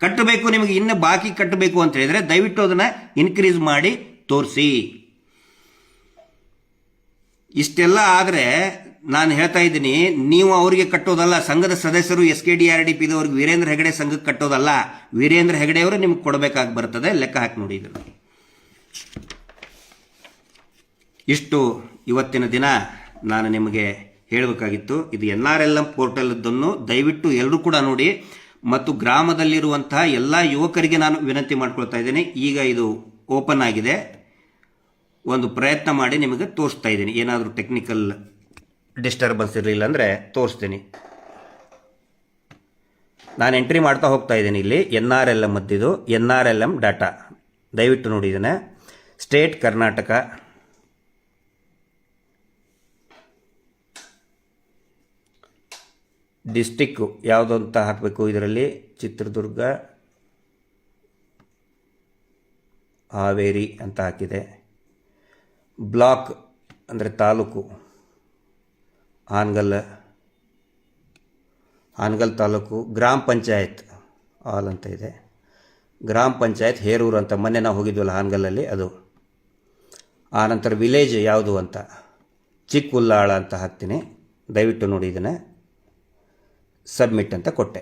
ಕಟ್ಟಬೇಕು, ನಿಮಗೆ ಇನ್ನು ಬಾಕಿ ಕಟ್ಟಬೇಕು ಅಂತ ಹೇಳಿದ್ರೆ ದಯವಿಟ್ಟು ಅದನ್ನು ಇನ್ಕ್ರೀಸ್ ಮಾಡಿ ತೋರಿಸಿ. ಇಷ್ಟೆಲ್ಲ ಆದರೆ ನಾನು ಹೇಳ್ತಾ ಇದ್ದೀನಿ, ನೀವು ಅವರಿಗೆ ಕಟ್ಟೋದಲ್ಲ, ಸಂಘದ ಸದಸ್ಯರು SKDRDP ಅವ್ರಿಗೆ ವೀರೇಂದ್ರ ಹೆಗಡೆ ಸಂಘಕ್ಕೆ ಕಟ್ಟೋದಲ್ಲ. ವೀರೇಂದ್ರ ಹೆಗಡೆ ಅವರು ನಿಮ್ಗೆ ಕೊಡಬೇಕಾಗಿ ಬರ್ತದೆ. ಲೆಕ್ಕ ಹಾಕಿ ನೋಡಿ. ಇಷ್ಟು ಇವತ್ತಿನ ದಿನ ನಾನು ನಿಮಗೆ ಹೇಳಬೇಕಾಗಿತ್ತು. ಇದು NRLM ಪೋರ್ಟಲ್ದನ್ನು ದಯವಿಟ್ಟು ಎಲ್ಲರೂ ಕೂಡ ನೋಡಿ. ಮತ್ತು ಗ್ರಾಮದಲ್ಲಿರುವಂತಹ ಎಲ್ಲ ಯುವಕರಿಗೆ ನಾನು ವಿನಂತಿ ಮಾಡ್ಕೊಳ್ತಾ ಇದ್ದೇನೆ. ಈಗ ಇದು ಓಪನ್ ಆಗಿದೆ, ಒಂದು ಪ್ರಯತ್ನ ಮಾಡಿ ನಿಮಗೆ ತೋರಿಸ್ತಾ ಇದ್ದೀನಿ. ಏನಾದರೂ ಟೆಕ್ನಿಕಲ್ ಡಿಸ್ಟರ್ಬೆನ್ಸ್ ಇರಲಿಲ್ಲ ಅಂದರೆ ತೋರಿಸ್ತೀನಿ. ನಾನು ಎಂಟ್ರಿ ಮಾಡ್ತಾ ಹೋಗ್ತಾ ಇದ್ದೀನಿ. ಇಲ್ಲಿ NRLM ಮದ್ದಿದು NRLM ಡಾಟಾ ದಯವಿಟ್ಟು ನೋಡಿ. ಇದನ್ನು ಸ್ಟೇಟ್ ಕರ್ನಾಟಕ, ಡಿಸ್ಟಿಕ್ಕು ಯಾವುದು ಅಂತ ಹಾಕಬೇಕು. ಇದರಲ್ಲಿ ಚಿತ್ರದುರ್ಗ, ಹಾವೇರಿ ಅಂತ ಹಾಕಿದೆ. ಬ್ಲಾಕ್ ಅಂದರೆ ತಾಲೂಕು ಹಾನಗಲ್ ತಾಲೂಕು. ಗ್ರಾಮ ಪಂಚಾಯತ್ ಆಲ್ ಅಂತ ಇದೆ. ಗ್ರಾಮ ಪಂಚಾಯತ್ ಹೇರೂರು ಅಂತ ಮೊನ್ನೆ ನಾವು ಹೋಗಿದ್ವಲ್ಲ ಹಾನಗಲ್ಲಲ್ಲಿ, ಅದು. ಆನಂತರ ವಿಲೇಜ್ ಯಾವುದು ಅಂತ ಚಿಕ್ಕುಲ್ಲಾಳ ಅಂತ ಹಾಕ್ತೀನಿ. ದಯವಿಟ್ಟು ನೋಡಿ. ಇದನ್ನು ಸಬ್ಮಿಟ್ ಅಂತ ಕೊಟ್ಟೆ.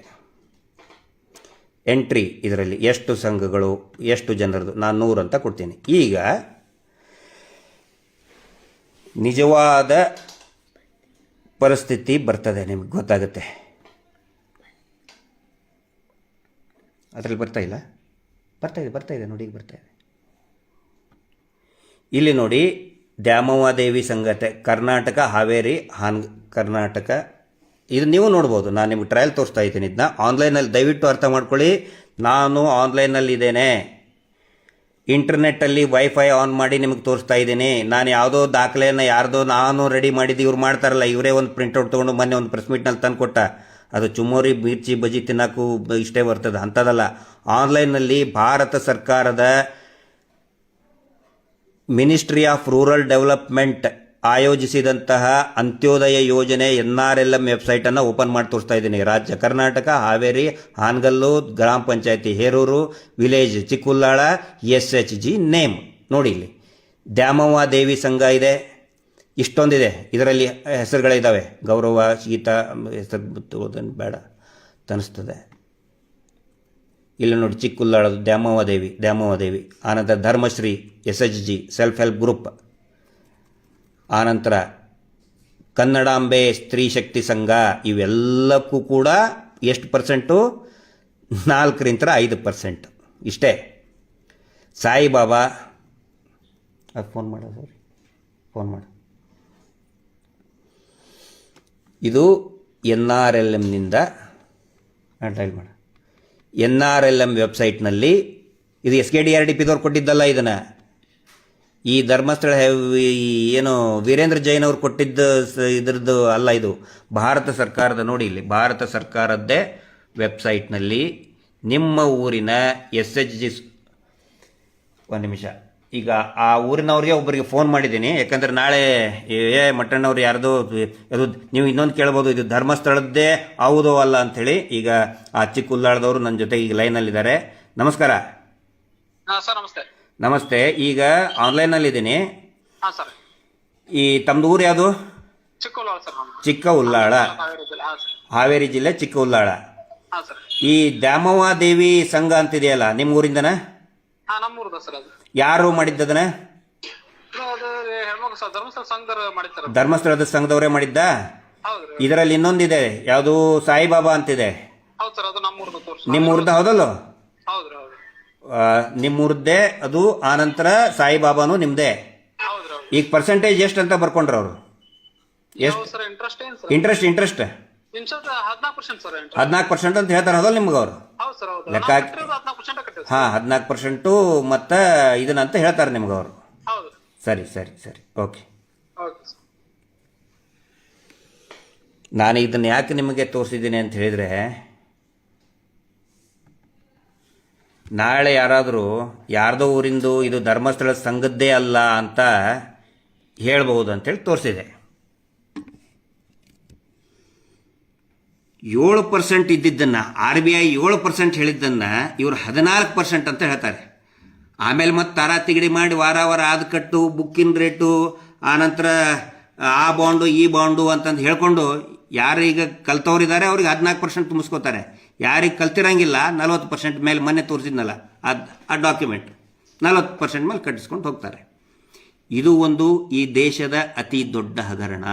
ಎಂಟ್ರಿ ಇದರಲ್ಲಿ ಎಷ್ಟು ಸಂಘಗಳು, ಎಷ್ಟು ಜನರದು, ನಾನು 100 ಅಂತ ಕೊಡ್ತೀನಿ. ಈಗ ನಿಜವಾದ ಪರಿಸ್ಥಿತಿ ಬರ್ತದೆ, ನಿಮಗೆ ಗೊತ್ತಾಗುತ್ತೆ. ಅದರಲ್ಲಿ ಬರ್ತಾ ಇದೆ ನೋಡಿ. ಈಗ ಬರ್ತಾ ಇದೆ. ಇಲ್ಲಿ ನೋಡಿ, ದ್ಯಾಮವ್ವಾದೇವಿ ಸಂಘತೆ ಕರ್ನಾಟಕ, ಹಾವೇರಿ, ಕರ್ನಾಟಕ. ಇದು ನೀವು ನೋಡ್ಬೋದು. ನಾನು ನಿಮಗೆ ಟ್ರಯಲ್ ತೋರಿಸ್ತಾ ಇದ್ದೀನಿ. ಇದನ್ನ ಆನ್ಲೈನಲ್ಲಿ ದಯವಿಟ್ಟು ಅರ್ಥ ಮಾಡ್ಕೊಳ್ಳಿ. ನಾನು ಆನ್ಲೈನಲ್ಲಿ ಇದ್ದೇನೆ. ಇಂಟರ್ನೆಟ್ಟಲ್ಲಿ ವೈಫೈ ಆನ್ ಮಾಡಿ ನಿಮಗೆ ತೋರಿಸ್ತಾ ಇದ್ದೀನಿ. ನಾನು ಯಾವುದೋ ದಾಖಲೆಯನ್ನು ಯಾರ್ದೋ ನಾನು ರೆಡಿ ಮಾಡಿದ್ದು ಇವ್ರು ಮಾಡ್ತಾರಲ್ಲ, ಇವರೇ ಒಂದು ಪ್ರಿಂಟ್ಔಟ್ ತೊಗೊಂಡು ಮೊನ್ನೆ ಒಂದು ಪ್ರೆಸ್ ಮೀಟ್ನಲ್ಲಿ ತಂದು ಕೊಟ್ಟ. ಅದು ಚುಮ್ಮೋರಿ ಮಿರ್ಚಿ ಬಜ್ಜಿ ತಿನ್ನೋಕ್ಕೂ ಇಷ್ಟೇ ಬರ್ತದೆ, ಅಂಥದ್ದಲ್ಲ. ಆನ್ಲೈನ್ನಲ್ಲಿ ಭಾರತ ಸರ್ಕಾರದ ಮಿನಿಸ್ಟ್ರಿ ಆಫ್ ರೂರಲ್ ಡೆವಲಪ್ಮೆಂಟ್ ಆಯೋಜಿಸಿದಂತಹ ಅಂತ್ಯೋದಯ ಯೋಜನೆ NRLM ವೆಬ್ಸೈಟನ್ನು ಓಪನ್ ಮಾಡಿ ತೋರಿಸ್ತಾ ಇದ್ದೀನಿ. ರಾಜ್ಯ ಕರ್ನಾಟಕ, ಹಾವೇರಿ, ಹಾನಗಲ್ಲು, ಗ್ರಾಮ ಪಂಚಾಯತಿ ಹೇರೂರು, ವಿಲೇಜ್ ಚಿಕ್ಕುಲ್ಲಾಳ, SHG ನೇಮ್ ನೋಡಿ. ಇಲ್ಲಿ ದ್ಯಾಮವ್ವಾದೇವಿ ಸಂಘ ಇದೆ, ಇಷ್ಟೊಂದಿದೆ. ಇದರಲ್ಲಿ ಹೆಸರುಗಳಿದ್ದಾವೆ. ಗೌರವ, ಗೀತಾ, ಹೆಸರು ಬೇಡ ತನಿಸ್ತದೆ. ಇಲ್ಲಿ ನೋಡಿ, ಚಿಕ್ಕುಲ್ಲಾಳದು ದ್ಯಾಮವ್ವಾದೇವಿ. ಆನಂತರ Dharmashree, SHG self help group. ಆನಂತರ ಕನ್ನಡಾಂಬೆ ಸ್ತ್ರೀ ಶಕ್ತಿ ಸಂಘ. ಇವೆಲ್ಲಕ್ಕೂ ಕೂಡ ಎಷ್ಟು ಪರ್ಸೆಂಟು? 4-5%. ಇಷ್ಟೇ. ಸಾಯಿಬಾಬಾ ಅದು ಫೋನ್ ಮಾಡ ಸಾರಿ ಫೋನ್ ಮಾಡ. ಇದು NRLMನಿಂದ ಡೈಲ್ ಮಾಡ. NRLM ವೆಬ್ಸೈಟ್ನಲ್ಲಿ ಇದು SKDRDPದವ್ರು ಕೊಟ್ಟಿದ್ದಲ್ಲ ಇದನ್ನು. ಈ ಧರ್ಮಸ್ಥಳ ಏನು ವೀರೇಂದ್ರ ಜೈನ್ ಅವ್ರು ಕೊಟ್ಟಿದ್ದ ಇದ್ರದ್ದು ಅಲ್ಲ, ಇದು ಭಾರತ ಸರ್ಕಾರದ. ನೋಡಿ ಇಲ್ಲಿ ಭಾರತ ಸರ್ಕಾರದ್ದೇ ವೆಬ್ಸೈಟ್ನಲ್ಲಿ ನಿಮ್ಮ ಊರಿನ SHG. ಒಂದು ನಿಮಿಷ, ಈಗ ಆ ಊರಿನವ್ರಿಗೆ ಒಬ್ಬರಿಗೆ ಫೋನ್ ಮಾಡಿದ್ದೀನಿ, ಯಾಕಂದರೆ ನಾಳೆ ಮಟ್ಟಣ್ಣವ್ರು ಯಾರ್ದು ಅದು ನೀವು ಇನ್ನೊಂದು ಕೇಳ್ಬೋದು, ಇದು ಧರ್ಮಸ್ಥಳದ್ದೇ ಹೌದೋ ಅಲ್ಲ ಅಂಥೇಳಿ. ಈಗ ಆ ಚಿಕ್ಕ ಉಲ್ಲಾಳದವರು ನನ್ನ ಜೊತೆ ಈಗ ಲೈನಲ್ಲಿದ್ದಾರೆ. ನಮಸ್ಕಾರ. ಸರ್ ನಮಸ್ತೆ. ನಮಸ್ತೆ. ಈಗ ಆನ್ಲೈನಲ್ಲಿದ್ದೀನಿ. ಹಾಂ ಸರ್. ಈ ತಮ್ಮದು ಊರು ಯಾವುದು? ಚಿಕ್ಕ ಉಲ್ಲಾಳ ಸರ್. ಚಿಕ್ಕ ಉಲ್ಲಾಳ, ಹಾವೇರಿ ಜಿಲ್ಲೆ ಚಿಕ್ಕ ಉಲ್ಲಾಳ. ಹಾಂ ಸರ್. ಈ ದ್ಯಾಮವ್ವ ದೇವಿ ಸಂಘ ಅಂತಿದೆಯಲ್ಲ, ನಿಮ್ಮ ಊರಿಂದನ? ಹಾಂ, ನಮ್ಮೂರದ ಸರ್. ಅದು ಯಾರು ಮಾಡಿದ್ದದನ? ಅದು ಹೆಣ್ಮಕ್ಳು ಸರ್, ಧರ್ಮಸ್ಥಳ ಸಂಘದವ್ರು ಮಾಡಿರ್ತಾರೆ. ಧರ್ಮಸ್ಥಳದ ಸಂಘದವರೇ ಮಾಡಿದ್ದ? ಹೌದ್ರಿ. ಇದರಲ್ಲಿ ಇನ್ನೊಂದಿದೆ, ಯಾವುದು ಸಾಯಿಬಾಬಾ ಅಂತಿದೆ. ಹೌದು ಸರ್, ಅದು ನಮ್ಮೂರದ ತೋರಿಸಿ. ನಿಮ್ಮ ಊರ್ದ ಹೌದಲ್ಲ? ಹೌದ್ರಿ ಹೌದು. ನಿಮ್ಮೂರದ್ದೇ ಅದು. ಆನಂತರ ಸಾಯಿಬಾಬಾನು ನಿಮ್ಮದೇ. ಹೌದ್ರಿ ಹೌದು. ಈಗ ಪರ್ಸೆಂಟೇಜ್ ಎಷ್ಟು ಅಂತ ಬರ್ಕೊಂಡ್ರ ಅವರು? ಎಷ್ಟು ಸರ್ ಇಂಟ್ರೆಸ್ಟ್ ಏನು ಸರ್? Interest 14% sir. 14% ಅಂತ ಹೇಳ್ತಾರೆ ಹೌದಲ್ಲ ನಿಮ್ಗೆ ಅವರು? ಹೌದು ಸರ್ ಹೌದು. ಲೆಕ್ಕ ಹಾಕಿ 14% ಕಟ್ಟಿವಿ. ಹಾಂ, 14% ಮತ್ತು ಇದನ್ನಂತ ಹೇಳ್ತಾರೆ ನಿಮ್ಗೆ ಅವರು. ಹೌದು. ಸರಿ ಸರಿ ಸರಿ, ಓಕೆ. Okay sir. ನಾನು ಇದನ್ನು ಯಾಕೆ ನಿಮಗೆ ತೋರಿಸಿದ್ದೀನಿ ಅಂತ ಹೇಳಿದರೆ, ನಾಳೆ ಯಾರಾದರೂ ಯಾರ್ದೋ ಊರಿಂದು ಇದು ಧರ್ಮಸ್ಥಳ ಸಂಘದ್ದೇ ಅಲ್ಲ ಅಂತ ಹೇಳ್ಬೋದು ಅಂತೇಳಿ ತೋರಿಸಿದೆ. 7% ಇದ್ದಿದ್ದನ್ನು RBI 7% ಹೇಳಿದ್ದನ್ನು ಇವರು 14% ಅಂತ ಹೇಳ್ತಾರೆ. ಆಮೇಲೆ ಮತ್ತೆ ತಾರಾತಿಗಡಿ ಮಾಡಿ ವಾರ ಆದ ಕಟ್ಟು, ಬುಕ್ಕಿನ ರೇಟು, ಆನಂತರ ಆ ಬಾಂಡು ಈ ಬಾಂಡು ಅಂತಂದು ಹೇಳ್ಕೊಂಡು ಯಾರೀಗ ಕಲ್ತವ್ರಿದ್ದಾರೆ ಅವ್ರಿಗೆ 14% ತುಂಬಿಸ್ಕೋತಾರೆ. ಯಾರಿಗೆ ಕಲ್ತಿರಂಗಿಲ್ಲ 40% ಮೇಲೆ ಮೊನ್ನೆ ತೋರಿಸಿದ್ನಲ್ಲ ಆ ಡಾಕ್ಯುಮೆಂಟ್ 40% ಮೇಲೆ ಕಟ್ಟಿಸ್ಕೊಂಡು ಹೋಗ್ತಾರೆ. ಇದು ಒಂದು ಈ ದೇಶದ ಅತಿ ದೊಡ್ಡ ಹಗರಣ.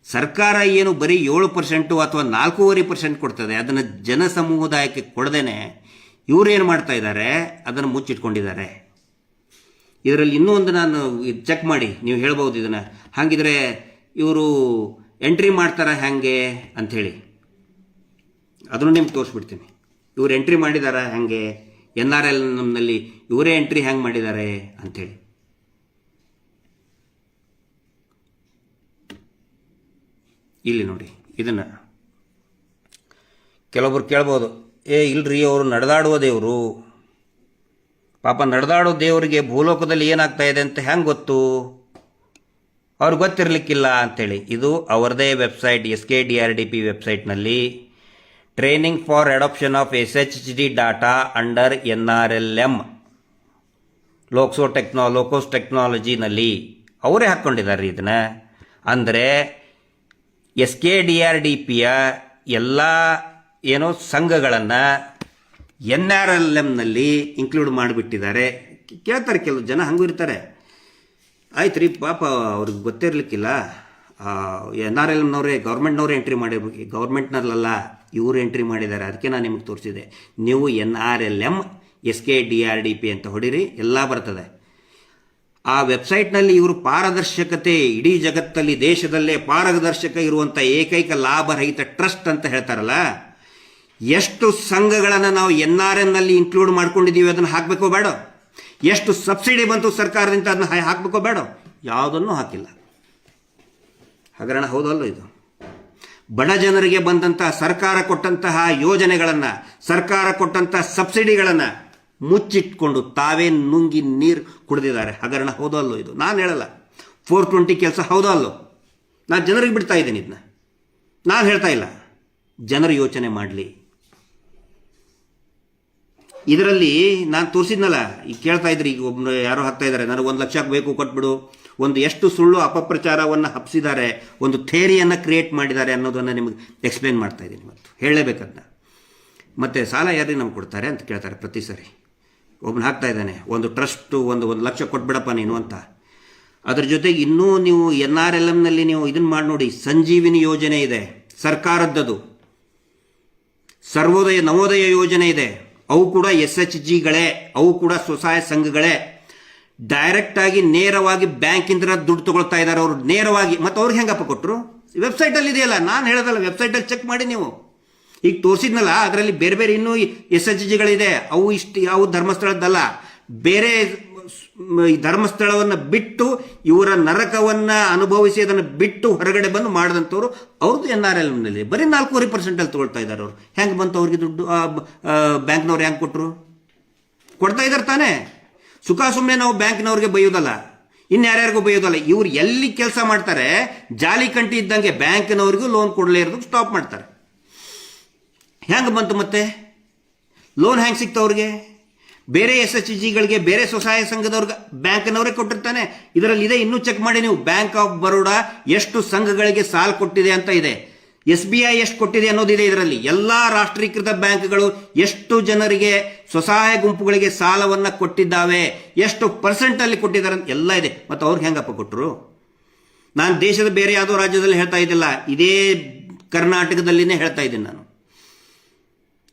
ಸರ್ಕಾರ ಏನು ಬರೀ 7% ಅಥವಾ 4.5% ಕೊಡ್ತದೆ, ಅದನ್ನು ಜನ ಸಮುದಾಯಕ್ಕೆ ಕೊಡದೇನೆ ಇವರೇನು ಮಾಡ್ತಾ ಇದ್ದಾರೆ, ಅದನ್ನು ಮುಚ್ಚಿಟ್ಕೊಂಡಿದ್ದಾರೆ. ಇದರಲ್ಲಿ ಇನ್ನೂ ಒಂದು ನಾನು ಚೆಕ್ ಮಾಡಿ ನೀವು ಹೇಳ್ಬೋದು ಇದನ್ನು, ಹಾಗಿದ್ರೆ ಇವರು ಎಂಟ್ರಿ ಮಾಡ್ತಾರೆ ಹೇಗೆ ಅಂಥೇಳಿ ಅದನ್ನು ನಿಮ್ಗೆ ತೋರಿಸ್ಬಿಡ್ತೀನಿ. ಇವರು ಎಂಟ್ರಿ ಮಾಡಿದಾರ ಹೇಗೆ, NRLMನಲ್ಲಿ ಇವರೇ ಎಂಟ್ರಿ ಹೆಂಗೆ ಮಾಡಿದ್ದಾರೆ ಅಂಥೇಳಿ. ಇಲ್ಲಿ ನೋಡಿ, ಇದನ್ನು ಕೆಲವೊಬ್ರು ಕೇಳ್ಬೋದು, ಇಲ್ರಿ ಅವರು ನಡೆದಾಡುವ ದೇವರು, ಪಾಪ ನಡೆದಾಡೋ ದೇವರಿಗೆ ಭೂಲೋಕದಲ್ಲಿ ಏನಾಗ್ತಾ ಇದೆ ಅಂತ ಹೆಂಗೆ ಗೊತ್ತು, ಅವ್ರಿಗೆ ಗೊತ್ತಿರಲಿಕ್ಕಿಲ್ಲ ಅಂಥೇಳಿ. ಇದು ಅವರದೇ ವೆಬ್ಸೈಟ್, SKDRDP ವೆಬ್ಸೈಟ್ನಲ್ಲಿ training for adoption of SHG data under NRLM ಲೋಕೋಸ್ ಟೆಕ್ನಾಲಜಿನಲ್ಲಿ ಅವರೇ ಹಾಕ್ಕೊಂಡಿದ್ದಾರೆ ಇದನ್ನು. ಅಂದರೆ SKDRDPಯ ಎಲ್ಲ ಏನೋ ಸಂಘಗಳನ್ನು NRLMನಲ್ಲಿ ಇನ್ಕ್ಲೂಡ್ ಮಾಡಿಬಿಟ್ಟಿದ್ದಾರೆ. ಕೇಳ್ತಾರೆ ಕೆಲವು ಜನ, ಹಂಗೂ ಇರ್ತಾರೆ. ಆಯ್ತು ರೀ, ಪಾಪ ಅವ್ರಿಗೆ ಗೊತ್ತೇ ಇರಲಿಕ್ಕಿಲ್ಲ. NRLMನವರೇ ಗೌರ್ಮೆಂಟ್ನವರೇ ಎಂಟ್ರಿ ಮಾಡಿರ್ಬೇಕು. ಗೌರ್ಮೆಂಟ್ನಲ್ಲ, ಇವರು ಎಂಟ್ರಿ ಮಾಡಿದ್ದಾರೆ. ಅದಕ್ಕೆ ನಾನು ನಿಮಗೆ ತೋರಿಸಿದೆ. ನೀವು NRLM SKDRDP ಅಂತ ಹೊಡಿರಿ, ಎಲ್ಲ ಬರ್ತದೆ. ಆ ವೆಬ್ಸೈಟ್ನಲ್ಲಿ ಇವರು ಪಾರದರ್ಶಕತೆ, ಇಡೀ ಜಗತ್ತಲ್ಲಿ ದೇಶದಲ್ಲೇ ಪಾರದರ್ಶಕ ಇರುವಂಥ ಏಕೈಕ ಲಾಭರಹಿತ ಟ್ರಸ್ಟ್ ಅಂತ ಹೇಳ್ತಾರಲ್ಲ, ಎಷ್ಟು ಸಂಘಗಳನ್ನು ನಾವು NRLMನಲ್ಲಿ ಇನ್ಕ್ಲೂಡ್ ಮಾಡ್ಕೊಂಡಿದ್ದೀವಿ ಅದನ್ನು ಹಾಕಬೇಕೋ ಬೇಡ, ಎಷ್ಟು ಸಬ್ಸಿಡಿ ಬಂತು ಸರ್ಕಾರದಿಂದ ಅದನ್ನು ಹಾಕಬೇಕೋ ಬೇಡ, ಯಾವುದನ್ನು ಹಾಕಿಲ್ಲ. ಹಗರಣ ಹೌದಲ್ಲ ಇದು? ಬಡ ಜನರಿಗೆ ಬಂದಂತಹ ಸರ್ಕಾರ ಕೊಟ್ಟಂತಹ ಯೋಜನೆಗಳನ್ನು, ಸರ್ಕಾರ ಕೊಟ್ಟಂತಹ ಸಬ್ಸಿಡಿಗಳನ್ನು ಮುಚ್ಚಿಟ್ಕೊಂಡು ತಾವೇ ನುಂಗಿ ನೀರು ಕುಡಿದಿದ್ದಾರೆ. ಹಗರಣ ಹೌದಲ್ಲೋ ಇದು? ನಾನು ಹೇಳಲ್ಲ. 420 ಕೆಲಸ ಹೌದಲ್ಲೋ? ನಾನು ಜನರಿಗೆ ಬಿಡ್ತಾ ಇದ್ದೀನಿ, ಇದನ್ನ ನಾನು ಹೇಳ್ತಾ ಇಲ್ಲ. ಜನರು ಯೋಚನೆ ಮಾಡಲಿ. ಇದರಲ್ಲಿ ನಾನು ತೋರಿಸಿದ್ನಲ್ಲ, ಈಗ ಕೇಳ್ತಾ ಇದ್ರಿ, ಈಗ ಒಬ್ಬರು ಯಾರೋ ಹಾಕ್ತಾ ಇದ್ದಾರೆ, ನನಗೆ 1 ಲಕ್ಷ ಬೇಕು ಕೊಟ್ಬಿಡು, ಒಂದು ಎಷ್ಟು ಸುಳ್ಳು ಅಪಪ್ರಚಾರವನ್ನು ಹಬ್ಬಿಸಿದ್ದಾರೆ, ಒಂದು ಥೇರಿಯನ್ನು ಕ್ರಿಯೇಟ್ ಮಾಡಿದ್ದಾರೆ ಅನ್ನೋದನ್ನು ನಿಮಗೆ ಎಕ್ಸ್ಪ್ಲೇನ್ ಮಾಡ್ತಾ ಇದ್ದೀನಿ. ಮತ್ತು ಹೇಳಲೇಬೇಕದನ್ನ. ಮತ್ತು ಸಾಲ ಯಾರಿಗೆ ನಮ್ಗೆ ಕೊಡ್ತಾರೆ ಅಂತ ಕೇಳ್ತಾರೆ ಪ್ರತಿ ಸರಿ. ಒಬ್ಬನು ಹಾಕ್ತಾ ಇದ್ದಾನೆ, ಒಂದು ಟ್ರಸ್ಟು 1 ಲಕ್ಷ ಕೊಟ್ಬಿಡಪ್ಪ ನೀನು ಅಂತ. ಅದ್ರ ಜೊತೆಗೆ ಇನ್ನೂ ನೀವು NRLMನಲ್ಲಿ ನೀವು ಇದನ್ನು ಮಾಡಿ ನೋಡಿ, ಸಂಜೀವಿನಿ ಯೋಜನೆ ಇದೆ ಸರ್ಕಾರದ್ದದು, ಸರ್ವೋದಯ ನವೋದಯ ಯೋಜನೆ ಇದೆ, ಅವು ಕೂಡ SHGಗಳೇ, ಅವು ಕೂಡ ಸ್ವಸಹಾಯ ಸಂಘಗಳೇ. ಡೈರೆಕ್ಟ್ ಆಗಿ ನೇರವಾಗಿ ಬ್ಯಾಂಕಿಂದ ದುಡ್ಡು ತಗೊಳ್ತಾ ಇದ್ದಾರೆ ಅವರು ನೇರವಾಗಿ. ಮತ್ತು ಅವ್ರಿಗೆ ಹೆಂಗಪ್ಪ ಕೊಟ್ಟರು? ವೆಬ್ಸೈಟಲ್ಲಿ ಇದೆಯಲ್ಲ, ನಾನು ಹೇಳೋದಲ್ಲ, ವೆಬ್ಸೈಟಲ್ಲಿ ಚೆಕ್ ಮಾಡಿ ನೀವು. ಈಗ ತೋರಿಸಿದ್ನಲ್ಲ, ಅದರಲ್ಲಿ ಬೇರೆ ಬೇರೆ ಇನ್ನೂ SHGಗಳಿದೆ. ಅವು ಯಾವ ಧರ್ಮಸ್ಥಳದ್ದಲ್ಲ, ಬೇರೆ ಧರ್ಮಸ್ಥಳವನ್ನು ಬಿಟ್ಟು ಇವರ ನರಕವನ್ನು ಅನುಭವಿಸಿ ಅದನ್ನು ಬಿಟ್ಟು ಹೊರಗಡೆ ಬಂದು ಮಾಡಿದಂಥವ್ರು ಅವ್ರದ್ದು NRLನಲ್ಲಿ ಬರೀ 4.5% ತಗೊಳ್ತಾ ಇದ್ದಾರೆ ಅವರು. ಹೆಂಗೆ ಬಂತು ಅವ್ರಿಗೆ ದುಡ್ಡು? ಬ್ಯಾಂಕ್ನವ್ರು ಹೆಂಗೆ ಕೊಟ್ಟರು? ಕೊಡ್ತಾ ಇದ್ದಾರೆ ತಾನೇ. ಸುಖ ಸುಮ್ಮನೆ ನಾವು ಬ್ಯಾಂಕ್ನವ್ರಿಗೆ ಬೈಯೋದಲ್ಲ, ಇನ್ಯಾರ್ಯಾರಿಗೂ ಬೈಯೋದಲ್ಲ. ಇವ್ರು ಎಲ್ಲಿ ಕೆಲಸ ಮಾಡ್ತಾರೆ ಜಾಲಿ ಕಂಟಿ ಇದ್ದಂಗೆ ಬ್ಯಾಂಕ್ನವ್ರಿಗೂ ಲೋನ್ ಕೊಡಲೇ ಇರೋದಕ್ಕೆ ಸ್ಟಾಪ್ ಮಾಡ್ತಾರೆ. ಹೆಂಗೆ ಬಂತು ಮತ್ತೆ ಲೋನ್? ಹೆಂಗೆ ಸಿಕ್ತು ಅವ್ರಿಗೆ? ಬೇರೆ SHGಗಳಿಗೆ, ಬೇರೆ ಸ್ವಸಹಾಯ ಸಂಘದವ್ರಿಗೆ ಬ್ಯಾಂಕ್ನವರೇ ಕೊಟ್ಟಿರ್ತಾನೆ. ಇದರಲ್ಲಿ ಇದೆ, ಇನ್ನೂ ಚೆಕ್ ಮಾಡಿ ನೀವು. ಬ್ಯಾಂಕ್ ಆಫ್ ಬರೋಡಾ ಎಷ್ಟು ಸಂಘಗಳಿಗೆ ಸಾಲ ಕೊಟ್ಟಿದೆ ಅಂತ ಇದೆ. SBI ಎಷ್ಟು ಕೊಟ್ಟಿದೆ ಅನ್ನೋದಿದೆ ಇದರಲ್ಲಿ. ಎಲ್ಲ ರಾಷ್ಟ್ರೀಕೃತ ಬ್ಯಾಂಕ್ಗಳು ಎಷ್ಟು ಜನರಿಗೆ ಸ್ವಸಹಾಯ ಗುಂಪುಗಳಿಗೆ ಸಾಲವನ್ನು ಕೊಟ್ಟಿದ್ದಾವೆ, ಎಷ್ಟು ಪರ್ಸೆಂಟಲ್ಲಿ ಕೊಟ್ಟಿದ್ದಾರೆ ಅಂತ ಎಲ್ಲ ಇದೆ. ಮತ್ತು ಅವ್ರಿಗೆ ಹೆಂಗಪ್ಪ ಕೊಟ್ಟರು? ನಾನು ದೇಶದ ಬೇರೆ ಯಾವುದೋ ರಾಜ್ಯದಲ್ಲಿ ಹೇಳ್ತಾ ಇದ್ದಿಲ್ಲ, ಇದೇ ಕರ್ನಾಟಕದಲ್ಲಿನೇ ಹೇಳ್ತಾ ಇದ್ದೀನಿ ನಾನು,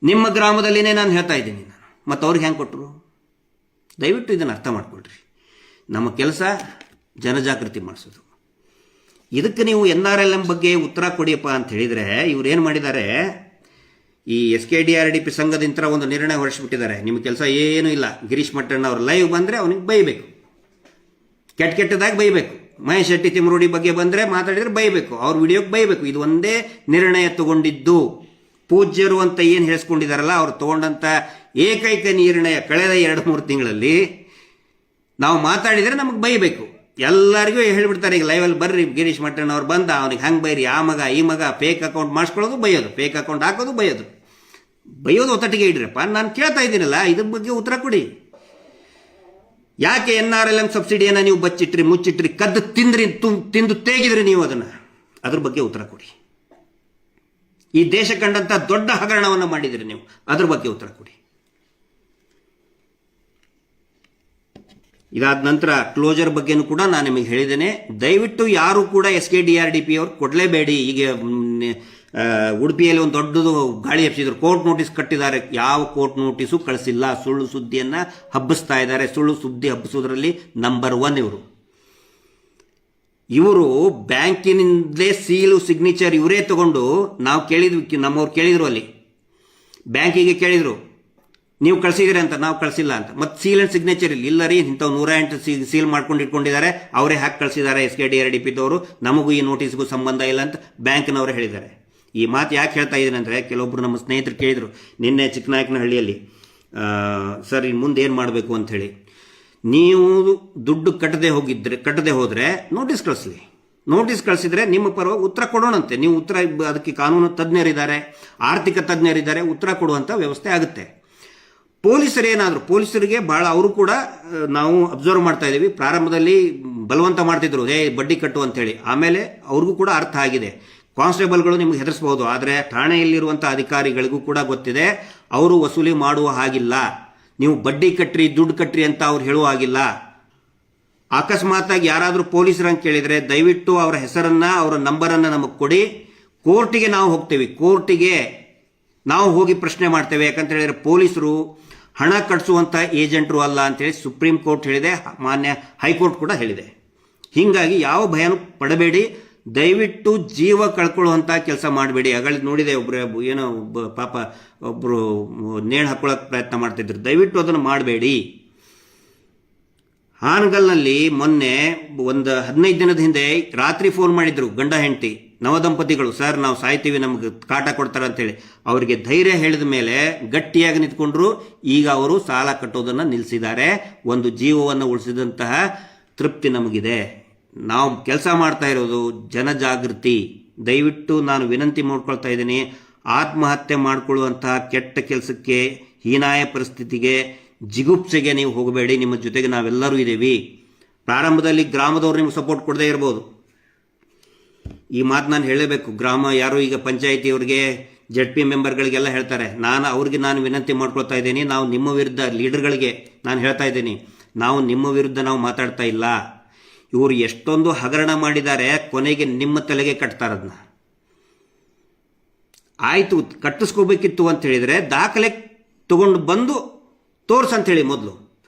ನಿಮ್ಮ ಗ್ರಾಮದಲ್ಲಿನೇ ನಾನು ಹೇಳ್ತಾ ಇದ್ದೀನಿ ನಾನು. ಮತ್ತು ಅವ್ರಿಗೆ ಹೆಂಗೆ ಕೊಟ್ಟರು? ದಯವಿಟ್ಟು ಇದನ್ನು ಅರ್ಥ ಮಾಡ್ಕೊಳ್ರಿ. ನಮ್ಮ ಕೆಲಸ ಜನಜಾಗೃತಿ ಮಾಡಿಸೋದು. ಇದಕ್ಕೆ ನೀವು NRLM ಬಗ್ಗೆ ಉತ್ತರ ಕೊಡಿಯಪ್ಪ ಅಂತ ಹೇಳಿದರೆ, ಇವ್ರು ಏನು ಮಾಡಿದ್ದಾರೆ, ಈ SKDRDP ಸಂಘದಿಂದ ಒಂದು ನಿರ್ಣಯ ಹೊರಡಿಸ್ಬಿಟ್ಟಿದ್ದಾರೆ. ನಿಮ್ಮ ಕೆಲಸ ಏನೂ ಇಲ್ಲ. ಗಿರೀಶ್ ಮಟ್ಟಣ್ಣ ಅವ್ರು ಲೈವ್ ಬಂದರೆ ಅವನಿಗೆ ಬೈಬೇಕು, ಕೆಟ್ಟದಾಗಿ ಬೈಬೇಕು. ಮಹೇಶ್ ಶೆಟ್ಟಿ ತಿಮ್ರೋಡಿ ಬಗ್ಗೆ ಬಂದರೆ ಮಾತಾಡಿದರೆ ಬೈಬೇಕು, ಅವ್ರ ವಿಡಿಯೋಗೆ ಬೈಬೇಕು. ಇದು ಒಂದೇ ನಿರ್ಣಯ ತಗೊಂಡಿದ್ದು. ಪೂಜ್ಯರು ಅಂತ ಏನು ಹೇಳಿಸ್ಕೊಂಡಿದ್ದಾರಲ್ಲ, ಅವ್ರು ತಗೊಂಡಂಥ ಏಕೈಕ ನಿರ್ಣಯ ಕಳೆದ 2-3 ತಿಂಗಳಲ್ಲಿ ನಾವು ಮಾತಾಡಿದರೆ ನಮಗೆ ಬೈಬೇಕು. ಎಲ್ಲರಿಗೂ ಹೇಳಿಬಿಡ್ತಾರೆ ಈಗ ಲೈವಲ್ಲಿ, ಬರ್ರಿ ಗಿರೀಶ್ ಮಟ್ಟಣ್ಣ ಅವ್ರು ಬಂದ, ಅವನಿಗೆ ಹಂಗೆ ಬೈರಿ, ಆ ಮಗ ಈ ಮಗ, ಫೇಕ್ ಅಕೌಂಟ್ ಮಾಡಿಸ್ಕೊಳ್ಳೋದು ಬೈಯೋದು, ಫೇಕ್ ಅಕೌಂಟ್ ಹಾಕೋದು ಬೈಯೋದು ಒತ್ತಟಿಗೆ ಇಡ್ರಪ್ಪ. ನಾನು ಕೇಳ್ತಾ ಇದ್ದೀನಲ್ಲ, ಇದ್ರ ಬಗ್ಗೆ ಉತ್ತರ ಕೊಡಿ. ಯಾಕೆ NRLM ಸಬ್ಸಿಡಿಯನ್ನು ನೀವು ಬಚ್ಚಿಟ್ರಿ, ಮುಚ್ಚಿಟ್ರಿ, ಕದ್ದು ತಿಂದು ತೇಗಿದ್ರಿ ನೀವು ಅದನ್ನು? ಅದ್ರ ಬಗ್ಗೆ ಉತ್ತರ ಕೊಡಿ. ಈ ದೇಶ ಕಂಡಂಥ ದೊಡ್ಡ ಹಗರಣವನ್ನು ಮಾಡಿದ್ರಿ ನೀವು, ಅದ್ರ ಬಗ್ಗೆ ಉತ್ತರ ಕೊಡಿ. ಇದಾದ ನಂತರ ಕ್ಲೋಜರ್ ಬಗ್ಗೆನೂ ಕೂಡ ನಾನು ನಿಮಗೆ ಹೇಳಿದ್ದೇನೆ. ದಯವಿಟ್ಟು ಯಾರು ಕೂಡ SKDRDP ಅವ್ರು ಕೊಡಲೇಬೇಡಿ. ಈಗ ಉಡುಪಿಯಲ್ಲಿ ಒಂದು ದೊಡ್ಡದು ಗಾಳಿ ಹಬ್ಬಿಸಿದ್ರು, ಕೋರ್ಟ್ ನೋಟಿಸ್ ಕಟ್ಟಿದ್ದಾರೆ. ಯಾವ ಕೋರ್ಟ್ ನೋಟಿಸು ಕಳಿಸಿಲ್ಲ. ಸುಳ್ಳು ಸುದ್ದಿಯನ್ನು ಹಬ್ಬಿಸ್ತಾ ಇದ್ದಾರೆ. ಸುಳ್ಳು ಸುದ್ದಿ ಹಬ್ಬಿಸೋದ್ರಲ್ಲಿ ನಂಬರ್ 1 ಇವರು ಬ್ಯಾಂಕಿನಿಂದಲೇ ಸೀಲು ಸಿಗ್ನೇಚರ್ ಇವರೇ ತಗೊಂಡು, ನಾವು ಕೇಳಿದ್ವಿ, ನಮ್ಮವ್ರು ಕೇಳಿದ್ರು, ಅಲ್ಲಿ ಬ್ಯಾಂಕಿಗೆ ಕೇಳಿದ್ರು, ನೀವು ಕಳಿಸಿದ್ರಿ ಅಂತ. ನಾವು ಕಳಿಸಿಲ್ಲ ಅಂತ. ಮತ್ತು ಸೀಲ್ ಆ್ಯಂಡ್ ಸಿಗ್ನೇಚರ್ ಇಲ್ಲ ರೀ, ಇಂಥವು 108 ಸೀಲ್ ಮಾಡ್ಕೊಂಡು ಇಟ್ಕೊಂಡಿದ್ದಾರೆ, ಅವರೇ ಹಾಕಿ ಕಳಿಸಿದ್ದಾರೆ SKDRDPದವರು, ನಮಗೂ ಈ ನೋಟಿಸ್ಗೂ ಸಂಬಂಧ ಇಲ್ಲ ಅಂತ ಬ್ಯಾಂಕ್ನವರೇ ಹೇಳಿದ್ದಾರೆ. ಈ ಮಾತು ಯಾಕೆ ಹೇಳ್ತಾ ಇದ್ದೀನಿ ಅಂದರೆ, ಕೆಲವೊಬ್ಬರು ನಮ್ಮ ಸ್ನೇಹಿತರು ಕೇಳಿದರು ನಿನ್ನೆ ಚಿಕ್ಕನಾಯಕನಹಳ್ಳಿಯಲ್ಲಿ, ಸರ್ ಇನ್ನು ಮುಂದೆ ಏನು ಮಾಡಬೇಕು ಅಂಥೇಳಿ. ನೀವು ದುಡ್ಡು ಕಟ್ಟದೆ ಹೋದರೆ ನೋಟಿಸ್ ಕಳಿಸ್ಲಿ. ನೋಟಿಸ್ ಕಳಿಸಿದ್ರೆ ನಿಮ್ಮ ಪರವಾಗಿ ಉತ್ತರ ಕೊಡೋಣಂತೆ. ನೀವು ಉತ್ತರ, ಅದಕ್ಕೆ ಕಾನೂನು ತಜ್ಞರಿದ್ದಾರೆ, ಆರ್ಥಿಕ ತಜ್ಞರಿದ್ದಾರೆ, ಉತ್ತರ ಕೊಡುವಂಥ ವ್ಯವಸ್ಥೆ ಆಗುತ್ತೆ. ಪೊಲೀಸರಿಗೆ ಭಾಳ, ಅವರು ಕೂಡ ನಾವು ಅಬ್ಸರ್ವ್ ಮಾಡ್ತಾ ಇದ್ದೀವಿ, ಪ್ರಾರಂಭದಲ್ಲಿ ಬಲವಂತ ಮಾಡ್ತಿದ್ರು, ಬಡ್ಡಿ ಕಟ್ಟು ಅಂತೇಳಿ. ಆಮೇಲೆ ಅವ್ರಿಗೂ ಕೂಡ ಅರ್ಥ ಆಗಿದೆ. ಕಾನ್ಸ್ಟೇಬಲ್ಗಳು ನಿಮ್ಗೆ ಹೆದರಿಸ್ಬೋದು, ಆದರೆ ಠಾಣೆಯಲ್ಲಿರುವಂಥ ಅಧಿಕಾರಿಗಳಿಗೂ ಕೂಡ ಗೊತ್ತಿದೆ, ಅವರು ವಸೂಲಿ ಮಾಡುವ ಹಾಗಿಲ್ಲ. ನೀವು ಬಡ್ಡಿ ಕಟ್ಟ್ರಿ, ದುಡ್ಡು ಕಟ್ಟ್ರಿ ಅಂತ ಅವ್ರು ಹೇಳುವ ಹಾಗಿಲ್ಲ. ಅಕಸ್ಮಾತಾಗಿ ಯಾರಾದರೂ ಪೊಲೀಸರಂಗೆ ಕೇಳಿದರೆ ದಯವಿಟ್ಟು ಅವರ ಹೆಸರನ್ನು, ಅವರ ನಂಬರನ್ನು ನಮಗೆ ಕೊಡಿ. ಕೋರ್ಟಿಗೆ ನಾವು ಹೋಗ್ತೇವೆ, ಕೋರ್ಟಿಗೆ ನಾವು ಹೋಗಿ ಪ್ರಶ್ನೆ ಮಾಡ್ತೇವೆ. ಯಾಕಂತ ಹೇಳಿದರೆ ಪೊಲೀಸರು ಹಣ ಕಟ್ಟಿಸುವಂಥ ಏಜೆಂಟರು ಅಲ್ಲ ಅಂತೇಳಿ ಸುಪ್ರೀಂ ಕೋರ್ಟ್ ಹೇಳಿದೆ, ಮಾನ್ಯ ಹೈಕೋರ್ಟ್ ಕೂಡ ಹೇಳಿದೆ. ಹೀಗಾಗಿ ಯಾವ ಭಯನೂ ಪಡಬೇಡಿ. ದಯವಿಟ್ಟು ಜೀವ ಕಳ್ಕೊಳ್ಳುವಂಥ ಕೆಲಸ ಮಾಡಬೇಡಿ. ಅಗಳಲ್ಲಿ ನೋಡಿದೆ, ಒಬ್ಬರು ಏನೋ ಪಾಪ ಒಬ್ಬರು ನೇಣು ಹಾಕೊಳ್ಳೋಕೆ ಪ್ರಯತ್ನ ಮಾಡ್ತಿದ್ರು. ದಯವಿಟ್ಟು ಅದನ್ನು ಮಾಡಬೇಡಿ. ಹಾನಗಲ್ನಲ್ಲಿ ಮೊನ್ನೆ ಒಂದು 15 ದಿನದ ಹಿಂದೆ ರಾತ್ರಿ ಫೋನ್ ಮಾಡಿದ್ರು ಗಂಡ ಹೆಂಡತಿ, ನವದಂಪತಿಗಳು, ಸರ್ ನಾವು ಸಾಯ್ತೀವಿ, ನಮ್ಗೆ ಕಾಟ ಕೊಡ್ತಾರೆ ಅಂತೇಳಿ. ಅವರಿಗೆ ಧೈರ್ಯ ಹೇಳಿದ ಮೇಲೆ ಗಟ್ಟಿಯಾಗಿ ನಿಂತ್ಕೊಂಡ್ರು. ಈಗ ಅವರು ಸಾಲ ಕಟ್ಟೋದನ್ನು ನಿಲ್ಲಿಸಿದ್ದಾರೆ. ಒಂದು ಜೀವವನ್ನು ಉಳಿಸಿದಂತಹ ತೃಪ್ತಿ ನಮಗಿದೆ. ನಾವು ಕೆಲಸ ಮಾಡ್ತಾ ಇರೋದು ಜನಜಾಗೃತಿ. ದಯವಿಟ್ಟು ನಾನು ವಿನಂತಿ ಮಾಡ್ಕೊಳ್ತಾ ಇದ್ದೀನಿ, ಆತ್ಮಹತ್ಯೆ ಮಾಡಿಕೊಳ್ಳುವಂತಹ ಕೆಟ್ಟ ಕೆಲಸಕ್ಕೆ, ಹೀನಾಯ ಪರಿಸ್ಥಿತಿಗೆ, ಜಿಗುಪ್ಸೆಗೆ ನೀವು ಹೋಗಬೇಡಿ. ನಿಮ್ಮ ಜೊತೆಗೆ ನಾವೆಲ್ಲರೂ ಇದ್ದೀವಿ. ಪ್ರಾರಂಭದಲ್ಲಿ ಗ್ರಾಮದವ್ರು ನಿಮ್ಗೆ ಸಪೋರ್ಟ್ ಕೊಡದೇ ಇರ್ಬೋದು. ಈ ಮಾತು ನಾನು ಹೇಳಲೇಬೇಕು. ಗ್ರಾಮ ಯಾರು ಈಗ ಪಂಚಾಯಿತಿಯವ್ರಿಗೆ, ZP ಮೆಂಬರ್ಗಳಿಗೆಲ್ಲ ಹೇಳ್ತಾರೆ. ಅವ್ರಿಗೆ ನಾನು ವಿನಂತಿ ಮಾಡ್ಕೊಳ್ತಾ ಇದ್ದೀನಿ, ನಾವು ನಿಮ್ಮ ವಿರುದ್ಧ, ಲೀಡರ್ಗಳಿಗೆ ನಾನು ಹೇಳ್ತಾ ಇದ್ದೀನಿ, ನಾವು ನಿಮ್ಮ ವಿರುದ್ಧ ನಾವು ಮಾತಾಡ್ತಾ ಇಲ್ಲ. ಇವರು ಎಷ್ಟೊಂದು ಹಗರಣ ಮಾಡಿದ್ದಾರೆ, ಕೊನೆಗೆ ನಿಮ್ಮ ತಲೆಗೆ ಕಟ್ತಾರದನ್ನ. ಆಯಿತು, ಕಟ್ಟಿಸ್ಕೋಬೇಕಿತ್ತು ಅಂತ ಹೇಳಿದರೆ ದಾಖಲೆ ತಗೊಂಡು ಬಂದು ತೋರ್ಸಂಥೇಳಿ ಮೊದಲು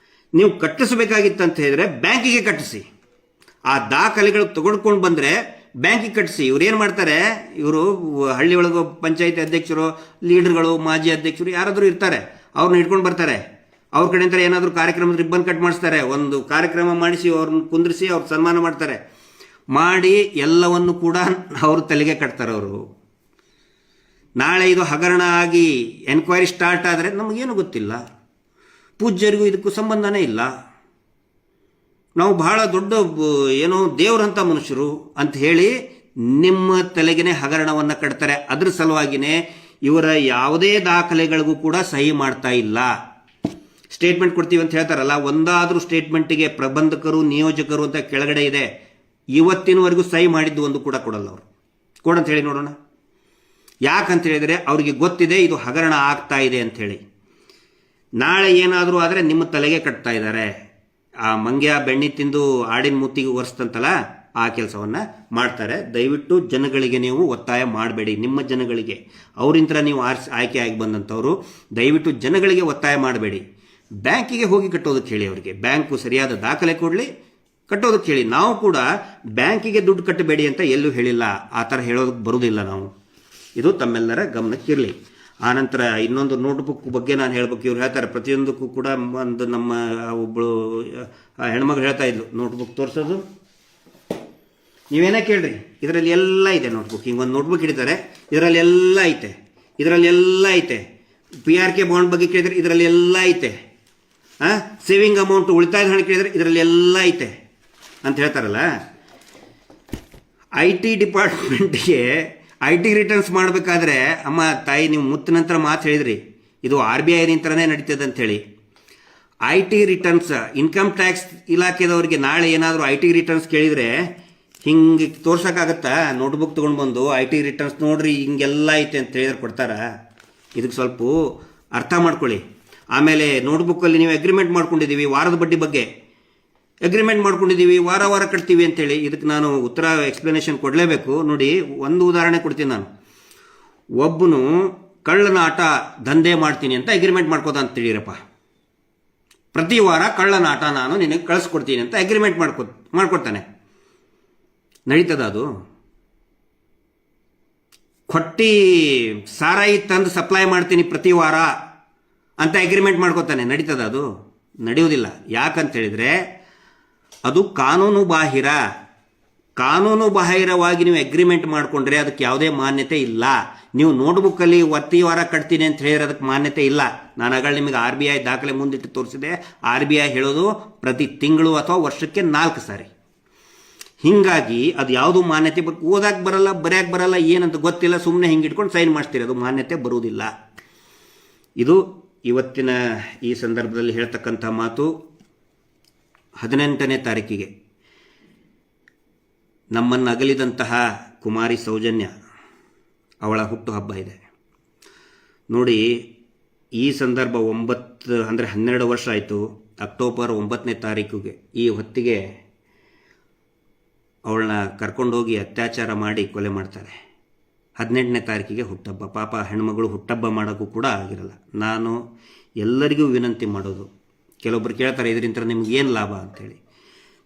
ನೀವು ಕಟ್ಟಿಸ್ಬೇಕಾಗಿತ್ತಂತ ಹೇಳಿದ್ರೆ ಬ್ಯಾಂಕಿಗೆ ಕಟ್ಟಿಸಿ. ಆ ದಾಖಲೆಗಳು ತಗೊಂಡ್ಕೊಂಡು ಬಂದರೆ ಬ್ಯಾಂಕಿಗೆ ಕಟ್ಟಿಸಿ. ಇವ್ರು ಏನು ಮಾಡ್ತಾರೆ, ಇವರು ಹಳ್ಳಿ ಒಳಗೆ ಪಂಚಾಯತಿ ಅಧ್ಯಕ್ಷರು, ಲೀಡರ್ಗಳು, ಮಾಜಿ ಅಧ್ಯಕ್ಷರು ಯಾರಾದರೂ ಇರ್ತಾರೆ, ಅವ್ರನ್ನ ಹಿಡ್ಕೊಂಡು ಬರ್ತಾರೆ. ಅವ್ರ ಕಡೆಯಿಂದ ಏನಾದರೂ ಕಾರ್ಯಕ್ರಮದ ರಿಬ್ಬನ್ ಕಟ್ ಮಾಡಿಸ್ತಾರೆ. ಒಂದು ಕಾರ್ಯಕ್ರಮ ಮಾಡಿಸಿ ಅವ್ರನ್ನ ಕುಂದ್ರಿಸಿ ಅವ್ರು ಸನ್ಮಾನ ಮಾಡ್ತಾರೆ. ಮಾಡಿ ಎಲ್ಲವನ್ನು ಕೂಡ ಅವ್ರ ತಲೆಗೆ ಕಟ್ತಾರೆ ಅವರು. ನಾಳೆ ಇದು ಹಗರಣ ಆಗಿ ಎನ್ಕ್ವೈರಿ ಸ್ಟಾರ್ಟ್ ಆದರೆ ನಮಗೇನು ಗೊತ್ತಿಲ್ಲ. ಪೂಜ್ಯರಿಗೂ ಇದಕ್ಕೂ ಸಂಬಂಧನೇ ಇಲ್ಲ. ನಾವು ಬಹಳ ದೊಡ್ಡ ಏನೋ ದೇವರಂಥ ಮನುಷ್ಯರು ಅಂತ ಹೇಳಿ ನಿಮ್ಮ ತಲೆಗೆ ಹಗರಣವನ್ನು ಕಟ್ತಾರೆ. ಅದ್ರ ಸಲುವಾಗಿಯೇ ಇವರ ಯಾವುದೇ ದಾಖಲೆಗಳಿಗೂ ಕೂಡ ಸಹಿ ಮಾಡ್ತಾ ಇಲ್ಲ. ಸ್ಟೇಟ್ಮೆಂಟ್ ಕೊಡ್ತೀವಿ ಅಂತ ಹೇಳ್ತಾರಲ್ಲ, ಒಂದಾದರೂ ಸ್ಟೇಟ್ಮೆಂಟಿಗೆ ಪ್ರಬಂಧಕರು, ನಿಯೋಜಕರು ಅಂತ ಕೆಳಗಡೆ ಇದೆ. ಇವತ್ತಿನವರೆಗೂ ಸಹಿ ಮಾಡಿದ್ದು ಒಂದು ಕೂಡ ಕೊಡಲ್ಲ ಅವರು. ಕೊಡಂತ ಹೇಳಿ ನೋಡೋಣ. ಯಾಕಂತ ಹೇಳಿದರೆ ಅವರಿಗೆ ಗೊತ್ತಿದೆ ಇದು ಹಗರಣ ಆಗ್ತಾ ಇದೆ ಅಂಥೇಳಿ. ನಾಳೆ ಏನಾದರೂ ಆದರೆ ನಿಮ್ಮ ತಲೆಗೆ ಕಟ್ತಾ ಇದ್ದಾರೆ. ಆ ಮಂಗ್ಯ ಬೆಣ್ಣೆ ತಿಂದು ಆಡಿನ ಮೂತಿಗೆ ಒರೆಸ್ತಂತಲ್ಲ, ಆ ಕೆಲಸವನ್ನು ಮಾಡ್ತಾರೆ. ದಯವಿಟ್ಟು ಜನಗಳಿಗೆ ನೀವು ಒತ್ತಾಯ ಮಾಡಬೇಡಿ. ನಿಮ್ಮ ಜನಗಳಿಗೆ, ಅವರಿಂತ ನೀವು ಆಯ್ಕೆ ಆಗಿ ಬಂದಂಥವರು, ದಯವಿಟ್ಟು ಜನಗಳಿಗೆ ಒತ್ತಾಯ ಮಾಡಬೇಡಿ. ಬ್ಯಾಂಕಿಗೆ ಹೋಗಿ ಕಟ್ಟೋದಕ್ಕೆ ಹೇಳಿ ಅವರಿಗೆ. ಬ್ಯಾಂಕು ಸರಿಯಾದ ದಾಖಲೆ ಕೊಡಲಿ, ಕಟ್ಟೋದಕ್ಕೆ ಹೇಳಿ. ನಾವು ಕೂಡ ಬ್ಯಾಂಕಿಗೆ ದುಡ್ಡು ಕಟ್ಟಬೇಡಿ ಅಂತ ಎಲ್ಲೂ ಹೇಳಿಲ್ಲ. ಆ ಥರ ಹೇಳೋದಕ್ಕೆ ಬರೋದಿಲ್ಲ ನಾವು. ಇದು ತಮ್ಮೆಲ್ಲರ ಗಮನಕ್ಕಿರಲಿ. ಆನಂತರ ಇನ್ನೊಂದು ನೋಟ್ಬುಕ್ ಬಗ್ಗೆ ನಾನು ಹೇಳ್ಬೇಕು. ಇವ್ರು ಹೇಳ್ತಾರೆ ಪ್ರತಿಯೊಂದಕ್ಕೂ ಕೂಡ ಒಂದು ನಮ್ಮ ಒಬ್ಬಳು ಹೆಣ್ಮಗಳು ಹೇಳ್ತಾ ಇದ್ಲು, ನೋಟ್ಬುಕ್ ತೋರಿಸೋದು ನೀವೇನೇ ಕೇಳ್ರಿ, ಇದರಲ್ಲಿ ಎಲ್ಲ ಇದೆ ನೋಟ್ಬುಕ್. ಹಿಂಗೊಂದು ನೋಟ್ಬುಕ್ ಹಿಡಿತಾರೆ, ಇದರಲ್ಲಿ ಎಲ್ಲ ಐತೆ, ಇದರಲ್ಲಿ ಎಲ್ಲ ಐತೆ. PRK ಬಾಂಡ್ ಬಗ್ಗೆ ಕೇಳಿದ್ರೆ ಇದರಲ್ಲಿ ಎಲ್ಲ ಐತೆ. ಸೇವಿಂಗ್ ಅಮೌಂಟ್, ಉಳಿತಾಯದ ಹಣ ಕೇಳಿದ್ರೆ ಇದರಲ್ಲಿ ಎಲ್ಲ ಐತೆ ಅಂತ ಹೇಳ್ತಾರಲ್ಲ. IT ಡಿಪಾರ್ಟ್ಮೆಂಟ್ಗೆ IT ರಿಟರ್ನ್ಸ್ ಮಾಡಬೇಕಾದ್ರೆ, ಅಮ್ಮ ತಾಯಿ ನೀವು ಮುತ್ತ ನಂತರ ಮಾತು ಹೇಳಿದ್ರಿ, ಇದು RBI ನಿಂತರನೇ ನಡೀತದೆ ಅಂಥೇಳಿ. IT ರಿಟರ್ನ್ಸ್, ಇನ್ಕಮ್ ಟ್ಯಾಕ್ಸ್ ಇಲಾಖೆದವ್ರಿಗೆ ನಾಳೆ ಏನಾದರೂ IT ರಿಟರ್ನ್ಸ್ ಕೇಳಿದರೆ ಹಿಂಗೆ ತೋರ್ಸೋಕ್ಕಾಗತ್ತಾ? ನೋಟ್ಬುಕ್ ತೊಗೊಂಡು ಬಂದು IT ರಿಟರ್ನ್ಸ್ ನೋಡ್ರಿ ಹಿಂಗೆಲ್ಲ ಐತೆ ಅಂತ ಹೇಳಿದ್ರೆ ಕೊಡ್ತಾರಾ? ಇದಕ್ಕೆ ಸ್ವಲ್ಪ ಅರ್ಥ ಮಾಡ್ಕೊಳ್ಳಿ. ಆಮೇಲೆ ನೋಟ್ಬುಕ್ಕಲ್ಲಿ ನೀವು ಅಗ್ರಿಮೆಂಟ್ ಮಾಡ್ಕೊಂಡಿದ್ದೀವಿ, ವಾರದ ಬಡ್ಡಿ ಬಗ್ಗೆ ಅಗ್ರಿಮೆಂಟ್ ಮಾಡ್ಕೊಂಡಿದ್ದೀವಿ, ವಾರ ವಾರ ಕಟ್ತೀವಿ ಅಂತೇಳಿ. ಇದಕ್ಕೆ ನಾನು ಉತ್ತರ ಎಕ್ಸ್ಪ್ಲನೇಷನ್ ಕೊಡಲೇಬೇಕು. ನೋಡಿ, ಒಂದು ಉದಾಹರಣೆ ಕೊಡ್ತೀನಿ ನಾನು. ಒಬ್ಬನು ಕಳ್ಳನ ಆಟ ದಂಧೆ ಮಾಡ್ತೀನಿ ಅಂತ ಅಗ್ರಿಮೆಂಟ್ ಮಾಡ್ಕೋದ ಅಂತ ತಿಳಿರಪ್ಪ. ಪ್ರತಿ ವಾರ ಕಳ್ಳನ ಆಟ ನಾನು ನಿನಗೆ ಕಳಿಸ್ಕೊಡ್ತೀನಿ ಅಂತ ಅಗ್ರಿಮೆಂಟ್ ಮಾಡ್ಕೊಡ್ತಾನೆ. ನಡೀತದ ಅದು? ಕೊಟ್ಟಿ ಸಾರಾಯಿ ತಂದು ಸಪ್ಲೈ ಮಾಡ್ತೀನಿ ಪ್ರತಿ ವಾರ ಅಂತ ಅಗ್ರಿಮೆಂಟ್ ಮಾಡ್ಕೋತಾನೆ. ನಡೀತದ ಅದು? ನಡೆಯೋದಿಲ್ಲ. ಯಾಕಂತ ಹೇಳಿದರೆ ಅದು ಕಾನೂನು ಬಾಹಿರವಾಗಿ ನೀವು ಅಗ್ರಿಮೆಂಟ್ ಮಾಡಿಕೊಂಡ್ರೆ ಅದಕ್ಕೆ ಯಾವುದೇ ಮಾನ್ಯತೆ ಇಲ್ಲ. ನೀವು ನೋಟ್ಬುಕ್ಕಲ್ಲಿ ಪ್ರತಿ ವಾರ ಕಟ್ತೀನಿ ಅಂತ ಹೇಳಿದ್ರೆ ಅದಕ್ಕೆ ಮಾನ್ಯತೆ ಇಲ್ಲ. ನಾನು ಆಗ ನಿಮಗೆ RBI ದಾಖಲೆ ಮುಂದಿಟ್ಟು ತೋರಿಸಿದೆ. RBI ಹೇಳೋದು ಪ್ರತಿ ತಿಂಗಳು ಅಥವಾ ವರ್ಷಕ್ಕೆ 4 ಸಾರಿ. ಹೀಗಾಗಿ ಅದು ಯಾವುದು ಮಾನ್ಯತೆ ಓದಕ್ಕೆ ಬರಲ್ಲ, ಬರೆಯಕ್ಕೆ ಬರಲ್ಲ, ಏನಂತ ಗೊತ್ತಿಲ್ಲ, ಸುಮ್ಮನೆ ಹಿಂಗೆ ಇಟ್ಕೊಂಡು ಸೈನ್ ಮಾಡಿಸ್ತೀರಿ. ಅದು ಮಾನ್ಯತೆ ಬರುವುದಿಲ್ಲ. ಇದು ಇವತ್ತಿನ ಈ ಸಂದರ್ಭದಲ್ಲಿ ಹೇಳ್ತಕ್ಕಂಥ ಮಾತು. 18ನೇ ತಾರೀಕಿಗೆ ನಮ್ಮನ್ನು ಅಗಲಿದಂತಹ ಕುಮಾರಿ ಸೌಜನ್ಯ, ಅವಳ ಹುಟ್ಟುಹಬ್ಬ ಇದೆ ನೋಡಿ. ಈ ಸಂದರ್ಭ 12 ವರ್ಷ ಆಯಿತು. ಅಕ್ಟೋಬರ್ 9ನೇ ತಾರೀಕಿಗೆ ಈ ಹೊತ್ತಿಗೆ ಅವಳನ್ನ ಕರ್ಕೊಂಡೋಗಿ ಅತ್ಯಾಚಾರ ಮಾಡಿ ಕೊಲೆ ಮಾಡ್ತಾರೆ. 18ನೇ ತಾರೀಕಿಗೆ ಹುಟ್ಟಹಬ್ಬ. ಪಾಪ ಹೆಣ್ಮಗಳು ಹುಟ್ಟಹಬ್ಬ ಮಾಡೋಕ್ಕೂ ಕೂಡ ಆಗಿರಲ್ಲ. ನಾನು ಎಲ್ಲರಿಗೂ ವಿನಂತಿ ಮಾಡೋದು, ಕೆಲವೊಬ್ಬರು ಕೇಳ್ತಾರೆ ಇದರಿಂದ ನಿಮಗೇನು ಲಾಭ ಅಂಥೇಳಿ.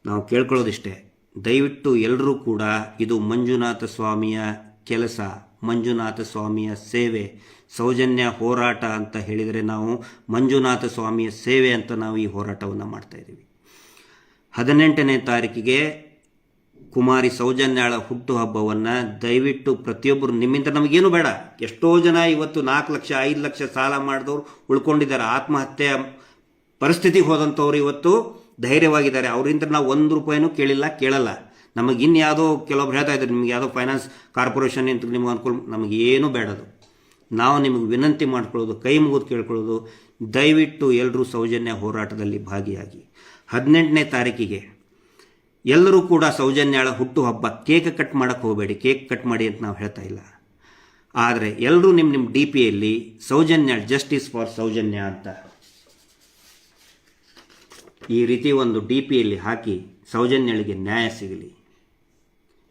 ನಾವು ಕೇಳ್ಕೊಳ್ಳೋದಿಷ್ಟೇ, ದಯವಿಟ್ಟು ಎಲ್ಲರೂ ಕೂಡ ಇದು ಮಂಜುನಾಥ ಸ್ವಾಮಿಯ ಕೆಲಸ, ಮಂಜುನಾಥ ಸ್ವಾಮಿಯ ಸೇವೆ, ಸೌಜನ್ಯ ಹೋರಾಟ ಅಂತ ಹೇಳಿದರೆ ನಾವು ಮಂಜುನಾಥ ಸ್ವಾಮಿಯ ಸೇವೆ ಅಂತ ನಾವು ಈ ಹೋರಾಟವನ್ನು ಮಾಡ್ತಾಯಿದ್ದೀವಿ. 18ನೇ ತಾರೀಕಿಗೆ ಕುಮಾರಿ ಸೌಜನ್ಯಾಳ ಹುಟ್ಟುಹಬ್ಬವನ್ನು ದಯವಿಟ್ಟು ಪ್ರತಿಯೊಬ್ಬರು, ನಿಮ್ಮಿಂದ ನಮಗೇನು ಬೇಡ. ಎಷ್ಟೋ ಜನ ಇವತ್ತು 4 ಲಕ್ಷ 5 ಲಕ್ಷ ಸಾಲ ಮಾಡಿದವರು ಉಳ್ಕೊಂಡಿದ್ದಾರೆ. ಆತ್ಮಹತ್ಯೆ ಪರಿಸ್ಥಿತಿಗೆ ಹೋದಂಥವ್ರು ಇವತ್ತು ಧೈರ್ಯವಾಗಿದ್ದಾರೆ. ಅವರಿಂದ ನಾವು 1 ರೂಪಾಯಿನೂ ಕೇಳಲ್ಲ. ನಮಗೆ ಇನ್ಯಾವುದೋ ಕೆಲವೊಬ್ರು ಹೇಳ್ತಾ ಇದ್ದಾರೆ, ನಿಮ್ಗೆ ಯಾವುದೋ ಫೈನಾನ್ಸ್ ಕಾರ್ಪೊರೇಷನ್ ಅಂತ ನಿಮ್ಗೆ ಅನುಕೂಲ. ನಮಗೇನು ಬೇಡದು. ನಾವು ನಿಮಗೆ ವಿನಂತಿ ಮಾಡ್ಕೊಳ್ಳೋದು, ಕೈ ಮುಗಿದು ಕೇಳ್ಕೊಳ್ಳೋದು, ದಯವಿಟ್ಟು ಎಲ್ಲರೂ ಸೌಜನ್ಯ ಹೋರಾಟದಲ್ಲಿ ಭಾಗಿಯಾಗಿ. 18ನೇ ತಾರೀಕಿಗೆ ಎಲ್ಲರೂ ಕೂಡ ಸೌಜನ್ಯಾಳ ಹುಟ್ಟುಹಬ್ಬ. ಕೇಕ್ ಕಟ್ ಮಾಡೋಕ್ಕೆ ಹೋಗಬೇಡಿ, ಕೇಕ್ ಕಟ್ ಮಾಡಿ ಅಂತ ನಾವು ಹೇಳ್ತಾ ಇಲ್ಲ. ಆದರೆ ಎಲ್ಲರೂ ನಿಮ್ಮ DPಯಲ್ಲಿ ಸೌಜನ್ಯ, ಜಸ್ಟಿಸ್ ಫಾರ್ ಸೌಜನ್ಯ ಅಂತ ಈ ರೀತಿ ಒಂದು DPಯಲ್ಲಿ ಹಾಕಿ ಸೌಜನ್ಯಳಿಗೆ ನ್ಯಾಯ ಸಿಗಲಿ,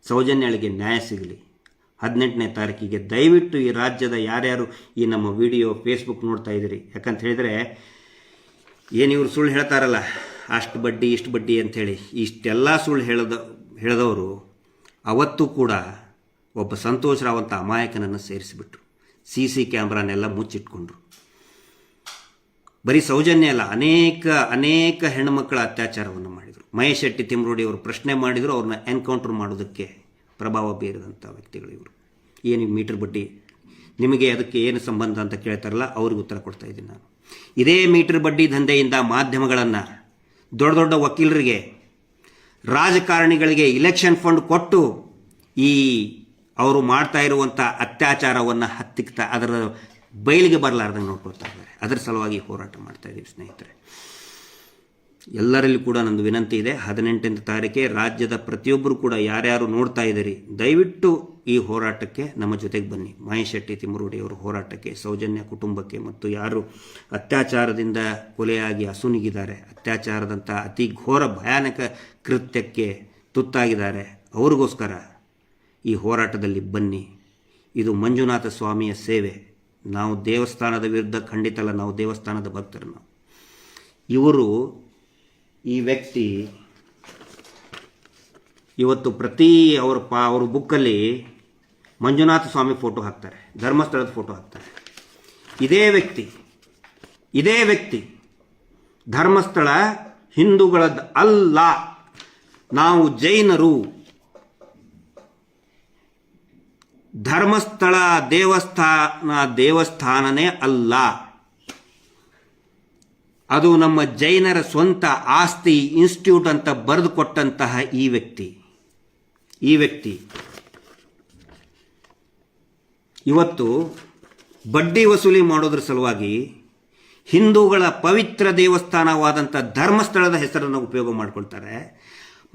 ಸೌಜನ್ಯಳಿಗೆ ನ್ಯಾಯ ಸಿಗಲಿ. 18ನೇ ತಾರೀಕಿಗೆ ದಯವಿಟ್ಟು ಈ ರಾಜ್ಯದ ಯಾರ್ಯಾರು ಈ ನಮ್ಮ ವಿಡಿಯೋ ಫೇಸ್ಬುಕ್ ನೋಡ್ತಾ ಇದ್ದೀರಿ, ಯಾಕಂತ ಹೇಳಿದರೆ ಏನು ಇವರು ಸುಳ್ಳು ಹೇಳ್ತಾರಲ್ಲ, ಅಷ್ಟು ಬಡ್ಡಿ ಇಷ್ಟು ಬಡ್ಡಿ ಅಂಥೇಳಿ ಇಷ್ಟೆಲ್ಲ ಸುಳ್ಳು ಹೇಳಿದವರು ಅವತ್ತು ಕೂಡ ಒಬ್ಬ ಸಂತೋಷ್ ರಾವ್ ಅಂತ ಅಮಾಯಕನನ್ನು ಸೇರಿಸಿಬಿಟ್ರು. CC ಕ್ಯಾಮ್ರಾನೆಲ್ಲ ಮುಚ್ಚಿಟ್ಕೊಂಡ್ರು. ಬರೀ ಸೌಜನ್ಯ ಅಲ್ಲ, ಅನೇಕ ಹೆಣ್ಣುಮಕ್ಕಳ ಅತ್ಯಾಚಾರವನ್ನು ಮಾಡಿದರು. ಮಹೇಶ್ ಶೆಟ್ಟಿ ತಿಮ್ರೋಡಿ ಅವರು ಪ್ರಶ್ನೆ ಮಾಡಿದರು, ಅವ್ರನ್ನ ಎನ್ಕೌಂಟರ್ ಮಾಡೋದಕ್ಕೆ ಪ್ರಭಾವ ಬೀರಿದಂಥ ವ್ಯಕ್ತಿಗಳು ಇವರು. ಏನು ಮೀಟರ್ ಬಡ್ಡಿ ನಿಮಗೆ ಅದಕ್ಕೆ ಏನು ಸಂಬಂಧ ಅಂತ ಕೇಳ್ತಾರಲ್ಲ, ಅವ್ರಿಗೆ ಉತ್ತರ ಕೊಡ್ತಾ ಇದ್ದೀನಿ ನಾನು. ಇದೇ ಮೀಟರ್ ಬಡ್ಡಿ ದಂಧೆಯಿಂದ ಮಾಧ್ಯಮಗಳನ್ನು, ದೊಡ್ಡ ದೊಡ್ಡ ವಕೀಲರಿಗೆ, ರಾಜಕಾರಣಿಗಳಿಗೆ ಇಲೆಕ್ಷನ್ ಫಂಡ್ ಕೊಟ್ಟು ಈ ಅವರು ಮಾಡ್ತಾ ಇರುವಂಥ ಅತ್ಯಾಚಾರವನ್ನು ಹತ್ತಿಕ್ತಾ ಅದರ ಬಯಲಿಗೆ ಬರಲಾರ್ದಂಗೆ ನೋಡ್ಕೊಳ್ತಾ ಇದ್ದಾರೆ. ಅದರ ಸಲುವಾಗಿ ಹೋರಾಟ ಮಾಡ್ತಾ ಇದ್ದೀವಿ ಸ್ನೇಹಿತರೆ. ಎಲ್ಲರಲ್ಲಿ ಕೂಡ ನಂದು ವಿನಂತಿ ಇದೆ, 18ನೇ ತಾರೀಕೆ ರಾಜ್ಯದ ಪ್ರತಿಯೊಬ್ಬರು ಕೂಡ ಯಾರ್ಯಾರು ನೋಡ್ತಾ ಇದ್ದೀರಿ ದಯವಿಟ್ಟು ಈ ಹೋರಾಟಕ್ಕೆ ನಮ್ಮ ಜೊತೆಗೆ ಬನ್ನಿ. ಮಹೇಶ್ ಶೆಟ್ಟಿ ತಿಮ್ರೋಡಿ ಅವರ ಹೋರಾಟಕ್ಕೆ, ಸೌಜನ್ಯ ಕುಟುಂಬಕ್ಕೆ ಮತ್ತು ಯಾರು ಅತ್ಯಾಚಾರದಿಂದ ಕೊಲೆಯಾಗಿ ಅಸುನೀಗಿದ್ದಾರೆ, ಅತ್ಯಾಚಾರದಂಥ ಅತಿ ಘೋರ ಭಯಾನಕ ಕೃತ್ಯಕ್ಕೆ ತುತ್ತಾಗಿದ್ದಾರೆ, ಅವ್ರಿಗೋಸ್ಕರ ಈ ಹೋರಾಟದಲ್ಲಿ ಬನ್ನಿ. ಇದು ಮಂಜುನಾಥ ಸ್ವಾಮಿಯ ಸೇವೆ. ನಾವು ದೇವಸ್ಥಾನದ ವಿರುದ್ಧ ಖಂಡಿತ ಅಲ್ಲ, ನಾವು ದೇವಸ್ಥಾನದ ಭಕ್ತರು. ನಾವು ಇವರು ಈ ವ್ಯಕ್ತಿ ಇವತ್ತು ಪ್ರತಿ ಅವ್ರ ಬುಕ್ಕಲ್ಲಿ ಮಂಜುನಾಥ ಸ್ವಾಮಿ ಫೋಟೋ ಹಾಕ್ತಾರೆ, ಧರ್ಮಸ್ಥಳದ ಫೋಟೋ ಹಾಕ್ತಾರೆ. ಇದೇ ವ್ಯಕ್ತಿ ಧರ್ಮಸ್ಥಳ ಹಿಂದೂಗಳದ್ದು ಅಲ್ಲ, ನಾವು ಜೈನರು, ಧರ್ಮಸ್ಥಳ ದೇವಸ್ಥಾನನೇ ಅಲ್ಲ, ಅದು ನಮ್ಮ ಜೈನರ ಸ್ವಂತ ಆಸ್ತಿ, ಇನ್ಸ್ಟಿಟ್ಯೂಟ್ ಅಂತ ಬರೆದು ಕೊಟ್ಟಂತಹ ಈ ವ್ಯಕ್ತಿ ಇವತ್ತು ಬಡ್ಡಿ ವಸೂಲಿ ಮಾಡೋದ್ರ ಸಲುವಾಗಿ ಹಿಂದೂಗಳ ಪವಿತ್ರ ದೇವಸ್ಥಾನವಾದಂಥ ಧರ್ಮಸ್ಥಳದ ಹೆಸರನ್ನು ಉಪಯೋಗ ಮಾಡಿಕೊಳ್ತಾರೆ.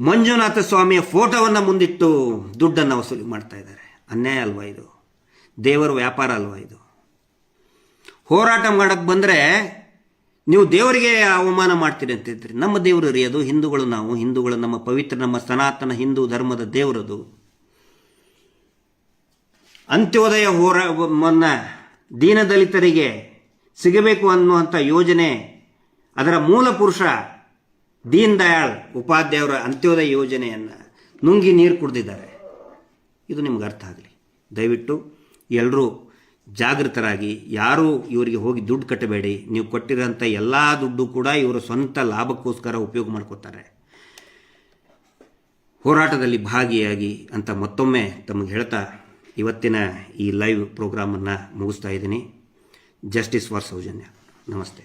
ಮಂಜುನಾಥ ಸ್ವಾಮಿಯ ಫೋಟೋವನ್ನು ಮುಂದಿಟ್ಟು ದುಡ್ಡನ್ನು ವಸೂಲಿ ಮಾಡ್ತಾ ಇದ್ದಾರೆ. ಅನ್ಯಾಯ ಅಲ್ವಾ ಇದು? ದೇವರ ವ್ಯಾಪಾರ ಅಲ್ವಾ ಇದು? ಹೋರಾಟ ಮಾಡಕ್ಕೆ ಬಂದರೆ ನೀವು ದೇವರಿಗೆ ಅವಮಾನ ಮಾಡ್ತೀರಿ ಅಂತಿದ್ರಿ. ನಮ್ಮ ದೇವರು ರೀ ಅದು, ಹಿಂದೂಗಳು, ನಾವು ಹಿಂದೂಗಳು, ನಮ್ಮ ಪವಿತ್ರ, ನಮ್ಮ ಸನಾತನ ಹಿಂದೂ ಧರ್ಮದ ದೇವರದು. ಅಂತ್ಯೋದಯ ದೀನದಲಿತರಿಗೆ ಸಿಗಬೇಕು ಅನ್ನುವಂಥ ಯೋಜನೆ, ಅದರ ಮೂಲ ಪುರುಷ ದೀನ್ ದಯಾಳ್ ಉಪಾಧ್ಯಾಯರ ಅಂತ್ಯೋದಯ ಯೋಜನೆಯನ್ನು ನುಂಗಿ ನೀರು ಕುಡಿದಿದ್ದಾರೆ. ಇದು ನಿಮ್ಗೆ ಅರ್ಥ ಆಗಲಿ. ದಯವಿಟ್ಟು ಎಲ್ಲರೂ ಜಾಗೃತರಾಗಿ, ಯಾರೂ ಇವರಿಗೆ ಹೋಗಿ ದುಡ್ಡು ಕಟ್ಟಬೇಡಿ. ನೀವು ಕೊಟ್ಟಿರೋಂಥ ಎಲ್ಲ ದುಡ್ಡು ಕೂಡ ಇವರ ಸ್ವಂತ ಲಾಭಕ್ಕೋಸ್ಕರ ಉಪಯೋಗ ಮಾಡ್ಕೋತಾರೆ. ಹೋರಾಟದಲ್ಲಿ ಭಾಗಿಯಾಗಿ ಅಂತ ಮತ್ತೊಮ್ಮೆ ತಮಗೆ ಹೇಳ್ತಾ ಇವತ್ತಿನ ಈ ಲೈವ್ ಪ್ರೋಗ್ರಾಮನ್ನು ಮುಗಿಸ್ತಾ ಇದ್ದೀನಿ. Justice for Soujanya. ನಮಸ್ತೆ.